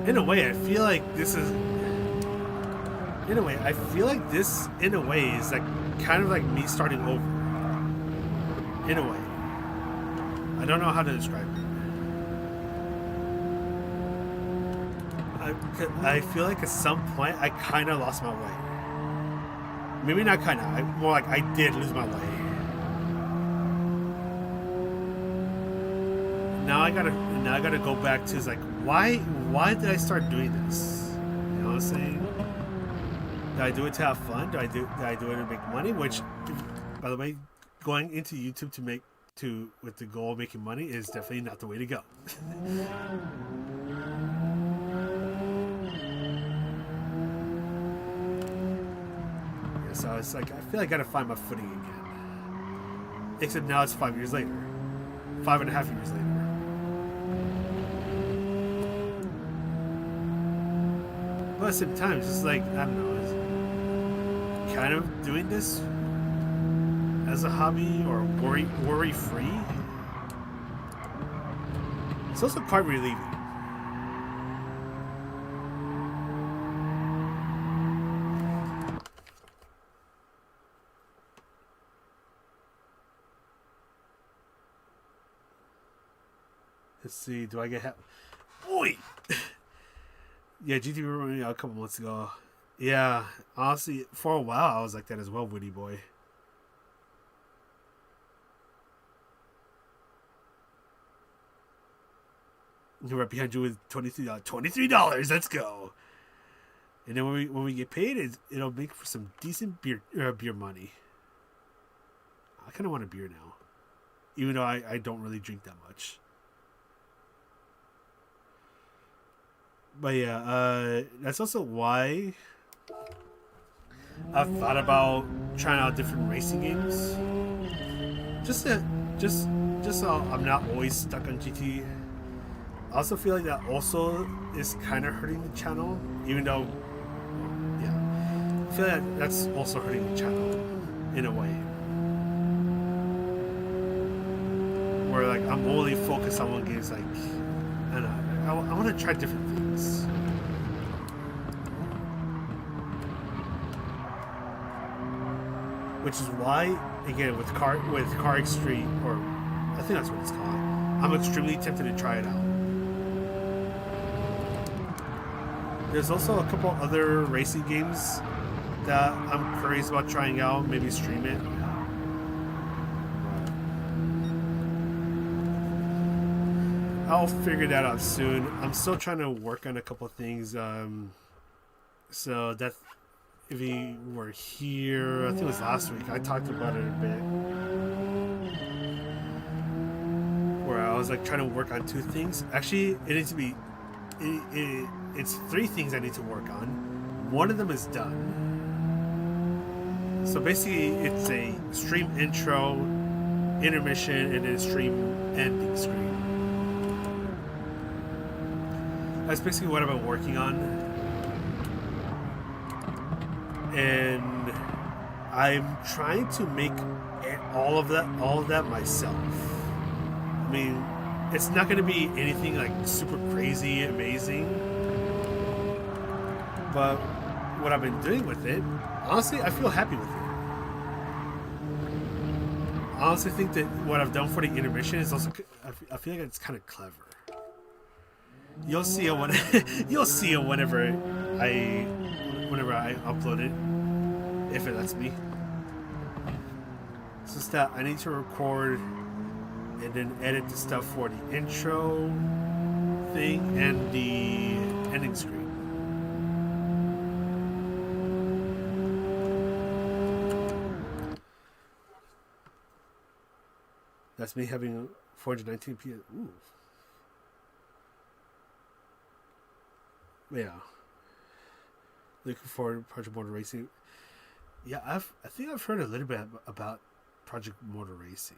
In a way, I feel like this is. In a way, I feel like this, in a way, is like kind of like me starting over. In a way, I don't know how to describe it. I feel like at some point I kind of lost my way. Maybe not kind of. More like I did lose my way. Now I gotta go back to, like, why did I start doing this? You know what I'm saying? Did I do it to have fun? Did I do it to make money? Which, by the way, going into YouTube with the goal of making money is definitely not the way to go. Yeah, so it's like I feel like I gotta find my footing again. Except now it's 5 years later, 5.5 years later. But at the same time, it's just like, I don't know, it's kind of doing this as a hobby or worry free. It's also quite relieving. Let's see, do I get help? Oi! Yeah, GT running out a couple months ago. Yeah, honestly, for a while I was like that as well, Woody boy. You're right behind you with $23. $23, let's go. And then when we get paid, it'll make for some decent beer money. I kind of want a beer now, even though I don't really drink that much. But yeah, that's also why I've thought about trying out different racing games. Just so I'm not always stuck on GT. I also feel like that also is kind of hurting the channel, even though, yeah, I feel like that's also hurting the channel in a way. Where like I'm only focused on one game, like, I don't know, I want to try different things. which is why, again, with Car Extreme, or I think that's what it's called, I'm extremely tempted to try it out. There's also a couple other racing games that I'm curious about trying out, maybe stream it. I'll figure that out soon. I'm still trying to work on a couple of things. So that if you were here, I think it was last week, I talked about it a bit. Where I was like trying to work on two things. Actually, it needs to be. It's three things I need to work on. One of them is done. So basically, it's a stream intro, intermission, and then stream ending screen. That's basically what I've been working on. And I'm trying to make all of that myself. I mean, it's not going to be anything like super crazy, amazing. But what I've been doing with it, honestly, I feel happy with it. I honestly think that what I've done for the intermission is also, I feel like it's kind of clever. You'll see it when you'll see it whenever I upload it, if it lets me. It's just that I need to record and then edit the stuff for the intro thing and the ending screen. That's me having 419p. Ooh. Yeah. Looking forward to Project Motor Racing. Yeah, I think I've heard a little bit about Project Motor Racing.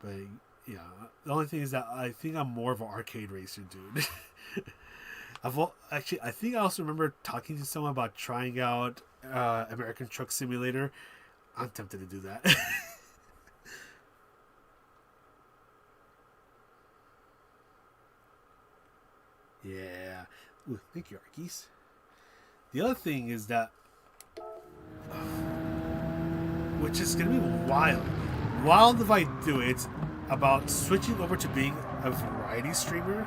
But yeah, the only thing is that I think I'm more of an arcade racer, dude. I think I also remember talking to someone about trying out American Truck Simulator. I'm tempted to do that. Yeah. Ooh, thank you, Arkies. The other thing is that, which is going to be wild. Wild if I do it, about switching over to being a variety streamer.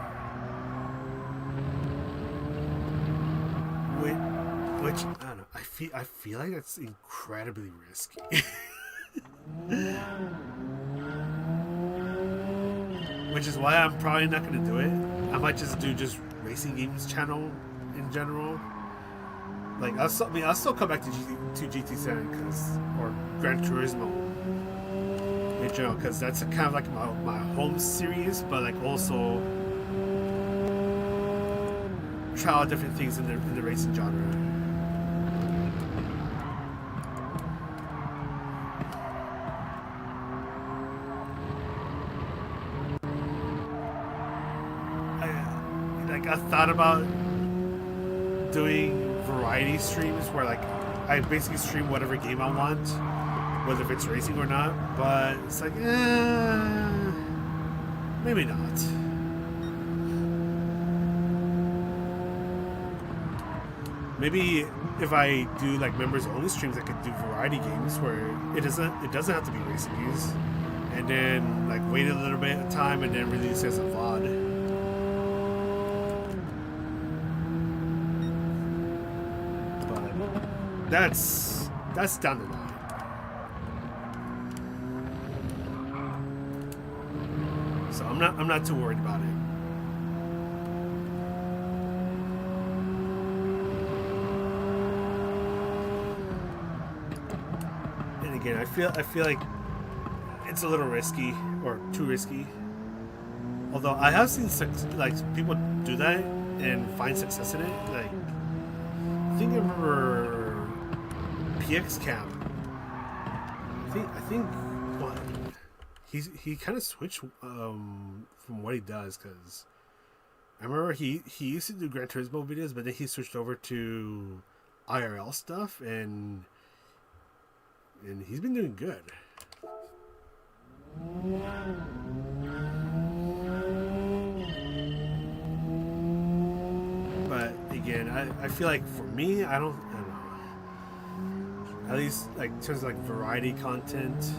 Which I don't know. I feel like that's incredibly risky. Which is why I'm probably not going to do it. I might just do racing games channel in general. Like I'll still come back to GT7 or Gran Turismo in general, because that's kind of like my home series, but like also try out different things in the racing genre. I thought about doing variety streams where like I basically stream whatever game I want, whether if it's racing or not, but it's like maybe not. Maybe if I do like members only streams, I could do variety games where it doesn't have to be racing games, and then like wait a little bit of time and then release as a VOD. That's down the line. So I'm not too worried about it. And again, I feel like it's a little risky, or too risky. Although I have seen like people do that and find success in it. Like I think I remember PX Cam. I think what he kind of switched from what he does, because I remember he used to do Gran Turismo videos, but then he switched over to IRL stuff, and he's been doing good. But again, I feel like for me, I don't know. At least like in terms of like variety content.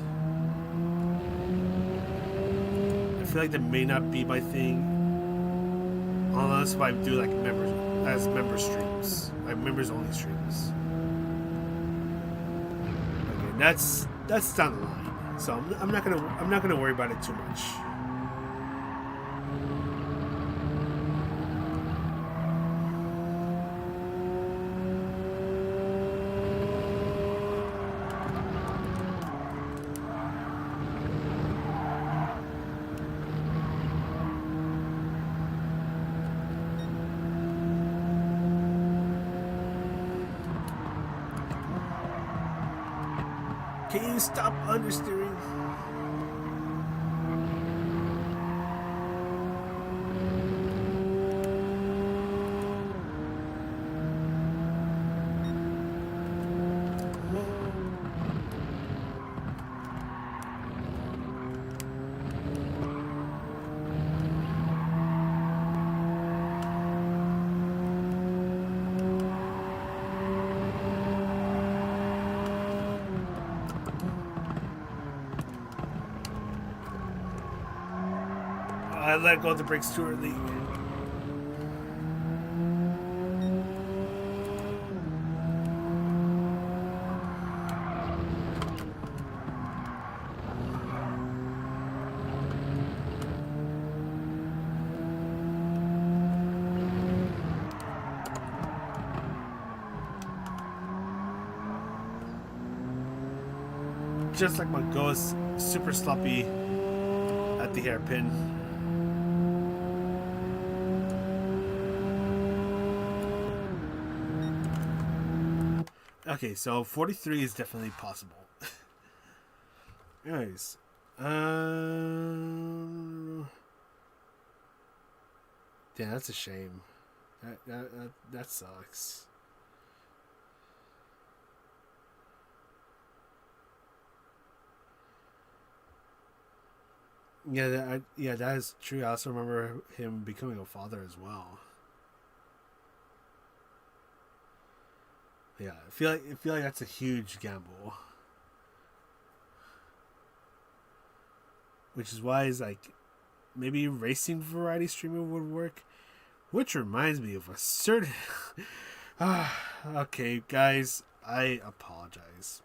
I feel like that may not be my thing, unless if I do like member streams, like members only streams. Okay, that's down the line, so I'm not gonna worry about it too much. Can you stop understeering? I let go of the brakes too early. Just like my ghost, super sloppy at the hairpin. Okay, so 43 is definitely possible. Anyways, damn, that's a shame. That sucks. Yeah, that is true. I also remember him becoming a father as well. Yeah, I feel like that's a huge gamble. Which is why it's like maybe racing variety streaming would work. Which reminds me of a certain okay, guys, I apologize.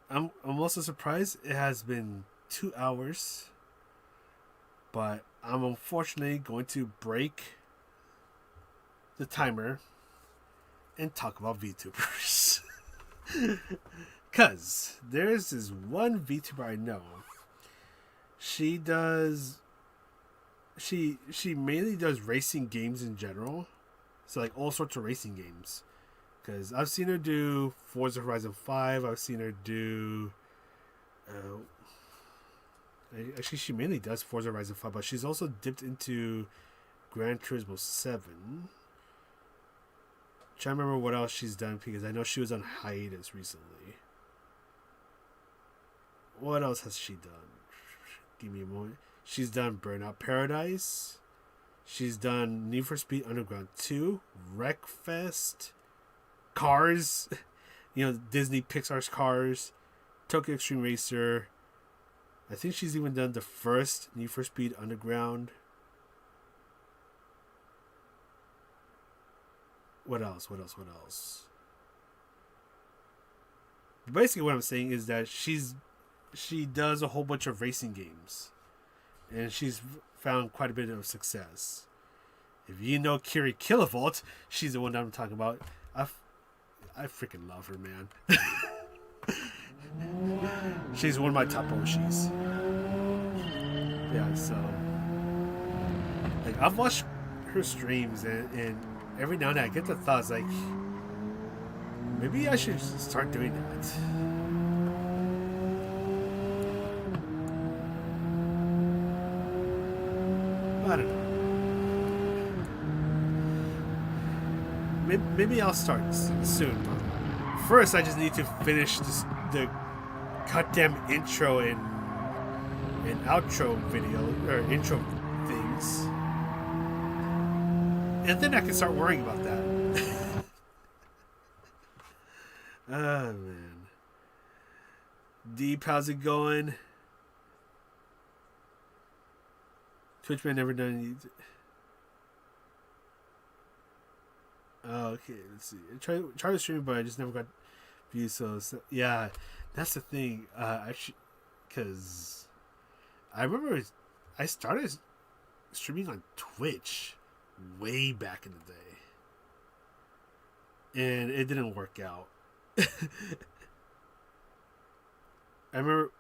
I'm also surprised it has been 2 hours, but I'm unfortunately going to break the timer and talk about VTubers. Cause there's this one VTuber I know. She mainly does racing games in general. So like all sorts of racing games. Because I've seen her do Forza Horizon 5. I've seen her do actually she mainly does Forza Horizon 5, but she's also dipped into Gran Turismo 7. Trying to remember what else she's done because I know she was on hiatus recently. What else has she done? Give me a moment. She's done Burnout Paradise. She's done Need for Speed Underground 2, Wreckfest, Cars, Disney Pixar's Cars, Tokyo Extreme Racer. I think she's even done the first Need for Speed Underground. What else? Basically, what I'm saying is that she does a whole bunch of racing games, and she's found quite a bit of success. If you know Kiri Kilovolt, she's the one that I'm talking about. I freaking love her, man. She's one of my top Oshis. Yeah, so like I've watched her streams and every now and then I get the thoughts like maybe I should start doing that. I don't know. Maybe I'll start soon. First, I just need to finish the goddamn intro and outro video or intro things, and then I can start worrying about that. Deep, how's it going? Twitch man never done. Oh, okay, let's see. Try to stream, but I just never got views. So yeah, that's the thing. Actually, because I remember I started streaming on Twitch way back in the day, and it didn't work out. I remember.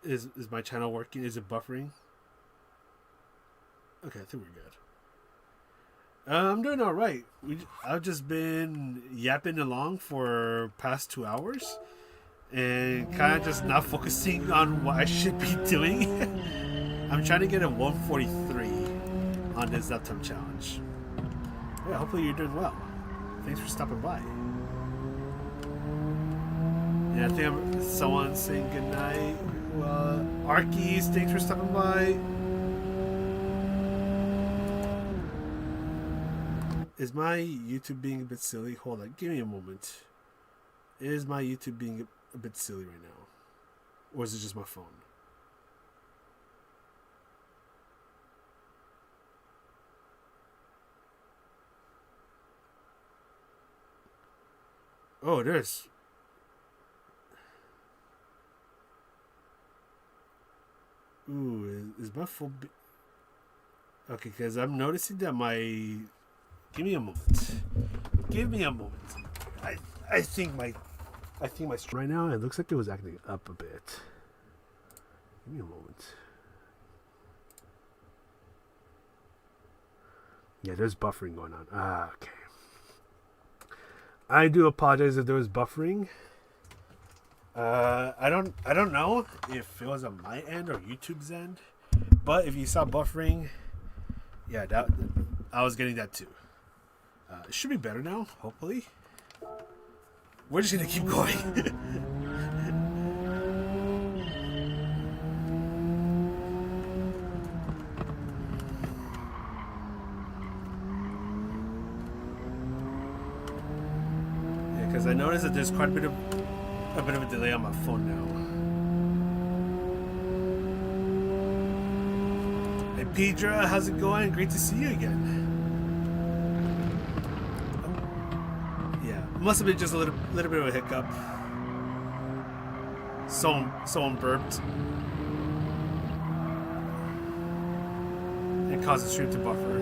Is my channel working? Is it buffering? Okay, I think we're good. I'm doing all right. I've just been yapping along for past 2 hours, and kind of just not focusing on what I should be doing. I'm trying to get a 143 on this uptime challenge. Yeah, hopefully you're doing well. Thanks for stopping by. Yeah, I think someone's saying goodnight. Arkies, thanks for stopping by. Is my YouTube being a bit silly? Hold on, give me a moment. Is my YouTube being a bit silly right now? Or is it just my phone? Oh, there's... Ooh, is my phone... Okay, because I'm noticing that my... Give me a moment. Give me a moment. I think my right now it looks like it was acting up a bit. Give me a moment. Yeah, there's buffering going on. Okay. I do apologize if there was buffering. I don't know if it was on my end or YouTube's end, but if you saw buffering, yeah, that I was getting that too. It should be better now, hopefully. We're just gonna keep going. Yeah, because I noticed that there's quite a bit of a delay on my phone now. Hey Pedra, how's it going? Great to see you again. Must have been just a little bit of a hiccup. Someone burped. It caused the stream to buffer.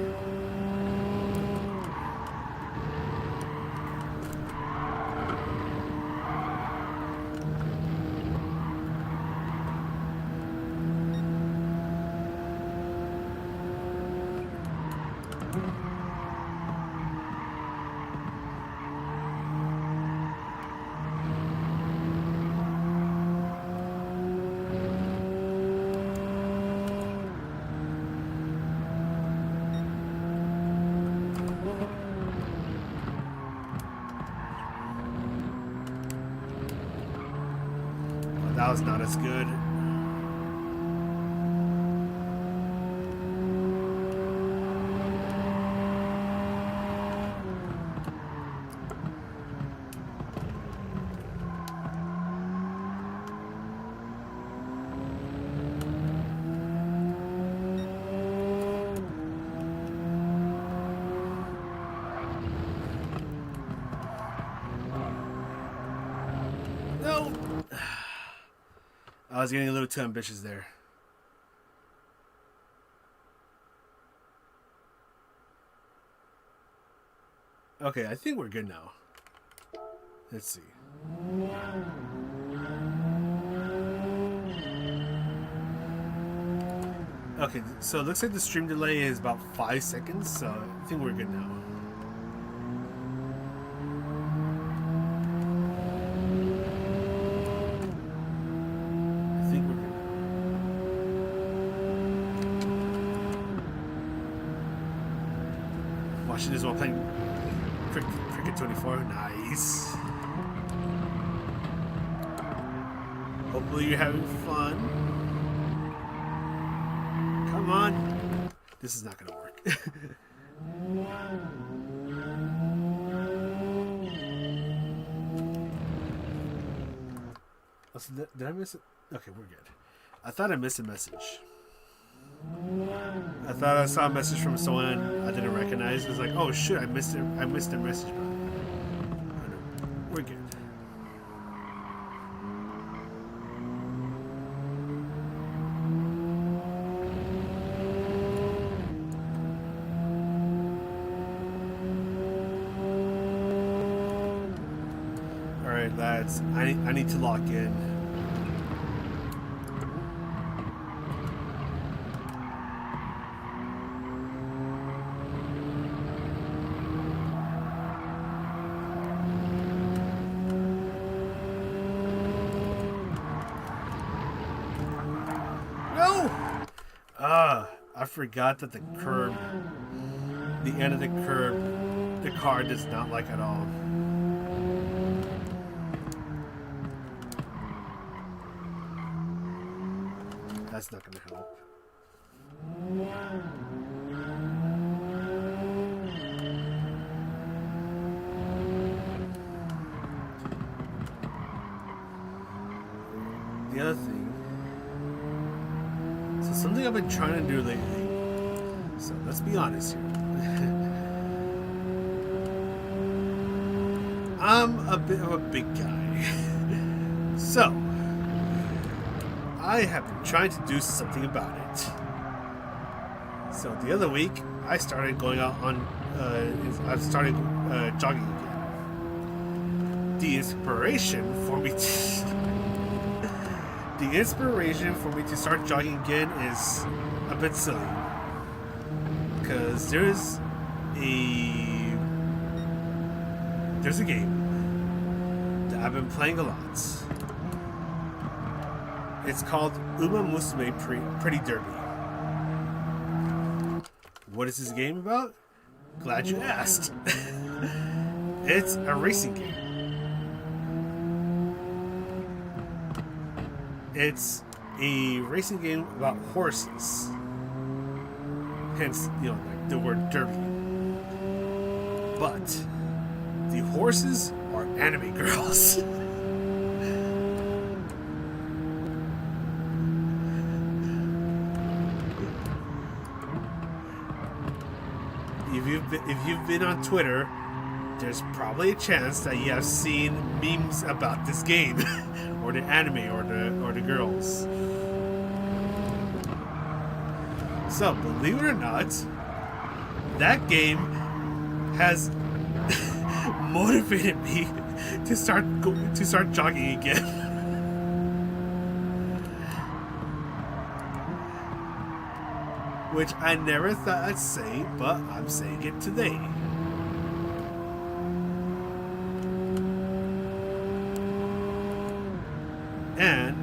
That was not as good. No. I was getting a little too ambitious there. Okay, I think we're good now. Let's see. Okay, so it looks like the stream delay is about 5 seconds, so I think we're good now. Watching this while playing Cricket 24. Nice. Hopefully you're having fun. Come on. This is not gonna work. Also, did I miss it? Okay, we're good. I thought I missed a message. I thought I saw a message from someone I didn't recognize. It was like, oh shit, I missed it. I missed their message. But oh, no, we're good. All right, lads. I need to lock in. I forgot that the curb, the end of the curb, the car does not like at all. That's not going to help. The other thing, so something I've been trying to do lately, so let's be honest here. I'm a bit of a big guy. So, I have been trying to do something about it. So the other week, I started going out on, I started jogging again. The inspiration for me to start jogging again is a bit silly. Because there's a game that I've been playing a lot. It's called Uma Musume Pretty Derby. What is this game about? Glad you asked. It's a racing game. It's a racing game about horses. Hence, like the word derby. But the horses are anime girls. If you've been on Twitter, there's probably a chance that you have seen memes about this game, or the anime, or the girls. So, believe it or not, that game has motivated me to start jogging again. Which I never thought I'd say, but I'm saying it today. And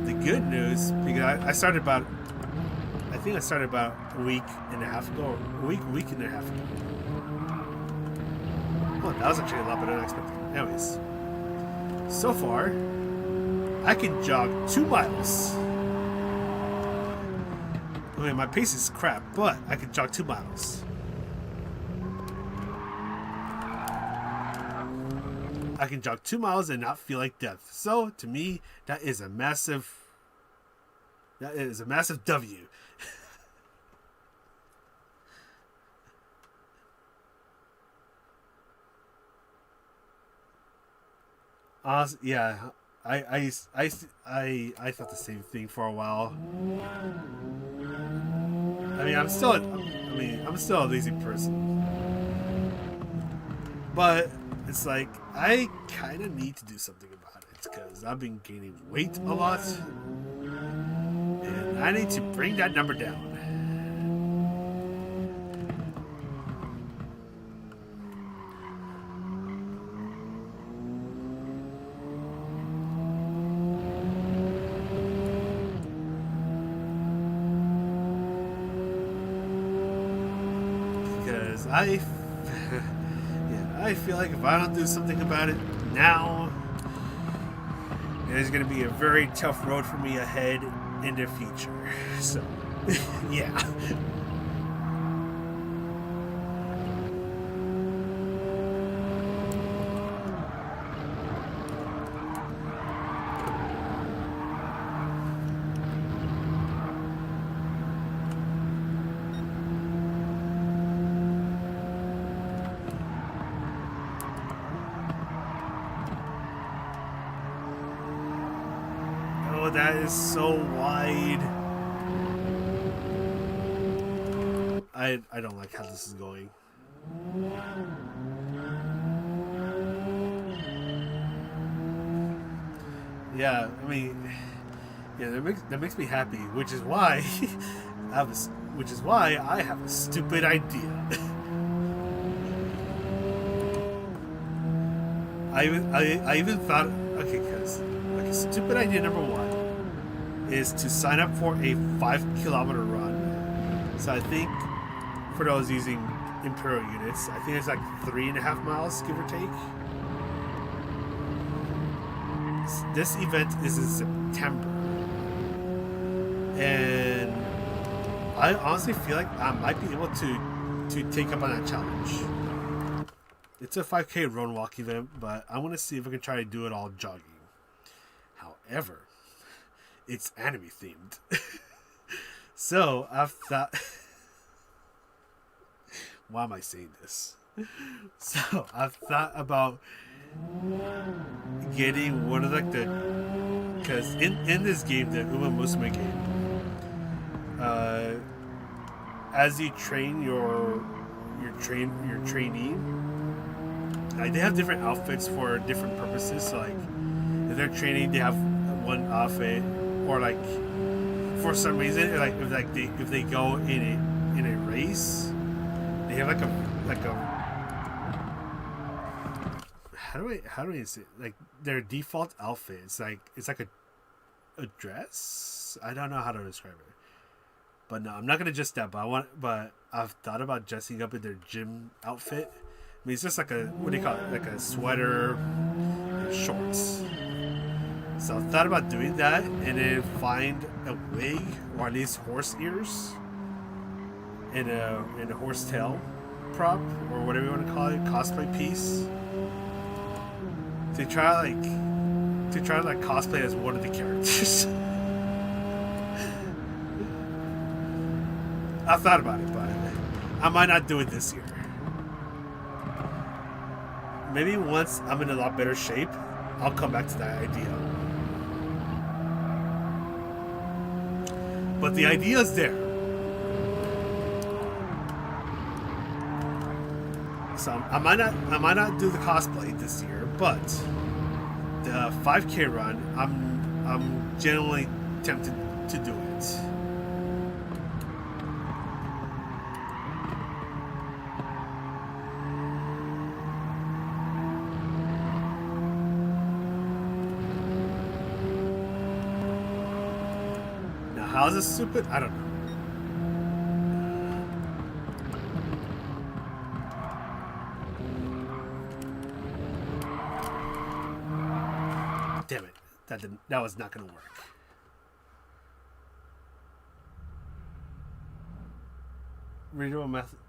the good news, because I started about a week and a half ago. Week and a half ago. Oh, that was actually a lot better than I expected. Anyways, so far, I can jog 2 miles. I mean, my pace is crap, but I can jog 2 miles. I can jog 2 miles and not feel like death. So, to me, that is a massive W. Yeah, I thought the same thing for a while. I mean, I'm still a lazy person, but it's like I kind of need to do something about it because I've been gaining weight a lot, and I need to bring that number down. I feel like if I don't do something about it now, there's going to be a very tough road for me ahead in the future. So, yeah. Oh, that is so wide. I don't like how this is going. Yeah, I mean, yeah, that makes me happy, which is why I have a stupid idea. I even thought, okay, because stupid idea number one is to sign up for a 5 kilometer run. So I think for those using Imperial units, I think it's like 3.5 miles, give or take. This event is in September, and I honestly feel like I might be able to take up on that challenge. It's a 5K run walk event, but I want to see if I can try to do it all jogging. However, it's anime themed. So I've thought, why am I saying this? So I've thought about getting one of like the, because in this game, the Uma Musume game, as you train your trainee, like they have different outfits for different purposes. So like if they're training, they have one outfit, or like for some reason, like if they go in a race, they have like a how do I say it? Like their default outfit. It's like a dress. I don't know how to describe it. But no, I'm not gonna dress that. But I've thought about dressing up in their gym outfit. I mean, it's just like a, what do you call it? Like a sweater and shorts. So I thought about doing that and then find a wig or at least horse ears and a horse tail prop or whatever you want to call it, cosplay piece. To try to cosplay as one of the characters. I thought about it, but I might not do it this year. Maybe once I'm in a lot better shape, I'll come back to that idea. But the idea is there. So I might not do the cosplay this year, but the 5K run, I'm genuinely tempted to do it. Now, how is this stupid? I don't know. Damn it. That was not going to work. Redo a method.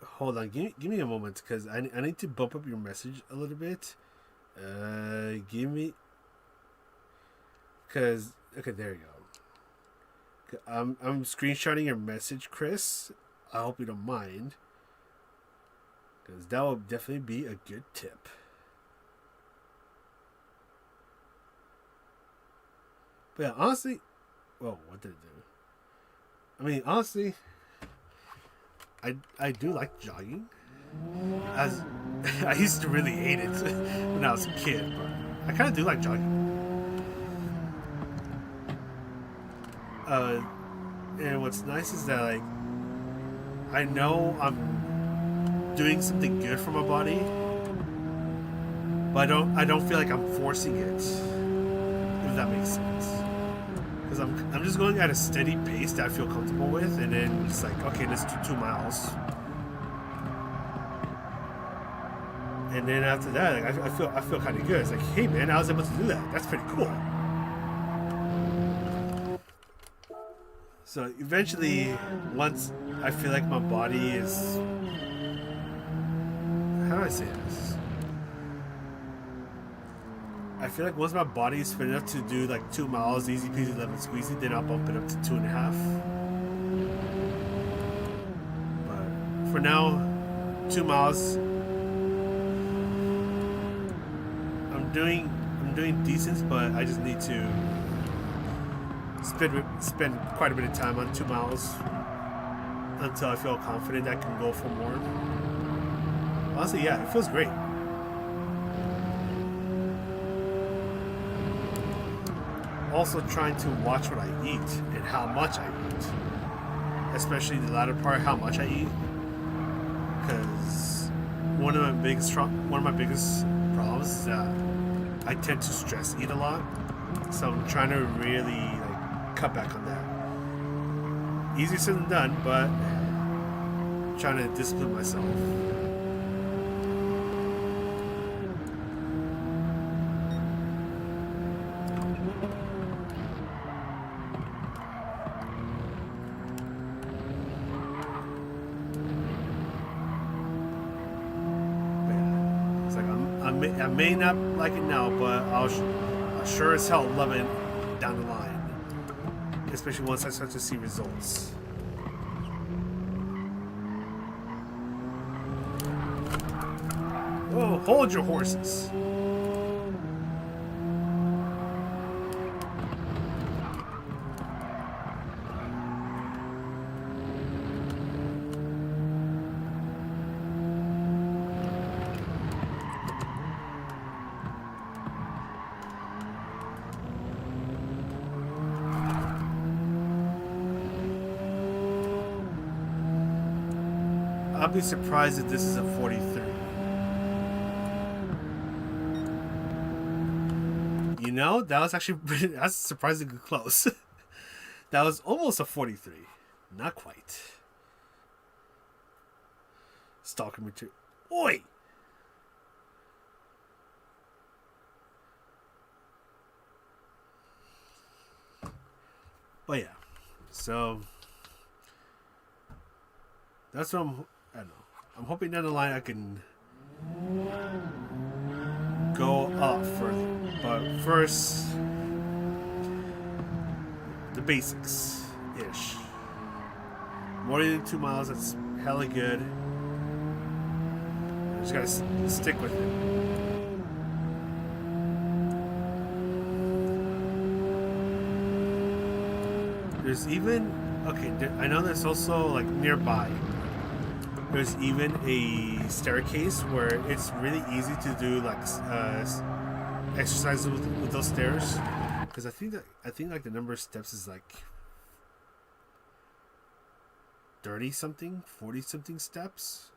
Hold on. Give me a moment because I need to bump up your message a little bit. Give me. Because, okay, there you go. I'm screenshotting your message, Chris. I hope you don't mind. Because that will definitely be a good tip. But yeah, honestly, whoa, what did it do? I mean, honestly, I do like jogging. As I used to really hate it when I was a kid, but I kind of do like jogging. And what's nice is that like I know I'm doing something good for my body, but I don't feel like I'm forcing it, if that makes sense. Because I'm just going at a steady pace that I feel comfortable with, and then it's like, okay, let's do 2 miles, and then after that, like, I feel kind of good. It's like, hey man, I was able to do that. That's pretty cool. So eventually, once I feel like my body is, how do I say this? I feel like once my body is fit enough to do like 2 miles, easy peasy, lemon squeezy, then I'll bump it up to 2.5. But for now, 2 miles. I'm doing decent, but I just need to spend quite a bit of time on 2 miles until I feel confident I can go for more. Honestly, yeah, it feels great. Also trying to watch what I eat and how much I eat, especially the latter part, how much I eat, because one of my biggest problems is that I tend to stress eat a lot, so I'm trying to really like cut back on that. Easier said than done, but I'm trying to discipline myself. I may not like it now, but I'll sure as hell love it down the line, especially once I start to see results. Oh, hold your horses. I'll be surprised if this is a 43. You know, that was actually that's surprisingly close. That was almost a 43. Not quite. Stalker material. Oi! But yeah. So that's what I don't know. I'm hoping down the line I can go up further. But first, the basics ish. More than 2 miles, that's hella good. I just gotta stick with it. There's even, okay, I know there's also like nearby. There's even a staircase where it's really easy to do like exercises with those stairs, because I think like the number of steps is like 30 something, 40 something steps,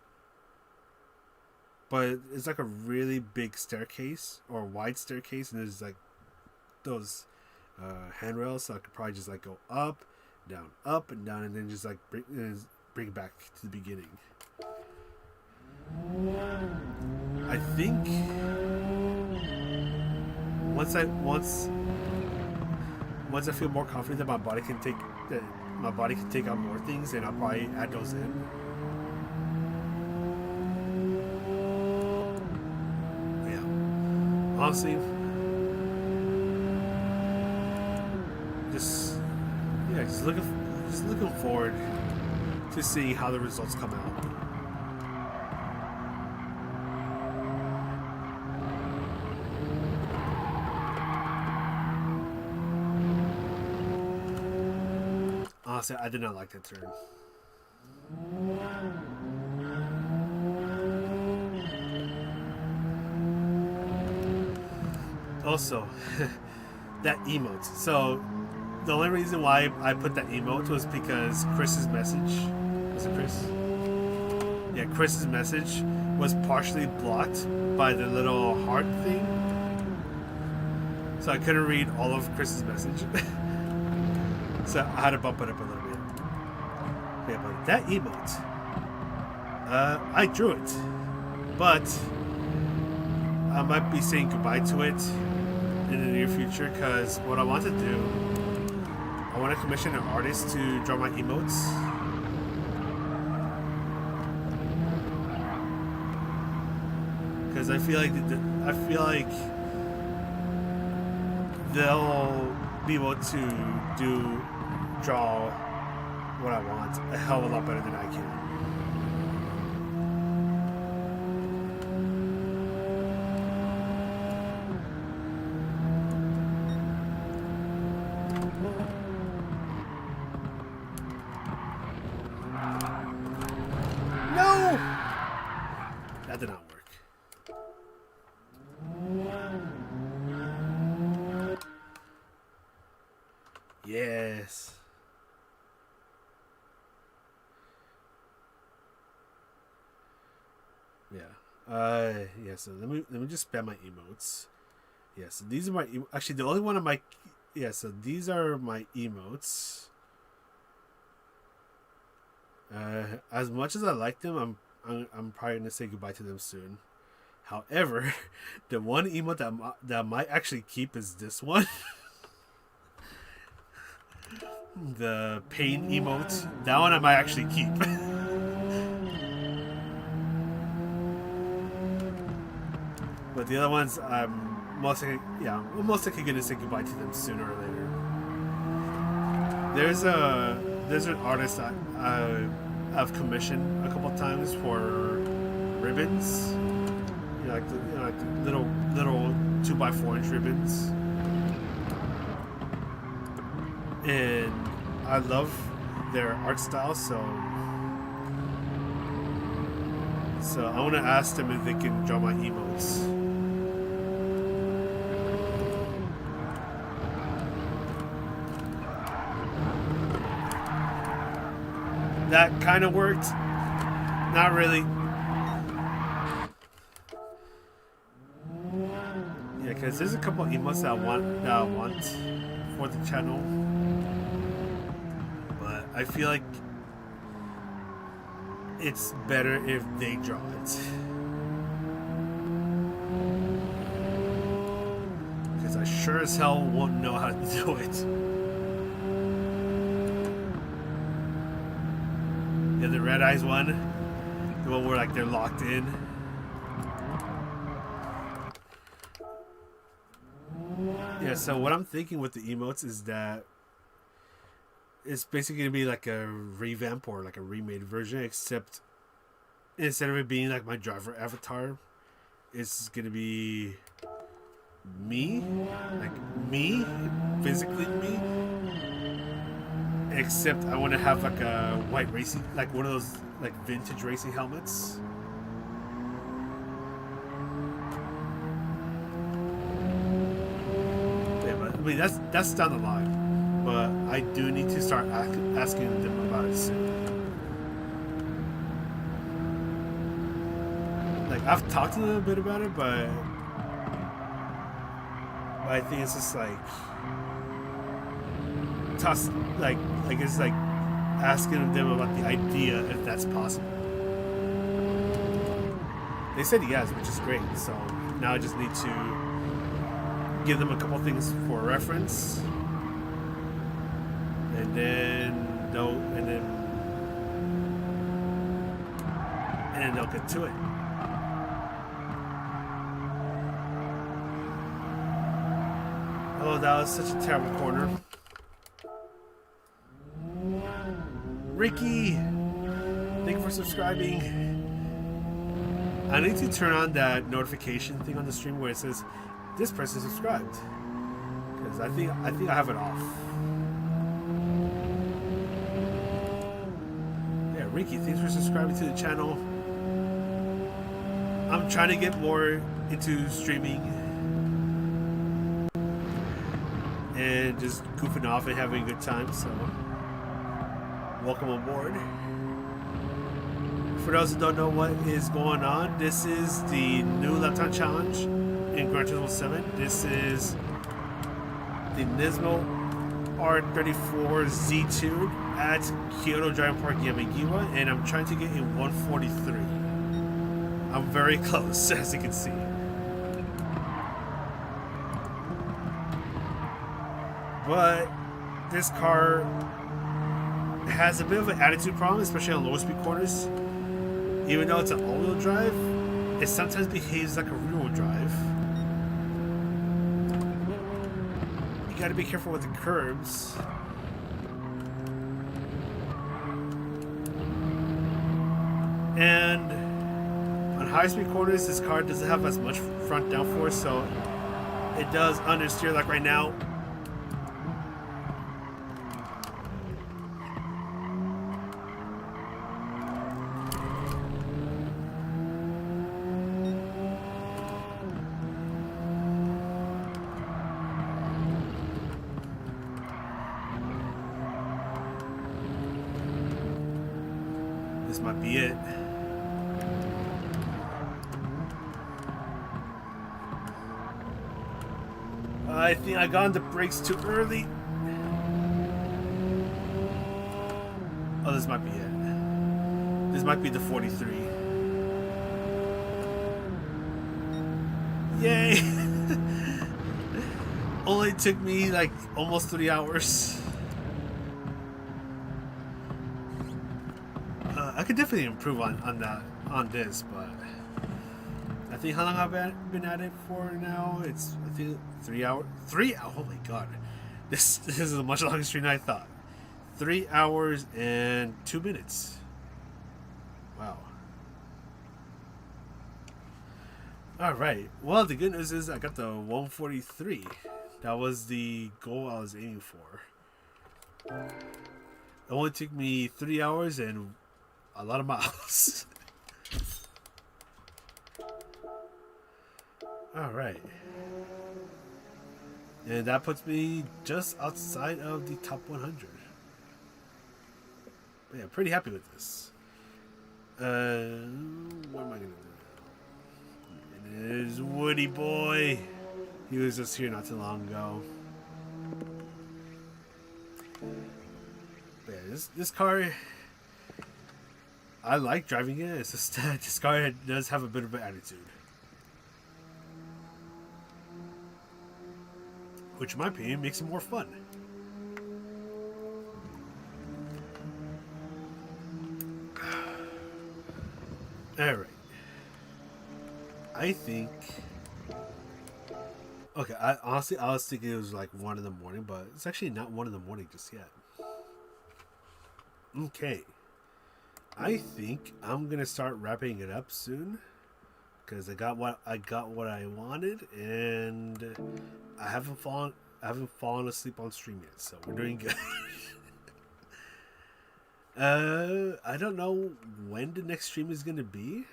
but it's like a really big staircase or wide staircase, and there's like those handrails, so I could probably just like go up, and down, and then just like bring it back to the beginning. I think once I feel more confident that my body can take on more things, and I'll probably add those in. Yeah, honestly, just looking forward to see how the results come out. Honestly, I did not like that turn. Also, that emote. So, the only reason why I put that emote was because Chris's message. Was it Chris? Yeah, Chris's message was partially blocked by the little heart thing. So I couldn't read all of Chris's message. So I had to bump it up a little bit. Yeah, but that emote, I drew it, but I might be saying goodbye to it in the near future, because what I want to do, I want to commission an artist to draw my emotes. Because I feel like they'll be able to draw what I want a hell of a lot better than I can. Yes. Yeah. Yeah. So let me just spam my emotes. Yeah. So these are my actually the only one of my. Yeah. So these are my emotes. As much as I like them, I'm probably gonna say goodbye to them soon. However, the one emote that I might actually keep is this one. The pain emote. That one I might actually keep. But the other ones, I'm most likely gonna say goodbye to them sooner or later. There's an artist I've commissioned a couple times for ribbons. Like the little 2x4 inch ribbons, and I love their art style. So I want to ask them if they can draw my emotes. That kind of worked. Not really. Yeah, because there's a couple emotes that I want for the channel, but I feel like it's better if they draw it. Because I sure as hell won't know how to do it. Yeah, the red eyes one, the one where like they're locked in. Yeah, so what I'm thinking with the emotes is that it's basically going to be like a revamp or like a remade version, except instead of it being like my driver avatar, it's going to be me, physically me, except I want to have like a white racing, like one of those like vintage racing helmets. I mean, that's down the line, but I do need to start asking them about it soon. Like, I've talked to them a bit about it, but I think it's just like it's like asking them about the idea if that's possible. They said yes, which is great. So now I just need to give them a couple things for reference, and then they'll get to it. Oh, that was such a terrible corner. Ricky, thank you for subscribing. I need to turn on that notification thing on the stream where it says this person subscribed, because I think I have it off. Yeah, Ricky, thanks for subscribing to the channel. I'm trying to get more into streaming and just goofing off and having a good time, so welcome on board. For those who don't know what is going on, this is the new Laptop Challenge in Gran Turismo 7. This is the NISMO R34 Z2 at Kyoto Driving Park Yamagiwa, and I'm trying to get in 143. I'm very close, as you can see. But this car has a bit of an attitude problem, especially on lower speed corners. Even though it's an all-wheel drive, it sometimes behaves like a rear-wheel drive. You gotta be careful with the curbs. And on high-speed corners, this car doesn't have as much front downforce, so it does understeer, like right now. This might be it. I think I got on the brakes too early. Oh, this might be it. This might be the 43. Yay! Only took me like almost 3 hours. I could definitely improve on this, but I think how long I've been at it for now? It's I think 3 hours. 3 hours. Oh my god, this is a much longer stream than I thought. 3 hours and 2 minutes. Wow. All right. Well, the good news is I got the 143. That was the goal I was aiming for. It only took me 3 hours and a lot of miles. All right. And that puts me just outside of the top 100. But yeah, pretty happy with this. What am I going to do? It is Woody Boy. He was just here not too long ago. But yeah, this car, I like driving it. It's just that this car does have a bit of an attitude, which in my opinion makes it more fun. Alright. I think... Okay, honestly, I was thinking it was like 1 in the morning, but it's actually not 1 in the morning just yet. Okay. I think I'm gonna start wrapping it up soon, because I got what I wanted, and I haven't fallen asleep on stream yet, so we're doing good. I don't know when the next stream is gonna be.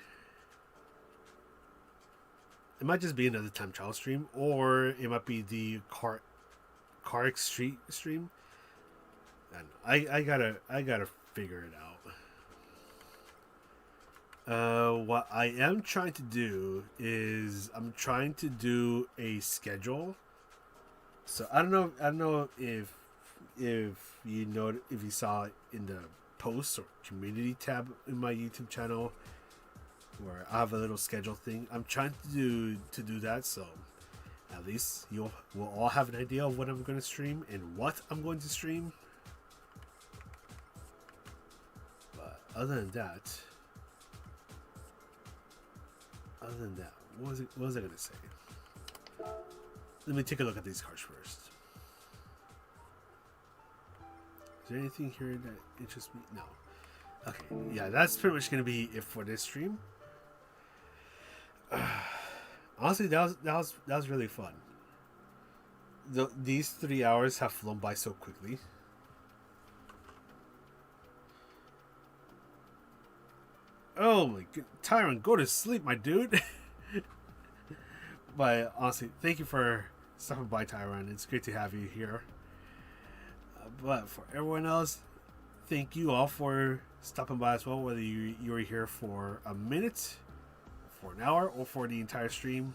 It might just be another time trial stream, or it might be the Car Street stream. And I gotta figure it out. What I am trying to do is I'm trying to do a schedule. So I don't know if you saw it in the posts or community tab in my YouTube channel, where I have a little schedule thing. I'm trying to do that, so at least we'll all have an idea of what I'm going to stream and what I'm going to stream. But other than that, what was I going to say? Let me take a look at these cars first. Is there anything here that interests me? No. Okay, yeah, that's pretty much going to be it for this stream. Honestly, that was really fun. These 3 hours have flown by so quickly. Oh my god, Tyron, go to sleep, my dude. But honestly, thank you for stopping by, Tyron. It's great to have you here. But for everyone else, thank you all for stopping by as well, whether you were here for a minute, for an hour, or for the entire stream.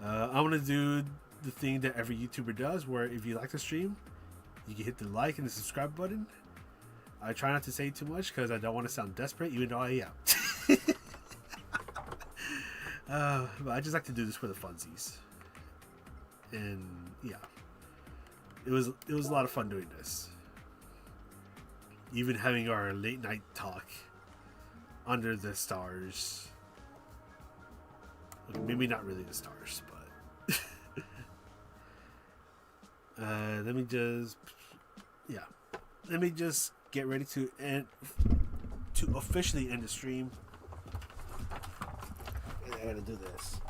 I'm going to do the thing that every YouTuber does, where if you like the stream, you can hit the like and the subscribe button. I try not to say too much because I don't want to sound desperate, even though I am. But I just like to do this for the funsies. And yeah, it was a lot of fun doing this. Even having our late night talk under the stars. Okay, maybe not really the stars, but let me just get ready to officially end the stream. And I gotta do this.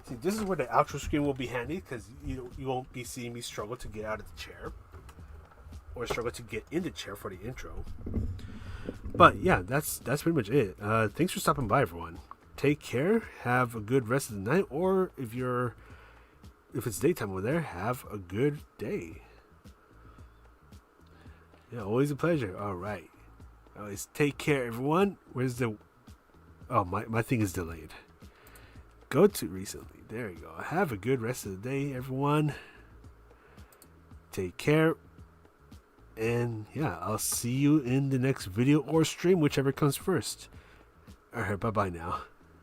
See, this is where the outro screen will be handy, because you won't be seeing me struggle to get out of the chair or struggle to get in the chair for the intro. But yeah, that's pretty much it. Thanks for stopping by, everyone. Take care. Have a good rest of the night, or if it's daytime over there, have a good day. Yeah, always a pleasure. All right. Always take care, everyone. Where's the... Oh, my thing is delayed. Go to recently. There you go. Have a good rest of the day, everyone. Take care. And yeah, I'll see you in the next video or stream, whichever comes first. Alright, bye-bye now.